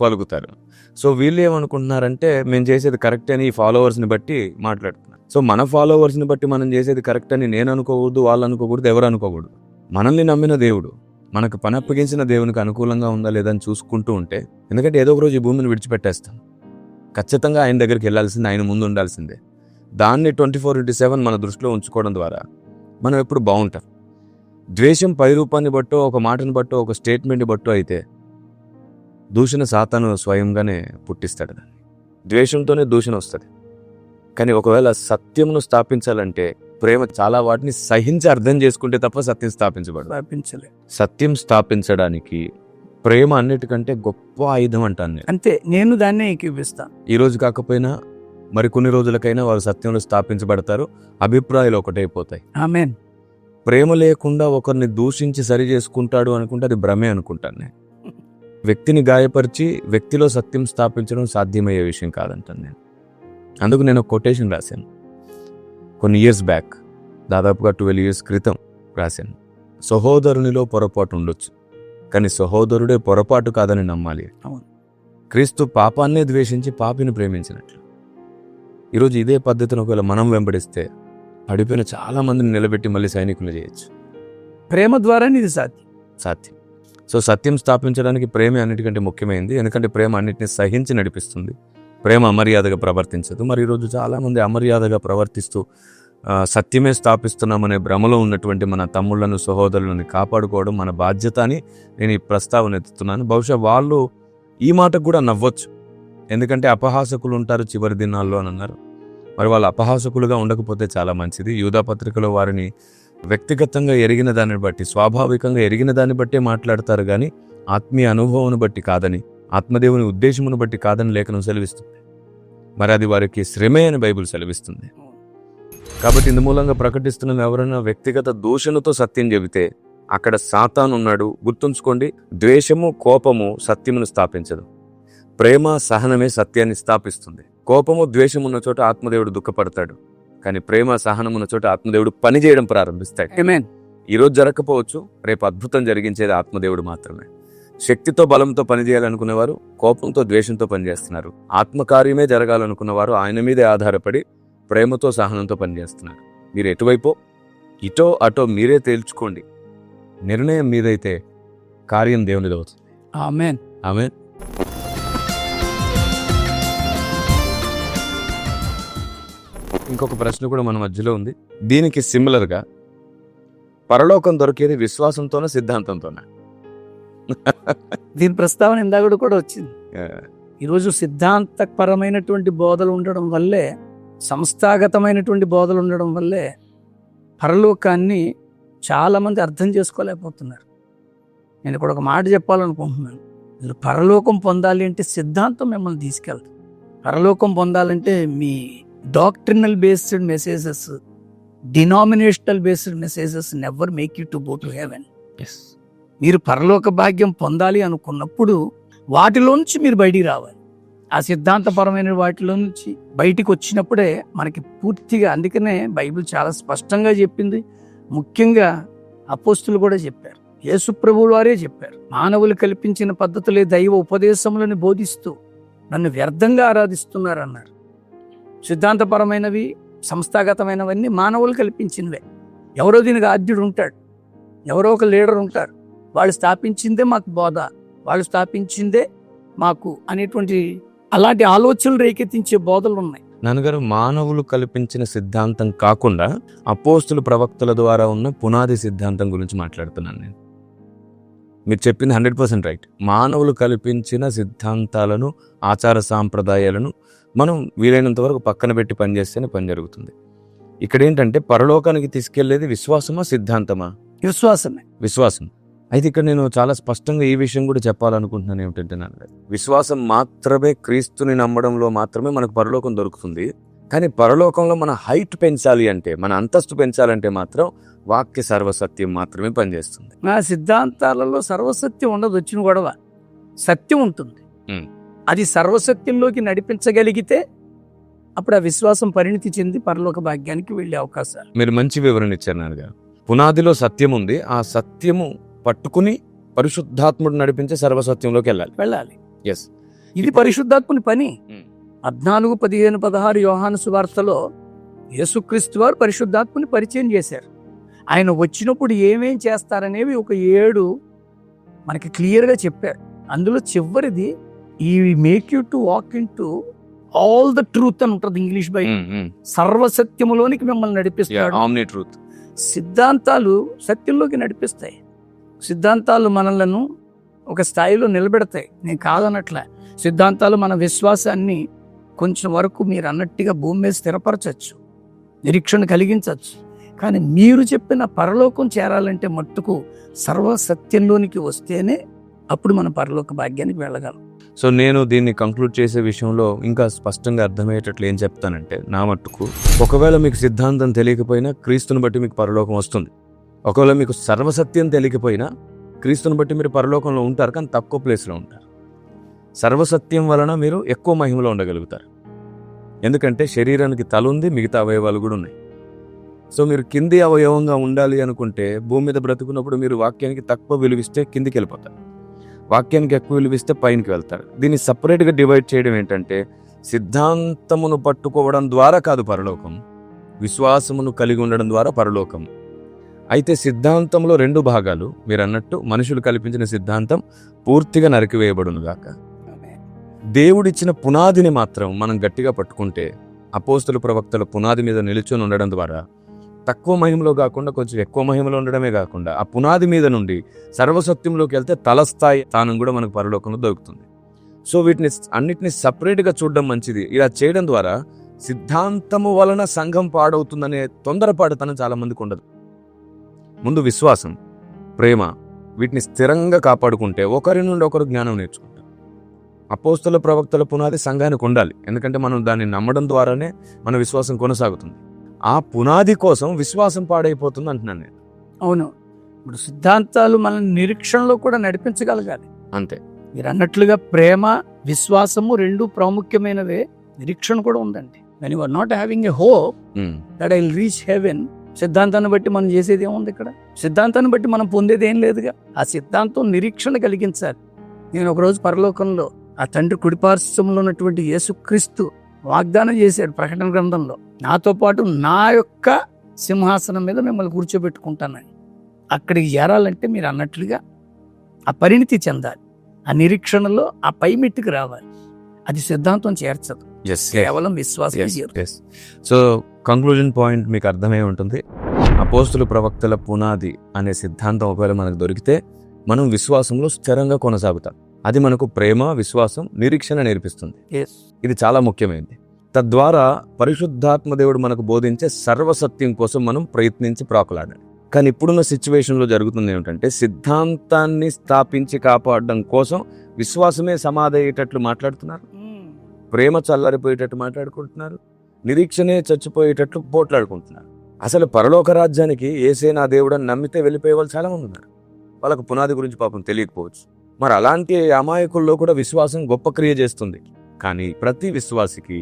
[SPEAKER 2] పలుకుతారు. సో వీళ్ళు ఏమనుకుంటున్నారంటే మేము చేసేది కరెక్ట్ అని ఈ ఫాలోవర్స్ని బట్టి మాట్లాడుతున్నారు. సో మన ఫాలోవర్స్ని బట్టి మనం చేసేది కరెక్ట్ అని నేను అనుకోకూడదు, వాళ్ళు అనుకోకూడదు, ఎవరు అనుకోకూడదు. మనల్ని నమ్మిన దేవుడు, మనకు పని అప్పగించిన దేవునికి అనుకూలంగా ఉందా లేదా అని చూసుకుంటూ ఉంటే, ఎందుకంటే ఏదో ఒక రోజు ఈ భూమిని విడిచిపెట్టేస్తాం. ఖచ్చితంగా ఆయన దగ్గరికి వెళ్ళాల్సిందే, ఆయన ముందు ఉండాల్సిందే.
[SPEAKER 1] దాన్ని 24/7 మన దృష్టిలో ఉంచుకోవడం ద్వారా మనం ఎప్పుడు బాగుంటాం. ద్వేషం పై రూపాన్ని బట్టో, ఒక మాటను బట్టో, ఒక స్టేట్మెంట్ బట్టో అయితే దూషణ సాతాను స్వయంగానే పుట్టిస్తాడు దాన్ని. ద్వేషంతోనే దూషణ వస్తుంది. కానీ ఒకవేళ సత్యమును స్థాపించాలంటే ప్రేమ చాలా వాటిని సహించి అర్థం చేసుకుంటే తప్ప సత్యం స్థాపించబడదు.
[SPEAKER 2] స్థాపించలే.
[SPEAKER 1] సత్యం స్థాపించడానికి ప్రేమ అన్నిటికంటే గొప్ప ఆయుధం అంటాను నేను.
[SPEAKER 2] అంతే, నేను దాన్నే ఏకీపిస్తాను.
[SPEAKER 1] ఈ రోజు కాకపోయినా మరి కొన్ని రోజులకైనా వారు సత్యంలో స్థాపించబడతారు. అభిప్రాయాలు ఒకటైపోతాయి.
[SPEAKER 2] ఆమేన్.
[SPEAKER 1] ప్రేమ లేకుండా ఒకరిని దూషించి సరి చేసుకుంటాడు అనుకుంటే అది భ్రమే అనుకుంటాను నేను. వ్యక్తిని గాయపరిచి వ్యక్తిలో సత్యం స్థాపించడం సాధ్యమయ్యే విషయం కాదంటాను నేను. అందుకు నేను ఒక కొటేషన్ రాశాను కొన్ని ఇయర్స్ బ్యాక్, దాదాపుగా 12 years క్రితం రాశాను. సహోదరునిలో పొరపాటు ఉండొచ్చు, కానీ సహోదరుడే పొరపాటు కాదని నమ్మాలి.
[SPEAKER 2] అవును.
[SPEAKER 1] క్రీస్తు పాపాన్నే ద్వేషించి పాపిని ప్రేమించినట్లు. ఈరోజు ఇదే పద్ధతిని ఒకవేళ మనం వెంబడిస్తే పడిపోయిన చాలా మందిని నిలబెట్టి మళ్ళీ సైనికులు చేయొచ్చు.
[SPEAKER 2] ప్రేమ ద్వారానే ఇది
[SPEAKER 1] సాధ్యం. సో సత్యం స్థాపించడానికి ప్రేమే అన్నిటికంటే ముఖ్యమైనది. ఎందుకంటే ప్రేమ అన్నిటిని సహించి నడిపిస్తుంది. ప్రేమ అమర్యాదగా ప్రవర్తించదు. మరి ఈరోజు చాలామంది అమర్యాదగా ప్రవర్తిస్తూ సత్యమే స్థాపిస్తున్నామనే భ్రమలో ఉన్నటువంటి మన తమ్ముళ్లను, సహోదరులను కాపాడుకోవడం మన బాధ్యత అని నేను ఈ ప్రస్తావన ఎత్తుతున్నాను. బహుశా వాళ్ళు ఈ మాటకు కూడా నవ్వచ్చు, ఎందుకంటే అపహాసకులు ఉంటారు చివరి దినాల్లో అని అన్నారు. మరి వాళ్ళు అపహాసకులుగా ఉండకపోతే చాలా మంచిది. యూదా పత్రికలో వారిని వ్యక్తిగతంగా ఎరిగిన దాన్ని బట్టి, స్వాభావికంగా ఎరిగిన దాన్ని బట్టే మాట్లాడతారు, కానీ ఆత్మీయ అనుభవం బట్టి కాదని, ఆత్మదేవుని ఉద్దేశమును బట్టి కాదని లేఖనం సెలవిస్తుంది. మరి అది వారికి శ్రమే అని బైబిల్ సెలవిస్తుంది. కాబట్టి ఇందు మూలంగా ప్రకటిస్తున్న ఎవరైనా వ్యక్తిగత దూషణతో సత్యం చెబితే అక్కడ సాతాను ఉన్నాడు. గుర్తుంచుకోండి, ద్వేషము, కోపము సత్యమును స్థాపించదు. ప్రేమ, సహనమే సత్యాన్ని స్థాపిస్తుంది. కోపము, ద్వేషము ఉన్న చోట ఆత్మదేవుడు దుఃఖపడతాడు, కానీ ప్రేమ, సహనం ఉన్న చోట ఆత్మదేవుడు పని చేయడం ప్రారంభిస్తాడు.
[SPEAKER 2] ఆమేన్.
[SPEAKER 1] ఈరోజు జరగకపోవచ్చు, రేపు అద్భుతం జరిగించేది ఆత్మదేవుడు మాత్రమే. శక్తితో, బలంతో పనిచేయాలనుకునేవారు కోపంతో, ద్వేషంతో పనిచేస్తున్నారు. ఆత్మకార్యమే జరగాలనుకున్నవారు ఆయన మీదే ఆధారపడి ప్రేమతో, సహనంతో పనిచేస్తున్నారు. మీరు ఎటువైపో, ఇటో అటో మీరే తేల్చుకోండి. నిర్ణయం మీదైతే కార్యం దేవునిది అవుతుంది.
[SPEAKER 2] ఆమేన్.
[SPEAKER 1] ఆమేన్. ఇంకొక ప్రశ్న కూడా మన మధ్యలో ఉంది. దీనికి సిమిలర్గా పరలోకం దొరికేది విశ్వాసంతోనా, సిద్ధాంతంతోనా?
[SPEAKER 2] దీని ప్రస్తావన ఇందాక కూడా వచ్చింది. ఈరోజు సిద్ధాంతపరమైనటువంటి బోధలు ఉండడం వల్లే, సంస్థాగతమైనటువంటి బోధలు ఉండడం వల్లే పరలోకాన్ని చాలామంది అర్థం చేసుకోలేకపోతున్నారు. నేను ఇక్కడ ఒక మాట చెప్పాలనుకుంటున్నాను. మీరు పరలోకం పొందాలి అంటే సిద్ధాంతం మిమ్మల్ని తీసుకెళ్తుంది. పరలోకం పొందాలంటే మీ doctrinal based messages, denominational based messages never make you to go to heaven. మీరు పరలోక భాగ్యం పొందాలి అనుకున్నప్పుడు వాటిలో నుంచి మీరు బయటికి రావాలి. ఆ సిద్ధాంతపరమైన వాటిలో నుంచి బయటికి వచ్చినప్పుడే మనకి పూర్తిగా, అందుకనే బైబిల్ చాలా స్పష్టంగా చెప్పింది. ముఖ్యంగా అపోస్తులు కూడా చెప్పారు, యేసు ప్రభువు వారే చెప్పారు, మానవులు కల్పించిన పద్ధతులే దైవ ఉపదేశములను బోధిస్తూ నన్ను వ్యర్థంగా ఆరాధిస్తున్నారన్నారు. సిద్ధాంతపరమైనవి, సంస్థాగతమైనవన్నీ మానవులు కల్పించినవే. ఎవరో దీనికి ఆద్యుడు ఉంటాడు, ఎవరో ఒక లీడర్ ఉంటారు, వాళ్ళు స్థాపించిందే మాకు బోధ, వాళ్ళు స్థాపించిందే మాకు అనేటువంటి అలాంటి ఆలోచనలు రేకెత్తించే బోధలు ఉన్నాయి.
[SPEAKER 1] నాన్నగారు, మానవులు కల్పించిన సిద్ధాంతం కాకుండా అపోస్తుల ప్రవక్తల ద్వారా ఉన్న పునాది సిద్ధాంతం గురించి మాట్లాడుతున్నాను నేను. మీరు చెప్పింది 100% రైట్. మానవులు కల్పించిన సిద్ధాంతాలను, ఆచార సాంప్రదాయాలను మనం వీలైనంత వరకు పక్కన పెట్టి పనిచేస్తేనే పని జరుగుతుంది. ఇక్కడ ఏంటంటే పరలోకానికి తీసుకెళ్లేది విశ్వాసమా, సిద్ధాంతమా?
[SPEAKER 2] విశ్వాసమే.
[SPEAKER 1] విశ్వాసం. అయితే ఇక్కడ నేను చాలా స్పష్టంగా ఈ విషయం కూడా చెప్పాలనుకుంటున్నాను. ఏమిటంటే విశ్వాసం మాత్రమే, క్రీస్తుని నమ్మడంలో మాత్రమే మనకు పరలోకం దొరుకుతుంది. కానీ పరలోకంలో మన హైట్ పెంచాలి అంటే, మన అంతస్తు పెంచాలంటే మాత్రం వాక్య సర్వసత్యం మాత్రమే పనిచేస్తుంది.
[SPEAKER 2] ఆ సిద్ధాంతాలలో సర్వసత్యం ఉండదు, వచ్చిన గొడవ. సత్యం ఉంటుంది, అది సర్వసత్యంలోకి నడిపించగలిగితే అప్పుడు ఆ విశ్వాసం పరిణితి చెంది పరలోక భాగ్యానికి వెళ్ళే అవకాశాలు.
[SPEAKER 1] మీరు మంచి వివరణ ఇచ్చారు నాన్నగారు. పునాదిలో సత్యం ఉంది, ఆ సత్యము పట్టుకుని పరిశుద్ధాత్ముడు నడిపించే సర్వసత్యంలోకి వెళ్ళాలి. ఎస్,
[SPEAKER 2] ఇది పరిశుద్ధాత్ముని పని. 14, 15, 16 యోహాను సువార్తలో యేసుక్రీస్తు వారు పరిశుద్ధాత్ముని పరిచయం చేశారు. ఆయన వచ్చినప్పుడు ఏమేం చేస్తారనేవి ఒక 7 మనకి క్లియర్గా చెప్పారు. అందులో చివరిది, ఈ make you to walk in to all the truth అని ఉంటుంది ఇంగ్లీష్ బై సర్వసత్యములోనికి మిమ్మల్ని నడిపిస్తాడు.
[SPEAKER 1] Omni truth.
[SPEAKER 2] సిద్ధాంతాలు సత్యంలోకి నడిపిస్తాయి. సిద్ధాంతాలు మనలను ఒక స్థాయిలో నిలబెడతాయి, నేను కాదన్నట్లే. సిద్ధాంతాలు మన విశ్వాసాన్ని కొంచెం వరకు మీరు అన్నట్టుగా భూమి మీద స్థిరపరచచ్చు, నిరీక్షణ కలిగించవచ్చు. కానీ మీరు చెప్పిన పరలోకం చేరాలంటే మట్టుకు సర్వసత్యంలోనికి వస్తేనే అప్పుడు మన పరలోక భాగ్యానికి వెళ్ళగలం.
[SPEAKER 1] సో నేను దీన్ని కంక్లూడ్ చేసే విషయంలో ఇంకా స్పష్టంగా అర్థమయ్యేటట్లు ఏం చెప్తానంటే, నా మట్టుకు ఒకవేళ మీకు సిద్ధాంతం తెలియకపోయినా క్రీస్తుని బట్టి మీకు పరలోకం వస్తుంది. ఒకవేళ మీకు సర్వసత్యం తెలియకపోయినా క్రీస్తుని బట్టి మీరు పరలోకంలో ఉంటారు, కానీ తక్కువ ప్లేస్లో ఉంటారు. సర్వసత్యం వలన మీరు ఎక్కువ మహిమలో ఉండగలుగుతారు. ఎందుకంటే శరీరానికి తల ఉంది, మిగతా అవయవాలు కూడా ఉన్నాయి. సో మీరు కింది అవయవంగా ఉండాలి అనుకుంటే భూమి మీద బ్రతుకున్నప్పుడు మీరు వాక్యానికి తక్కువ విలువిస్తే కిందికి వెళ్ళిపోతారు, వాక్యానికి ఎక్కువ విలువిస్తే పైనకి వెళ్తారు. దీన్ని సపరేట్గా డివైడ్ చేయడం ఏంటంటే, సిద్ధాంతమును పట్టుకోవడం ద్వారా కాదు పరలోకం, విశ్వాసమును కలిగి ఉండడం ద్వారా పరలోకం. అయితే సిద్ధాంతంలో రెండు భాగాలు. మీరు అన్నట్టు మనుషులు కల్పించిన సిద్ధాంతం పూర్తిగా నరికివేయబడునుగాక. దేవుడిచ్చిన పునాదిని మాత్రం మనం గట్టిగా పట్టుకుంటే, అపోస్తలు ప్రవక్తల పునాది మీద నిలుచొని ఉండడం ద్వారా తక్కువ మహిమలో కాకుండా కొంచెం ఎక్కువ మహిమలో ఉండడమే కాకుండా ఆ పునాది మీద నుండి సర్వసత్యంలోకి వెళ్తే తలస్థాయి స్థానం కూడా మనకు పరలోకంలో దొరుకుతుంది. సో వీటిని అన్నిటిని సపరేట్గా చూడడం మంచిది. ఇలా చేయడం ద్వారా సిద్ధాంతము వలన సంఘం పాడవుతుందనే తొందరపాటుతనం చాలా మందికి ఉండదు. ముందు విశ్వాసం, ప్రేమ, వీటిని స్థిరంగా కాపాడుకుంటే ఒకరి నుండి ఒకరు జ్ఞానం నేర్చుకుంటాం. అపోస్తల ప్రవక్తల పునాది సంఘానికి ఉండాలి, ఎందుకంటే మనం దాన్ని నమ్మడం ద్వారానే మన విశ్వాసం కొనసాగుతుంది. ఆ పునాది కోసం విశ్వాసం పాడైపోతుంది అంటున్నాను నేను.
[SPEAKER 2] అవును, ఇప్పుడు సిద్ధాంతాలు మన నిరీక్షణలో కూడా నడిపించగలగాలి.
[SPEAKER 1] అంతే,
[SPEAKER 2] మీరు అన్నట్లుగా ప్రేమ విశ్వాసము రెండు ప్రాముఖ్యమైనవే. నిరీక్షణ కూడా ఉందండి. When you are not having a hope that I will reach heaven, సిద్ధాంతాన్ని బట్టి మనం చేసేది ఏముంది? ఇక్కడ సిద్ధాంతాన్ని బట్టి మనం పొందేది ఏం లేదుగా. ఆ సిద్ధాంతం నిరీక్షణ కలిగించాలి. నేను ఒకరోజు పరలోకంలో ఆ తండ్రి కుడిపార్శ్వంలో ఉన్నటువంటి యేసుక్రీస్తు వాగ్దానం చేశాడు ప్రకటన గ్రంథంలో, నాతో పాటు నా యొక్క సింహాసనం మీద మిమ్మల్ని కూర్చోబెట్టుకుంటానని. అక్కడికి చేరాలంటే మీరు అన్నట్లుగా ఆ పరిణితి చెందాలి, ఆ నిరీక్షణలో ఆ పై మెట్టుకు రావాలి. అది సిద్ధాంతం చేర్చదు, కేవలం విశ్వాసం.
[SPEAKER 1] సో కంక్లూజన్ పాయింట్ మీకు అర్థమై ఉంటుంది. అపోస్తుల ప్రవక్తల పునాది అనే సిద్ధాంతం ఒకవేళ మనకు దొరికితే మనం విశ్వాసంలో స్థిరంగా కొనసాగుతాం. అది మనకు ప్రేమ, విశ్వాసం, నిరీక్షణ నేర్పిస్తుంది. ఇది చాలా ముఖ్యమైనది. తద్వారా పరిశుద్ధాత్మ దేవుడు మనకు బోధించే సర్వసత్యం కోసం మనం ప్రయత్నించి ప్రాకులాడాలి. కానీ ఇప్పుడున్న సిచ్యువేషన్లో జరుగుతుంది ఏమిటంటే, సిద్ధాంతాన్ని స్థాపించి కాపాడడం కోసం విశ్వాసమే సమాధి అయ్యేటట్లు మాట్లాడుతున్నారు, ప్రేమ చల్లారిపోయేటట్టు మాట్లాడుకుంటున్నారు, నిరీక్షణే చచ్చిపోయేటట్లు పోట్లాడుకుంటున్నారు. అసలు పరలోక రాజ్యానికి యేసే నా దేవుడని నమ్మితే వెళ్ళిపోయే వాళ్ళు చాలా మంది ఉన్నారు. వాళ్ళకు పునాది గురించి పాపం తెలియకపోవచ్చు. మరి అలాంటి అమాయకుల్లో కూడా విశ్వాసం గొప్ప క్రియ చేస్తుంది. కానీ ప్రతి విశ్వాసికి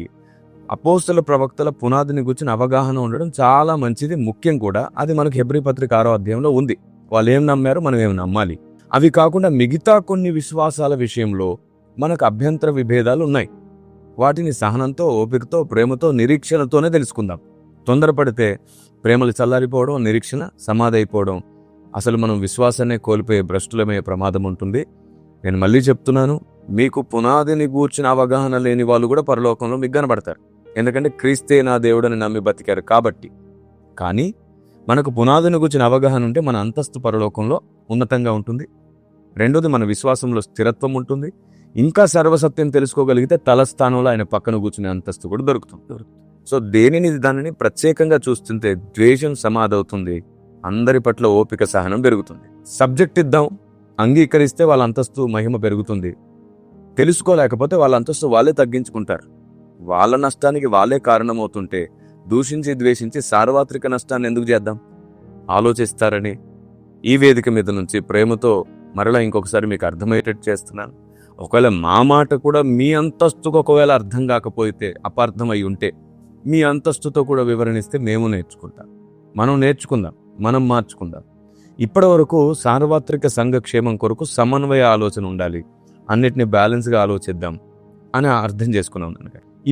[SPEAKER 1] అపోస్తల ప్రవక్తల పునాదిని గురించిన అవగాహన ఉండడం చాలా మంచిది, ముఖ్యం కూడా. అది మనకు హెబ్రీ పత్రిక 6వ అధ్యాయంలో ఉంది. వాళ్ళు ఏం నమ్మారో మనం ఏం నమ్మాలి. అవి కాకుండా మిగతా కొన్ని విశ్వాసాల విషయంలో మనకు అభ్యంతర విభేదాలు ఉన్నాయి. వాటిని సహనంతో, ఓపికతో, ప్రేమతో, నిరీక్షణతోనే తెలుసుకుందాం. తొందరపడితే ప్రేమలు చల్లారిపోవడం, నిరీక్షణ సమాధి అయిపోవడం, అసలు మనం విశ్వాసాన్ని కోల్పోయే భ్రష్టులమయ్యే ప్రమాదం ఉంటుంది. నేను మళ్ళీ చెప్తున్నాను, మీకు పునాదిని గూర్చిన అవగాహన లేని వాళ్ళు కూడా పరలోకంలో మీకు కనబడతారు. ఎందుకంటే క్రీస్తే నా దేవుడని నమ్మి బతికారు కాబట్టి. కానీ మనకు పునాదిని గూర్చిన అవగాహన ఉంటే మన అంతస్తు పరలోకంలో ఉన్నతంగా ఉంటుంది. రెండోది, మన విశ్వాసంలో స్థిరత్వం ఉంటుంది. ఇంకా సర్వసత్యం తెలుసుకోగలిగితే తలస్థానంలో ఆయన పక్కన కూర్చునే అంతస్తు కూడా దొరుకుతుంది. సో దానిని ప్రత్యేకంగా చూస్తుంటే ద్వేషం సమాధవుతుంది, అందరి పట్ల ఓపిక, సహనం పెరుగుతుంది. సబ్జెక్ట్ ఇద్దాం, అంగీకరిస్తే వాళ్ళ అంతస్తు మహిమ పెరుగుతుంది. తెలుసుకోలేకపోతే వాళ్ళ అంతస్తు వాళ్ళే తగ్గించుకుంటారు. వాళ్ళ నష్టానికి వాళ్ళే కారణమవుతుంటే దూషించి ద్వేషించి సార్వత్రిక నష్టాన్ని ఎందుకు చేద్దాం ఆలోచిస్తారని ఈ వేదిక మీద నుంచి ప్రేమతో మరలా ఇంకొకసారి మీకు అర్థమయ్యేటట్టు చేస్తున్నాను. ఒకవేళ మా మాట కూడా మీ అంతస్తుకు ఒకవేళ అర్థం కాకపోతే, అపార్థమై ఉంటే మీ అంతస్తుతో కూడా వివరణిస్తే మేము నేర్చుకుంటాం. మనం నేర్చుకుందాం, మనం మార్చుకుందాం. ఇప్పటి వరకు సార్వత్రిక సంఘక్షేమం కొరకు సమన్వయ ఆలోచన ఉండాలి, అన్నిటిని బ్యాలెన్స్గా ఆలోచిద్దాం అని అర్థం చేసుకున్నాం.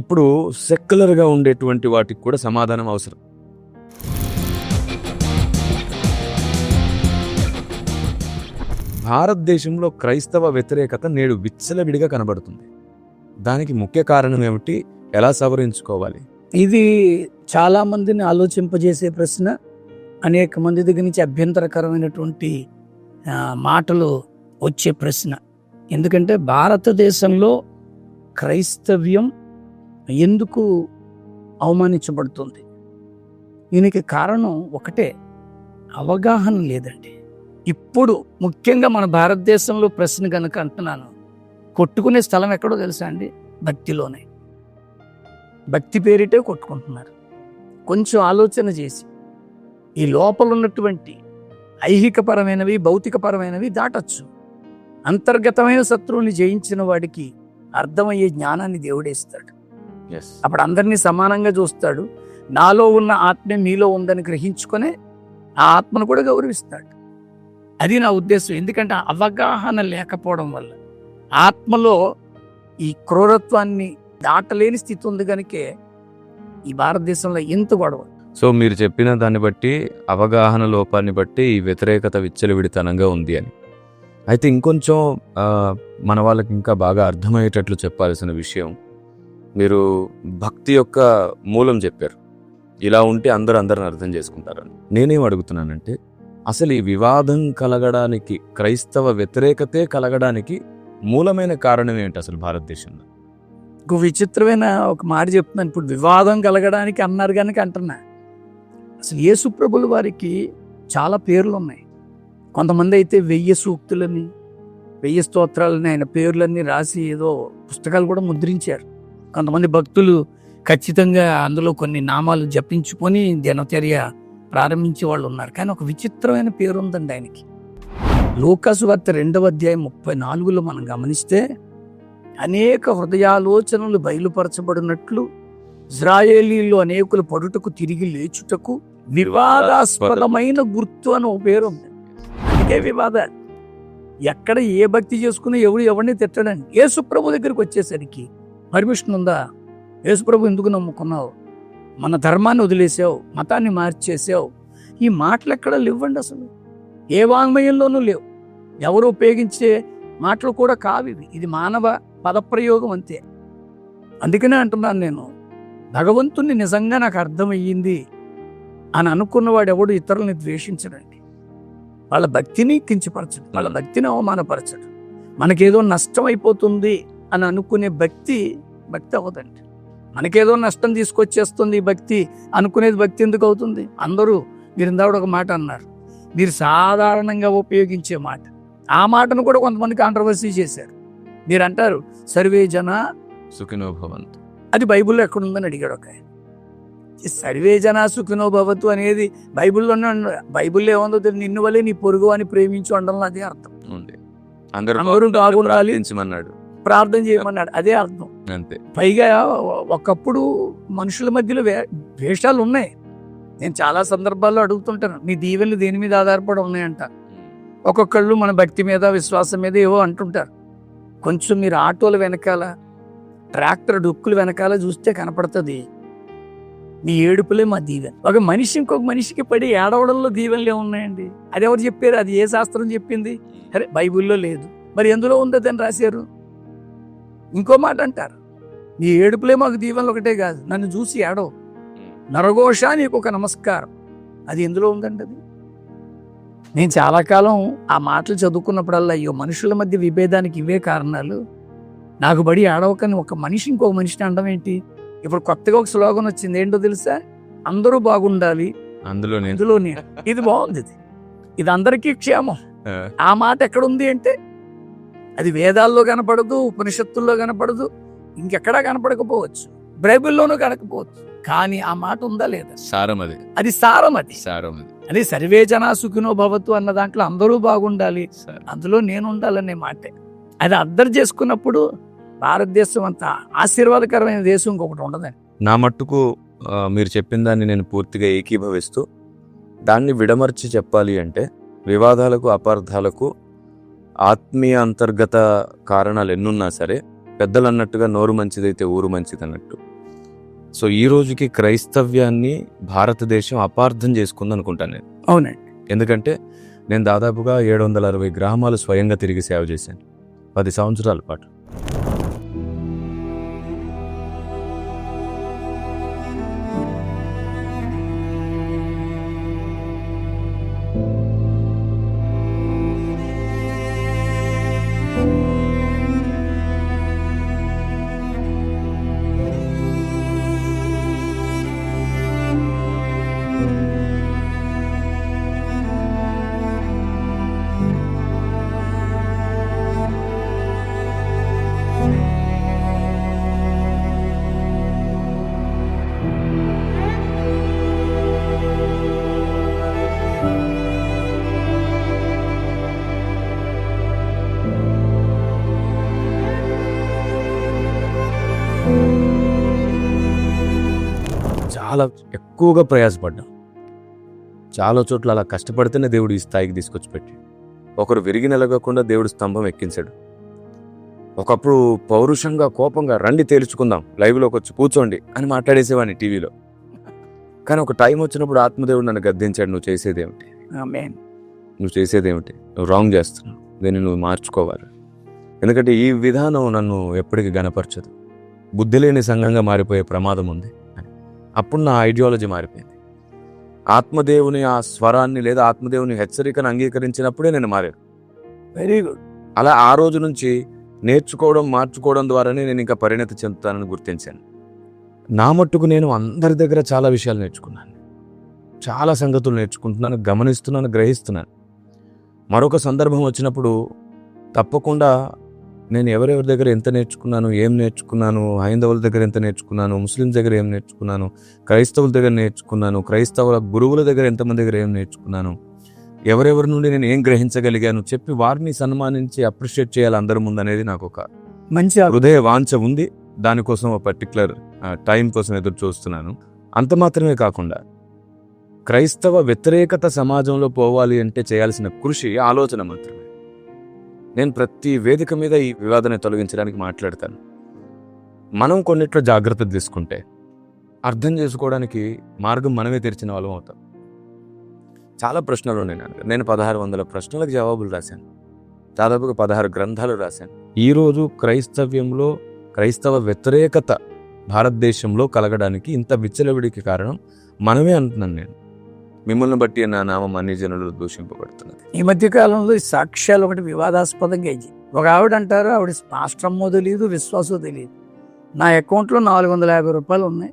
[SPEAKER 1] ఇప్పుడు సెక్యులర్గా ఉండేటువంటి వాటికి కూడా సమాధానం అవసరం. భారతదేశంలో క్రైస్తవ వ్యతిరేకత నేడు విచ్చలవిడిగా కనబడుతుంది. దానికి ముఖ్య కారణం ఏమిటి? ఎలా సవరించుకోవాలి?
[SPEAKER 2] ఇది చాలా మందిని ఆలోచింపజేసే ప్రశ్న. అనేక మంది దగ్గర నుంచి అభ్యంతరకరమైనటువంటి మాటలు వచ్చే ప్రశ్న. ఎందుకంటే భారతదేశంలో క్రైస్తవ్యం ఎందుకు అవమానించబడుతుంది? దీనికి కారణం ఒకటే, అవగాహన లేదండి. ఇప్పుడు ముఖ్యంగా మన భారతదేశంలో ప్రశ్న కనుక అంటున్నాను, కొట్టుకునే స్థలం ఎక్కడో తెలుసా అండి? భక్తిలోనే. భక్తి పేరిటే కొట్టుకుంటున్నారు. కొంచెం ఆలోచన చేసి ఈ లోపల ఉన్నటువంటి ఐహికపరమైనవి, భౌతికపరమైనవి దాటచ్చు. అంతర్గతమైన శత్రువుని జయించిన వాడికి అర్థమయ్యే జ్ఞానాన్ని దేవుడేస్తాడు. అప్పుడు అందరినీ సమానంగా చూస్తాడు. నాలో ఉన్న ఆత్మ మీలో ఉందని గ్రహించుకొని ఆ ఆత్మను కూడా గౌరవిస్తాడు. అది నా ఉద్దేశం. ఎందుకంటే అవగాహన లేకపోవడం వల్ల ఆత్మలో ఈ క్రూరత్వాన్ని దాటలేని స్థితి ఉంది కనుకే ఈ భారతదేశంలో ఎంత గొడవ.
[SPEAKER 1] సో మీరు చెప్పిన దాన్ని బట్టి, అవగాహన లోపాన్ని బట్టి ఈ వ్యతిరేకత విచ్చలవిడితనంగా ఉంది అని. అయితే ఇంకొంచెం మన వాళ్ళకి ఇంకా బాగా అర్థమయ్యేటట్లు చెప్పాల్సిన విషయం, మీరు భక్తి యొక్క మూలం చెప్పారు. ఇలా ఉంటే అందరిని అర్థం చేసుకుంటారని. నేనేం అడుగుతున్నానంటే, అసలు ఈ వివాదం కలగడానికి, క్రైస్తవ వ్యతిరేకతే కలగడానికి మూలమైన కారణం ఏంటి అసలు భారతదేశంలో?
[SPEAKER 2] ఇంకో విచిత్రమైన ఒక మాట చెప్తున్నాను. ఇప్పుడు వివాదం కలగడానికి అన్నారు కనుక అంటున్నా. అసలు యేసు ప్రభుల వారికి చాలా పేర్లు ఉన్నాయి. కొంతమంది అయితే 1000 సూక్తులని, 1000 స్తోత్రాలని, ఆయన పేర్లన్నీ రాసి ఏదో పుస్తకాలు కూడా ముద్రించారు. కొంతమంది భక్తులు ఖచ్చితంగా అందులో కొన్ని నామాలు జపించుకొని దినచర్య ప్రారంభించే వాళ్ళు ఉన్నారు. కానీ ఒక విచిత్రమైన పేరు ఉందండి ఆయనకి. లూకాసు వార్త 2వ అధ్యాయం 34లో మనం గమనిస్తే, అనేక హృదయాలోచనలు బయలుపరచబడినట్లు ఇజ్రాయేలీలు అనేకులు పడుటకు తిరిగి లేచుటకు వివాదాస్పదమైన గుర్తు అని ఒక పేరు ఉంది. అందుకే వివాదాలు. ఎక్కడ ఏ భక్తి చేసుకుని ఎవరిని తిట్టడండి. యేసుప్రభు దగ్గరికి వచ్చేసరికి పర్మిషన్ ఉందా? యేసుప్రభు ఎందుకు నమ్ముకున్నావు? మన ధర్మాన్ని వదిలేసావు, మతాన్ని మార్చేసావు. ఈ మాటలు ఎక్కడ లేవండి. అసలు ఏ వాంగ్మయంలోనూ లేవు. ఎవరు ఉపయోగించే మాటలు కూడా కావివి. ఇది మానవ పదప్రయోగం అంతే. అందుకనే అంటున్నాను నేను, భగవంతుణ్ణి నిజంగా నాకు అర్థమయ్యింది అని అనుకున్నవాడు ఎవడు ఇతరులని ద్వేషించడండి. వాళ్ళ భక్తిని కించపరచడు, వాళ్ళ భక్తిని అవమానపరచడు. మనకేదో నష్టం అయిపోతుంది అని అనుకునే భక్తి అవ్వదండి. మనకేదో నష్టం తీసుకొచ్చేస్తుంది ఈ భక్తి అనుకునేది భక్తి ఎందుకు అవుతుంది? అందరూ మీరు ఇందాక ఒక మాట అన్నారు, మీరు సాధారణంగా ఉపయోగించే మాట. ఆ మాటను కూడా కొంతమంది కాంట్రవర్సీ చేశారు. మీరు అంటారు సర్వే జన
[SPEAKER 1] సుఖినో భవంతు,
[SPEAKER 2] అది బైబిల్లో ఎక్కడుందని అడిగాడు ఒక ఆయన. సర్వే జన సుఖినో భవతు అనేది బైబిల్లోనే, బైబిల్లో ఏముందో నిన్ను వల్లే నీ పొరుగు అని ప్రేమించు అనడంలో అదే అర్థం ఉంది. అందరూ బాగుండాలి ప్రార్థన చేయమన్నాడు, అదే అర్థం
[SPEAKER 1] అంతే.
[SPEAKER 2] పైగా ఒకప్పుడు మనుషుల మధ్యలో వేషాలు ఉన్నాయి. నేను చాలా సందర్భాల్లో అడుగుతుంటాను, నీ దీవెనలు దేని మీద ఆధారపడి ఉన్నాయంట. ఒక్కొక్కళ్ళు మన భక్తి మీద, విశ్వాసం మీద ఏవో అంటుంటారు. కొంచెం మీరు ఆటోల వెనకాల, ట్రాక్టర్ డొక్కులు వెనకాల చూస్తే కనపడుతుంది మీ ఏడుపులే మా దీవెన. ఒక మనిషి ఇంకొక మనిషికి పడి ఏడవడంలో దీవెనలే ఉన్నాయండి. అది ఎవరు చెప్పారు? అది ఏ శాస్త్రం చెప్పింది? అరే బైబిల్లో లేదు, మరి ఎందులో ఉందని రాశారు. ఇంకో మాట అంటారు, నీ ఏడుపులే మాకు దీవెనలు ఒకటే కాదు, నన్ను చూసి ఏడవ, నరఘోష నీకు ఒక నమస్కారం. అది ఎందులో ఉందండి? అది నేను చాలా కాలం ఆ మాటలు చదువుకున్నప్పుడల్లా, అయ్యో మనుషుల మధ్య విభేదానికి ఇవే కారణాలు. నాకు బడి ఏడవకని ఒక మనిషి ఇంకొక మనిషిని అనడం ఏంటి? ఇప్పుడు కొత్తగా ఒక స్లోగన్ వచ్చింది, ఏంటో తెలుసా? అందరూ బాగుండాలి అందులోనే. ఇది బాగుంది. ఇది అందరికీ క్షేమం. ఆ మాట ఎక్కడుంది అంటే, అది వేదాల్లో కనపడదు, ఉపనిషత్తుల్లో కనపడదు, ఇంకెక్కడా కనపడకపోవచ్చు, బైబిల్లోనూ కనకపోవచ్చు. కానీ ఆ మాట ఉందా లేదా? సారం అది. అదే సర్వే జనా సుఖినో భవతు అన్న దాంట్లో అందరూ బాగుండాలి, అందులో నేను ఉండాలనే మాటే. అది అర్థం చేసుకున్నప్పుడు భారతదేశం అంత ఆశీర్వాదకరమైన దేశం ఇంకొకటి ఉండదండి.
[SPEAKER 1] నా మట్టుకు మీరు చెప్పిన దాన్ని నేను పూర్తిగా ఏకీభవిస్తూ, దాన్ని విడమర్చి చెప్పాలి అంటే, వివాదాలకు, అపార్థాలకు ఆత్మీయ అంతర్గత కారణాలు ఎన్నున్నా సరే, పెద్దలు అన్నట్టుగా నోరు మంచిదైతే ఊరు మంచిది అన్నట్టు. సో ఈ రోజుకి క్రైస్తవ్యాన్ని భారతదేశం అపార్థం చేసుకుంది అనుకుంటాను నేను.
[SPEAKER 2] అవునండి.
[SPEAKER 1] ఎందుకంటే నేను దాదాపుగా 760 గ్రామాలు స్వయంగా తిరిగి సేవ చేశాను 10 సంవత్సరాల పాటు. చాలా ఎక్కువగా ప్రయాసపడ్డాం. చాలా చోట్ల అలా కష్టపడితేనే దేవుడు ఈ స్థాయికి తీసుకొచ్చి పెట్టి, ఒకరు విరిగి నిలగకుండా దేవుడు స్తంభం ఎక్కించాడు. ఒకప్పుడు పౌరుషంగా కోపంగా రండి తేల్చుకుందాం, లైవ్లోకి వచ్చి కూర్చోండి అని మాట్లాడేసేవాడిని టీవీలో. కానీ ఒక టైం వచ్చినప్పుడు ఆత్మదేవుడు నన్ను గద్దించాడు, నువ్వు చేసేదేమిటి,
[SPEAKER 2] ఆమేన్.
[SPEAKER 1] నువ్వు చేసేదేమిటి, నువ్వు రాంగ్ చేస్తున్నావు, దీన్ని నువ్వు మార్చుకోవాలి. ఎందుకంటే ఈ విధానం నన్ను ఎప్పటికీ గనపరచదు, బుద్ధి లేని సంఘంగా మారిపోయే ప్రమాదం ఉంది అని. అప్పుడు నా ఐడియాలజీ మారిపోయింది. ఆత్మదేవుని ఆ స్వరాన్ని లేదా ఆత్మదేవుని హెచ్చరికను అంగీకరించినప్పుడే నేను మారాను.
[SPEAKER 2] Very good.
[SPEAKER 1] అలా ఆ రోజు నుంచి నేర్చుకోవడం మార్చుకోవడం ద్వారానే నేను ఇంకా పరిణతి చెందుతానని గుర్తించాను. నా మట్టుకు నేను అందరి దగ్గర చాలా విషయాలు నేర్చుకున్నాను, చాలా సంగతులు నేర్చుకుంటున్నాను, గమనిస్తున్నాను, గ్రహిస్తున్నాను. మరొక సందర్భం వచ్చినప్పుడు తప్పకుండా నేను ఎవరెవరి దగ్గర ఎంత నేర్చుకున్నాను, ఏం నేర్చుకున్నాను, హైందవుల దగ్గర ఎంత నేర్చుకున్నాను, ముస్లిమ్స్ దగ్గర ఏం నేర్చుకున్నాను, క్రైస్తవుల దగ్గర నేర్చుకున్నాను, క్రైస్తవుల గురువుల దగ్గర ఎంతమంది దగ్గర ఏం నేర్చుకున్నాను, ఎవరెవరి నుండి నేను ఏం గ్రహించగలిగాను చెప్పి వారిని సన్మానించి అప్రిషియేట్ చేయాలి అందరి ముందు అనేది నాకు ఒక
[SPEAKER 2] మంచి
[SPEAKER 1] హృదయ వాంఛ ఉంది. దానికోసం ఒక పర్టికులర్ టైం కోసం ఎదురు చూస్తున్నాను. అంత మాత్రమే కాకుండా క్రైస్తవ వ్యతిరేకత సమాజంలో పోవాలి అంటే చేయాల్సిన కృషి ఆలోచన మాత్రమే. నేను ప్రతి వేదిక మీద ఈ వివాదాన్ని తొలగించడానికి మాట్లాడతాను. మనం కొన్నిట్లో జాగ్రత్త తీసుకుంటే అర్థం చేసుకోవడానికి మార్గం మనమే తెరిచిన వాళ్ళం అవుతాం. చాలా ప్రశ్నలు ఉన్నాయి నేను 1600 ప్రశ్నలకు జవాబులు రాశాను, దాదాపుగా 16 గ్రంథాలు రాశాను. ఈరోజు క్రైస్తవ్యంలో క్రైస్తవ వ్యతిరేకత భారతదేశంలో కలగడానికి ఇంత విచ్చలవిడికి కారణం మనమే అంటున్నాను నేను. మిమ్మల్ని బట్టి నా నామం అన్ని జనులు దూషింపబడుతున్నది.
[SPEAKER 2] ఈ మధ్య కాలంలో ఈ సాక్ష్యాలు ఒకటి వివాదాస్పదంగా అయ్యి, ఒక ఆవిడ అంటారు ఆవిడ పాస్టమ్మో తెలియదు, విశ్వాసో తెలియదు, నా అకౌంట్లో 450 రూపాయలు ఉన్నాయి,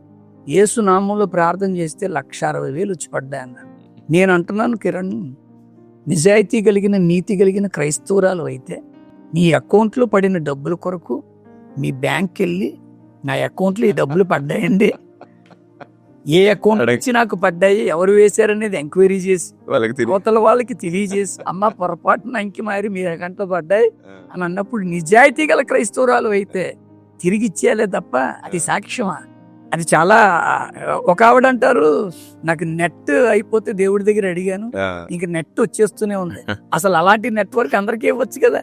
[SPEAKER 2] యేసు నామంలో ప్రార్థన చేస్తే 1,60,000 వచ్చి పడ్డాయి అన్నాను. నేను అంటున్నాను, కిరణ్, నిజాయితీ కలిగిన నీతి కలిగిన క్రైస్తవురాలు అయితే నీ అకౌంట్లో పడిన డబ్బుల కొరకు మీ బ్యాంక్కి వెళ్ళి నా అకౌంట్లో ఈ డబ్బులు పడ్డాయండి, ఏ అకౌంట్ నుంచి నాకు పడ్డాయి, ఎవరు వేశారనేది ఎంక్వైరీ చేసి కోతల వాళ్ళకి తెలియజేసి, అమ్మ పొరపాటున అంకి మారి మీ అకౌంట్లో పడ్డాయి అని అన్నప్పుడు నిజాయితీ గల క్రైస్తవురాలు అయితే తిరిగి ఇచ్చేయాలే తప్ప అది సాక్ష్యమా? అది చాలా. ఒక ఆవిడ అంటారు, నాకు నెట్ అయిపోతే దేవుడి దగ్గర అడిగాను, ఇంక నెట్ వచ్చేస్తూనే ఉంది. అసలు అలాంటి నెట్వర్క్ అందరికీ ఇవ్వచ్చు కదా.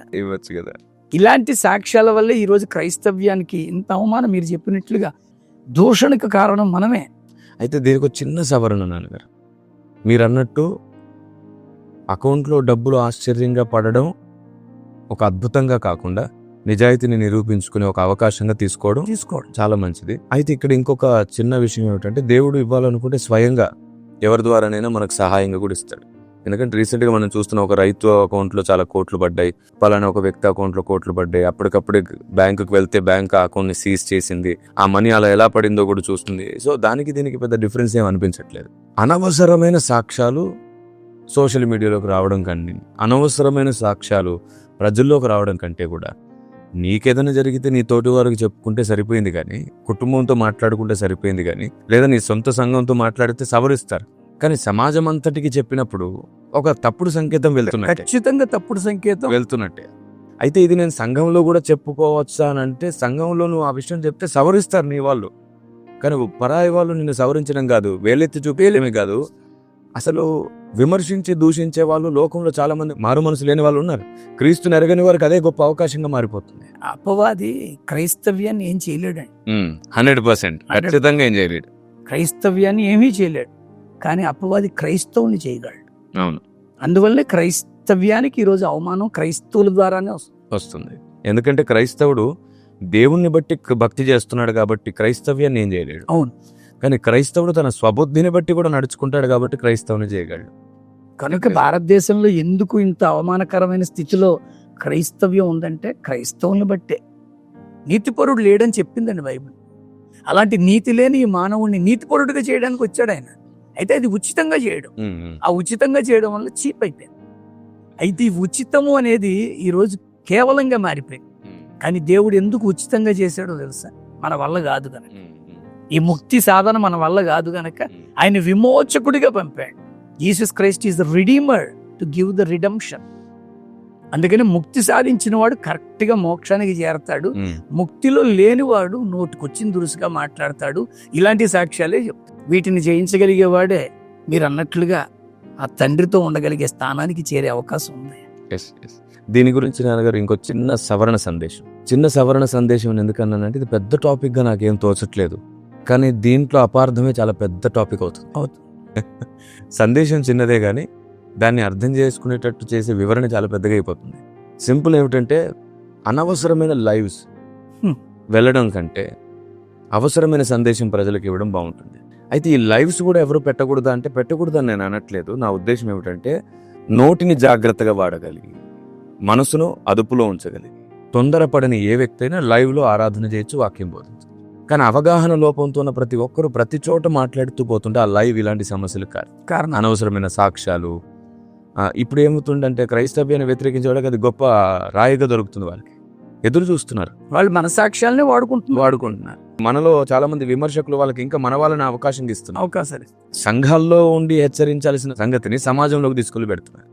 [SPEAKER 2] ఇలాంటి సాక్ష్యాల వల్లే ఈరోజు క్రైస్తవ్యానికి ఇంత అవమానం. మీరు చెప్పినట్లుగా దూషణకు కారణం మనమే.
[SPEAKER 1] అయితే దీనికి ఒక చిన్న సవరణ నాన్నగారు, మీరు అన్నట్టు అకౌంట్లో డబ్బులు ఆశ్చర్యంగా పడడం ఒక అద్భుతంగా కాకుండా నిజాయితీని నిరూపించుకునే ఒక అవకాశంగా తీసుకోవడం చాలా మంచిది. అయితే ఇక్కడ ఇంకొక చిన్న విషయం ఏమిటంటే, దేవుడు ఇవ్వాలనుకుంటే స్వయంగా ఎవరి ద్వారానైనా మనకు సహాయంగా కూడా ఇస్తాడు. ఎందుకంటే రీసెంట్గా మనం చూస్తున్న ఒక రైతు అకౌంట్లో చాలా కోట్లు పడ్డాయి, పలానా ఒక వ్యక్తి అకౌంట్లో కోట్లు పడ్డాయి, అప్పటికప్పుడే బ్యాంకుకి వెళ్తే బ్యాంక్ ఆ అకౌంట్ని సీజ్ చేసింది, ఆ మనీ అలా ఎలా పడిందో కూడా చూస్తుంది. సో దానికి దీనికి పెద్ద డిఫరెన్స్ ఏం అనిపించట్లేదు. అనవసరమైన సాక్ష్యాలు సోషల్ మీడియాలోకి రావడం కంటే, అనవసరమైన సాక్ష్యాలు ప్రజల్లోకి రావడం కంటే కూడా నీకేదైనా జరిగితే నీ తోటి వారికి చెప్పుకుంటే సరిపోయింది, కానీ కుటుంబంతో మాట్లాడుకుంటే సరిపోయింది, కానీ లేదా నీ సొంత సంఘంతో మాట్లాడితే సవరిస్తారు. కానీ సమాజం అంతటికి చెప్పినప్పుడు ఒక తప్పుడు సంకేతం వెళ్తున్నట్టే,
[SPEAKER 2] ఖచ్చితంగా తప్పుడు సంకేతం
[SPEAKER 1] వెళ్తున్నట్టే. అయితే ఇది నేను సంఘంలో కూడా చెప్పుకోవచ్చా అని అంటే, సంఘంలో నువ్వు ఆ విషయం చెప్తే సవరిస్తారు నీ వాళ్ళు, కానీ పరాయి వాళ్ళు నిన్ను సవరించడం కాదు, వేలెత్తి చూపేయలేమే కాదు, అసలు విమర్శించి దూషించే వాళ్ళు లోకంలో చాలా మంది మారు మనసు లేని వాళ్ళు ఉన్నారు. క్రీస్తుని ఎరగని వారికి అదే గొప్ప అవకాశంగా మారిపోతుంది.
[SPEAKER 2] అపవాది క్రైస్తవ్యాన్ని ఏం చేయలేడండి.
[SPEAKER 1] 100% ఖచ్చితంగా ఏం చేయలేడు,
[SPEAKER 2] క్రైస్తవ్యాన్ని ఏమీ చేయలేడు. కానీ అపవాది క్రైస్తవుని చేయగలడు.
[SPEAKER 1] అవును,
[SPEAKER 2] అందువల్లే క్రైస్తవ్యానికి ఈరోజు అవమానం క్రైస్తవుల ద్వారానే
[SPEAKER 1] వస్తుంది. ఎందుకంటే క్రైస్తవుడు దేవుణ్ణి బట్టి భక్తి చేస్తున్నాడు కాబట్టి క్రైస్తవ్యాన్ని ఏం చేయలేడు.
[SPEAKER 2] అవును,
[SPEAKER 1] కానీ క్రైస్తవుడు తన స్వబుద్ధిని బట్టి కూడా నడుచుకుంటాడు కాబట్టి క్రైస్తవుని చేయగలడు.
[SPEAKER 2] కనుక భారతదేశంలో ఎందుకు ఇంత అవమానకరమైన స్థితిలో క్రైస్తవ్యం ఉందంటే క్రైస్తవుని బట్టే. నీతిపరుడు లేడని చెప్పిందండి బైబిల్. అలాంటి నీతి లేని ఈ మానవుడిని నీతిపరుడుగా చేయడానికి వచ్చాడు ఆయన. అయితే అది ఉచితంగా చేయడం, ఆ ఉచితంగా చేయడం వల్ల చీప్ అయిపోయింది. అయితే ఈ ఉచితము అనేది ఈరోజు కేవలంగా మారిపోయింది. కానీ దేవుడు ఎందుకు ఉచితంగా చేశాడో తెలుసా? మన వల్ల కాదు కనుక. ఈ ముక్తి సాధన మన వల్ల కాదు గనక ఆయన విమోచకుడిగా పంపాడు. Jesus Christ is the redeemer to give the redemption. అందుకని ముక్తి సాధించిన వాడు కరెక్ట్ గా మోక్షానికి చేరతాడు. ముక్తిలో లేనివాడు నోటికొచ్చిన దురుసుగా మాట్లాడతాడు. ఇలాంటి సాక్ష్యాలే చెప్తాడు. వీటిని జయించగలిగేవాడే మీరు అన్నట్లుగా ఆ తండ్రితో ఉండగలిగే స్థానానికి చేరే అవకాశం ఉంది.
[SPEAKER 1] దీని గురించి నాన్నగారు ఇంకో చిన్న సవరణ సందేశం ఎందుకన్నానంటే ఇది పెద్ద టాపిక్గా నాకేం తోచట్లేదు, కానీ దీంట్లో అపార్థమే చాలా పెద్ద టాపిక్ అవుతుంది. సందేశం చిన్నదే కానీ దాన్ని అర్థం చేసుకునేటట్టు చేసే వివరణ చాలా పెద్దగా అయిపోతుంది. సింపుల్ ఏమిటంటే అనవసరమైన లైవ్స్ వెళ్ళడం కంటే అవసరమైన సందేశం ప్రజలకు ఇవ్వడం బాగుంటుంది. అయితే ఈ లైవ్స్ కూడా ఎవరు పెట్టకూడదా అంటే పెట్టకూడదని నేను అనట్లేదు. నా ఉద్దేశం ఏమిటంటే నోటిని జాగ్రత్తగా వాడగలిగి మనసును అదుపులో ఉంచగలిగి తొందరపడని ఏ వ్యక్తి అయినా లైవ్లో ఆరాధన చేయొచ్చు, వాక్యం బోధించు. కానీ అవగాహన లోపంతో ఉన్న ప్రతి ఒక్కరు ప్రతి చోట మాట్లాడుతూ పోతుంటే ఆ లైవ్ ఇలాంటి సమస్యలు కారణం అనవసరమైన సాక్ష్యాలు. ఇప్పుడు ఏమవుతుందంటే క్రైస్తవ్యాన్ని వ్యతిరేకించే వాళ్ళకి అది గొప్ప రాయిగా దొరుకుతుంది. వాళ్ళకి ఎదురు చూస్తున్నారు,
[SPEAKER 2] వాళ్ళు మన సాక్ష్యాలనే
[SPEAKER 1] వాడుకుంటున్నారు. మనలో చాలా మంది విమర్శకులు వాళ్ళకి ఇంకా మన వాళ్ళని అవకాశం ఇస్తున్నారు.
[SPEAKER 2] అవకాశాలు
[SPEAKER 1] సంఘాల్లో ఉండి హెచ్చరించాల్సిన సంగతిని సమాజంలోకి తీసుకెళ్లి పెడుతున్నారు.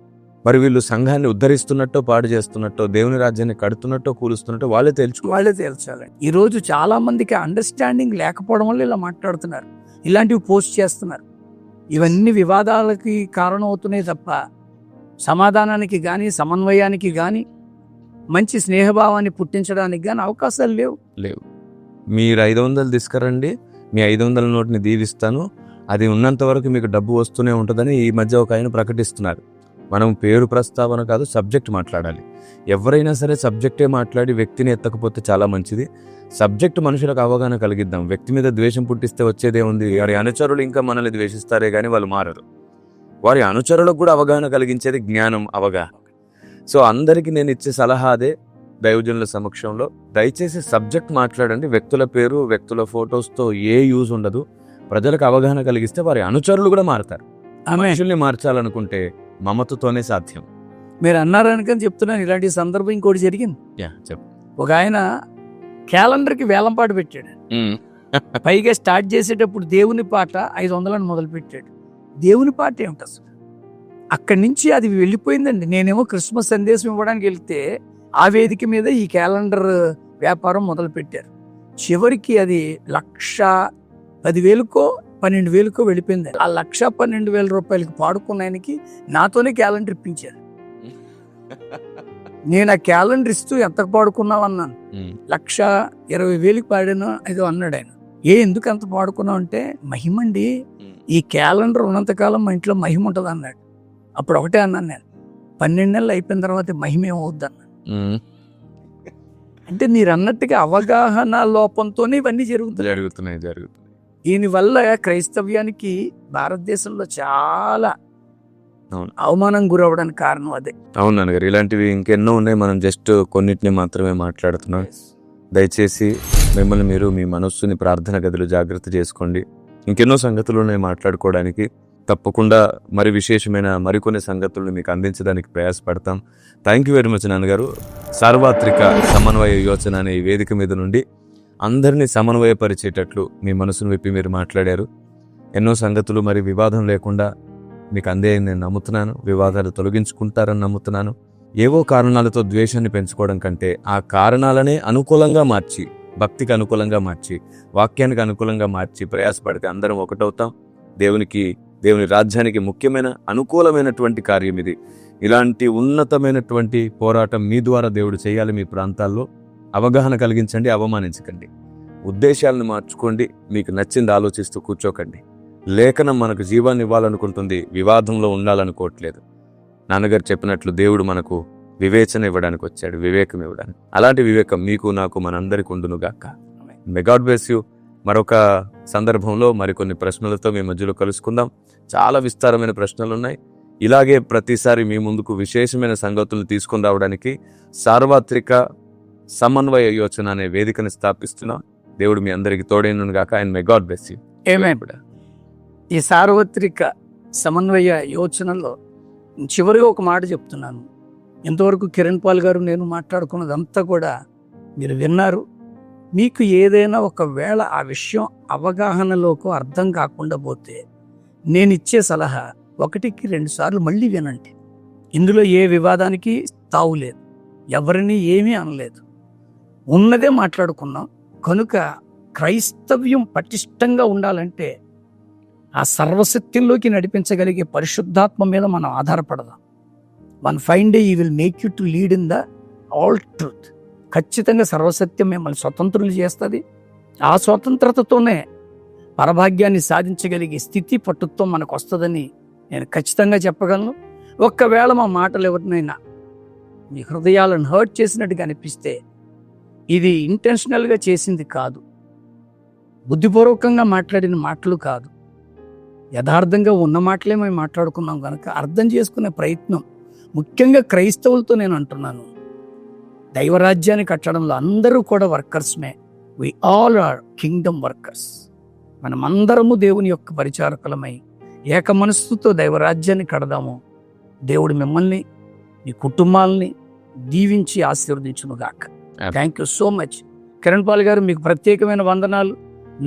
[SPEAKER 1] మరి వీళ్ళు సంఘాన్ని ఉద్ధరిస్తున్నట్టో పాడు చేస్తున్నట్టో దేవుని రాజ్యాన్ని కడుతున్నట్టో కూలుస్తున్నట్టో వాళ్ళే
[SPEAKER 2] తేల్చాలి. ఈ రోజు చాలా మందికి అండర్స్టాండింగ్ లేకపోవడం వల్ల ఇలా మాట్లాడుతున్నారు, ఇలాంటివి పోస్ట్ చేస్తున్నారు. ఇవన్నీ వివాదాలకి కారణం అవుతున్నాయి తప్ప సమాధానానికి కానీ సమన్వయానికి కానీ మంచి స్నేహభావాన్ని పుట్టించడానికి కానీ అవకాశాలు లేవు.
[SPEAKER 1] మీరు 500 తీసుకురండి, మీ 500 నోటిని దీవిస్తాను, అది ఉన్నంత వరకు మీకు డబ్బు వస్తూనే ఉంటుందని ఈ మధ్య ఒక ఆయన ప్రకటిస్తున్నారు. మనం పేరు ప్రస్తావన కాదు, సబ్జెక్ట్ మాట్లాడాలి. ఎవరైనా సరే సబ్జెక్టే మాట్లాడి వ్యక్తిని ఎత్తకపోతే చాలా మంచిది. సబ్జెక్ట్ మనుషులకు అవగాహన కలిగిద్దాం. వ్యక్తి మీద ద్వేషం పుట్టిస్తే వచ్చేదే ఉంది. వారి అనుచరులు ఇంకా మనల్ని ద్వేషిస్తారే కానీ వాళ్ళు మారరు. వారి అనుచరులకు కూడా అవగాహన కలిగించేది జ్ఞానం, అవగాహన. సో అందరికీ నేను ఇచ్చే సలహా అదే, దైవజనుల సమక్షంలో దయచేసి సబ్జెక్ట్ మాట్లాడండి. వ్యక్తుల పేరు, వ్యక్తుల ఫొటోస్తో ఏ యూజ్ ఉండదు. ప్రజలకు అవగాహన కలిగిస్తే వారి అనుచరులు కూడా మారుతారు. మనుషుల్ని మార్చాలనుకుంటే మమతతోనే సాధ్యం.
[SPEAKER 2] మీరు అన్నారనుకని చెప్తున్నాను. ఇలాంటి సందర్భం ఇంకోటి జరిగింది. ఒక ఆయన క్యాలెండర్కి వేలంపాటు పెట్టాడు. పైగా స్టార్ట్ చేసేటప్పుడు దేవుని పాట 500 మొదలు పెట్టాడు. దేవుని పాట ఏమిటి అసలు? అక్కడి నుంచి అది వెళ్ళిపోయిందండి. నేనేమో క్రిస్మస్ సందేశం ఇవ్వడానికి వెళ్తే ఆ వేదిక మీద ఈ క్యాలెండర్ వ్యాపారం మొదలు పెట్టారు. చివరికి అది 1,10,000కో 12,000కో వెళ్ళిపోయింది. ఆ 1,12,000 రూపాయలకి పాడుకున్న ఆయనకి నాతోనే క్యాలెండర్ ఇప్పించారు. నేను ఆ క్యాలెండర్ ఇస్తూ ఎంతకు పాడుకున్నావు అన్నాను. 1,20,000కి పాడాను ఏదో అన్నాడు ఆయన. ఎందుకు అంత పాడుకున్నావు అంటే, మహిమండి, ఈ క్యాలెండర్ ఉన్నంతకాలం మా ఇంట్లో మహిమ ఉంటుంది అన్నాడు. అప్పుడు ఒకటే అన్నాను నేను, 12 నెలలు అయిపోయిన తర్వాత మహిమ ఏమవుద్ది అన్నాను. అంటే మీరు అన్నట్టుగా అవగాహన లోపంతోనే ఇవన్నీ జరుగుతున్నాయి. దీనివల్ల క్రైస్తవ్యానికి భారతదేశంలో చాలా అవమానం గురవడానికి కారణం అదే.
[SPEAKER 1] అవును నాన్నగారు, ఇలాంటివి ఇంకెన్నో ఉన్నాయి. మనం జస్ట్ కొన్నిటిని మాత్రమే మాట్లాడుతున్నాం. దయచేసి మిమ్మల్ని మీరు మీ మనస్సుని ప్రార్థన గదిలో జాగ్రత్త చేసుకోండి. ఇంకెన్నో సంగతులు ఉన్నాయి మాట్లాడుకోవడానికి. తప్పకుండా మరి విశేషమైన మరికొన్ని సంగతులను మీకు అందించడానికి ప్రయాసపడతాం. థ్యాంక్ యూ వెరీ మచ్ నాన్నగారు. సార్వత్రిక సమన్వయ యోచన అనే ఈ వేదిక మీద నుండి అందరినీ సమన్వయపరిచేటట్లు మీ మనసును విప్పి మీరు మాట్లాడారు. ఎన్నో సంగతులు మరి వివాదం లేకుండా మీకు అందేయని నేను నమ్ముతున్నాను. వివాదాలు తొలగించుకుంటారని నమ్ముతున్నాను. ఏవో కారణాలతో ద్వేషాన్ని పెంచుకోవడం కంటే ఆ కారణాలనే అనుకూలంగా మార్చి, భక్తికి అనుకూలంగా మార్చి, వాక్యానికి అనుకూలంగా మార్చి ప్రయాసపడితే అందరం ఒకటవుతాం. దేవుని రాజ్యానికి ముఖ్యమైన అనుకూలమైనటువంటి కార్యం ఇది. ఇలాంటి ఉన్నతమైనటువంటి పోరాటం మీ ద్వారా దేవుడు చేయాలి. మీ ప్రాంతాల్లో అవగాహన కలిగించండి, అవమానించకండి. ఉద్దేశాలను మార్చుకోండి. మీకు నచ్చింది ఆలోచిస్తూ కూర్చోకండి. లేఖనం మనకు జీవాన్ని ఇవ్వాలనుకుంటుంది, వివాదంలో ఉండాలనుకోవట్లేదు. నాన్నగారు చెప్పినట్లు దేవుడు మనకు వివేచన ఇవ్వడానికి వచ్చాడు, వివేకం ఇవ్వడానికి. అలాంటి వివేకం మీకు, నాకు, మనందరికి ఉండునుగాక. మే గాడ్ బ్లెస్ యూ. మరొక సందర్భంలో మరికొన్ని ప్రశ్నలతో మీ మధ్యలో కలుసుకుందాం. చాలా విస్తారమైన ప్రశ్నలు ఉన్నాయి. ఇలాగే ప్రతిసారి మీ ముందుకు విశేషమైన సంగతులను తీసుకుని రావడానికి సార్వత్రిక సమన్వయ యోచన అనే వేదికను స్థాపిస్తున్నాం. దేవుడు మీ అందరికీ తోడైనగాక. And may God bless you.
[SPEAKER 2] ఈ సార్వత్రిక సమన్వయ యోచనలో చివరిగా ఒక మాట చెప్తున్నాను. ఇంతవరకు కిరణ్ పాల్ గారు నేను మాట్లాడుకున్నదంతా కూడా మీరు విన్నారు. మీకు ఏదైనా ఒకవేళ ఆ విషయం అవగాహనలోకి అర్థం కాకుండా పోతే నేను ఇచ్చే సలహా 1కి 2 సార్లు మళ్ళీ వినండి. ఇందులో ఏ వివాదానికి తావులేదు, ఎవరిని ఏమీ అనలేదు, ఉన్నదే మాట్లాడుకున్నాం. కనుక క్రైస్తవ్యం పటిష్టంగా ఉండాలంటే ఆ సర్వసత్యంలోకి నడిపించగలిగే పరిశుద్ధాత్మ మీద మనం ఆధారపడదాం. వన్ ఫైన్ డే ఈ will make you to lead in the all truth. ఖచ్చితంగా సర్వసత్యం మిమ్మల్ని స్వతంత్రులు చేస్తుంది. ఆ స్వతంత్రతతోనే పరభాగ్యాన్ని సాధించగలిగే స్థితి పట్టుత్వం మనకు వస్తుందని నేను ఖచ్చితంగా చెప్పగలను. ఒక్కవేళ మా మాటలు ఎవరినైనా మీ హృదయాలను హర్ట్ చేసినట్టుగా అనిపిస్తే ఇది ఇంటెన్షనల్గా చేసింది కాదు, బుద్ధిపూర్వకంగా మాట్లాడిన మాటలు కాదు, యథార్థంగా ఉన్న మాటలే మేము మాట్లాడుకున్నాం కనుక అర్థం చేసుకునే ప్రయత్నం, ముఖ్యంగా క్రైస్తవులతో నేను అంటున్నాను, దైవరాజ్యాన్ని కట్టడంలో అందరూ కూడా వర్కర్స్మే. We all are kingdom workers. మనమందరము దేవుని యొక్క పరిచారకులమై ఏక మనస్సుతో దైవరాజ్యాన్ని కడదాము. దేవుడు మిమ్మల్ని, మీ కుటుంబాలని దీవించి ఆశీర్వదించునుగాక. Thank you so much. Kiran Paul గారు, మీకు ప్రత్యేకమైన వందనాలు.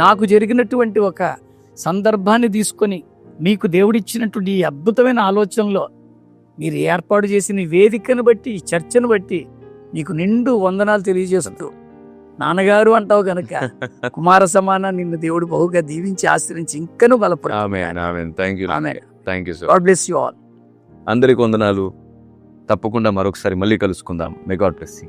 [SPEAKER 2] నాకు జరిగినటువంటి ఒక సందర్భాన్ని తీసుకొని మీకు దేవుడిచ్చినటువంటి ఈ అద్భుతమైన ఆలోచనలో మీరు ఏర్పాటు చేసిన ఈ వేదికను బట్టి, ఈ చర్చను బట్టి మీకు నిండు వందనాలు తెలియజేస్తూ, నాన్నగారు అంటావు కనుక కుమార సమాన నిన్ను దేవుడు బహుగా దీవించి ఆశ్రయించి ఇంకనూ బలపడు.
[SPEAKER 1] Thank you. Thank you so.
[SPEAKER 2] God bless you all.
[SPEAKER 1] అందరికి వందనాలు. తప్పకుండా మరొకసారి మళ్ళీ కలుసుకుందాం. May God bless you.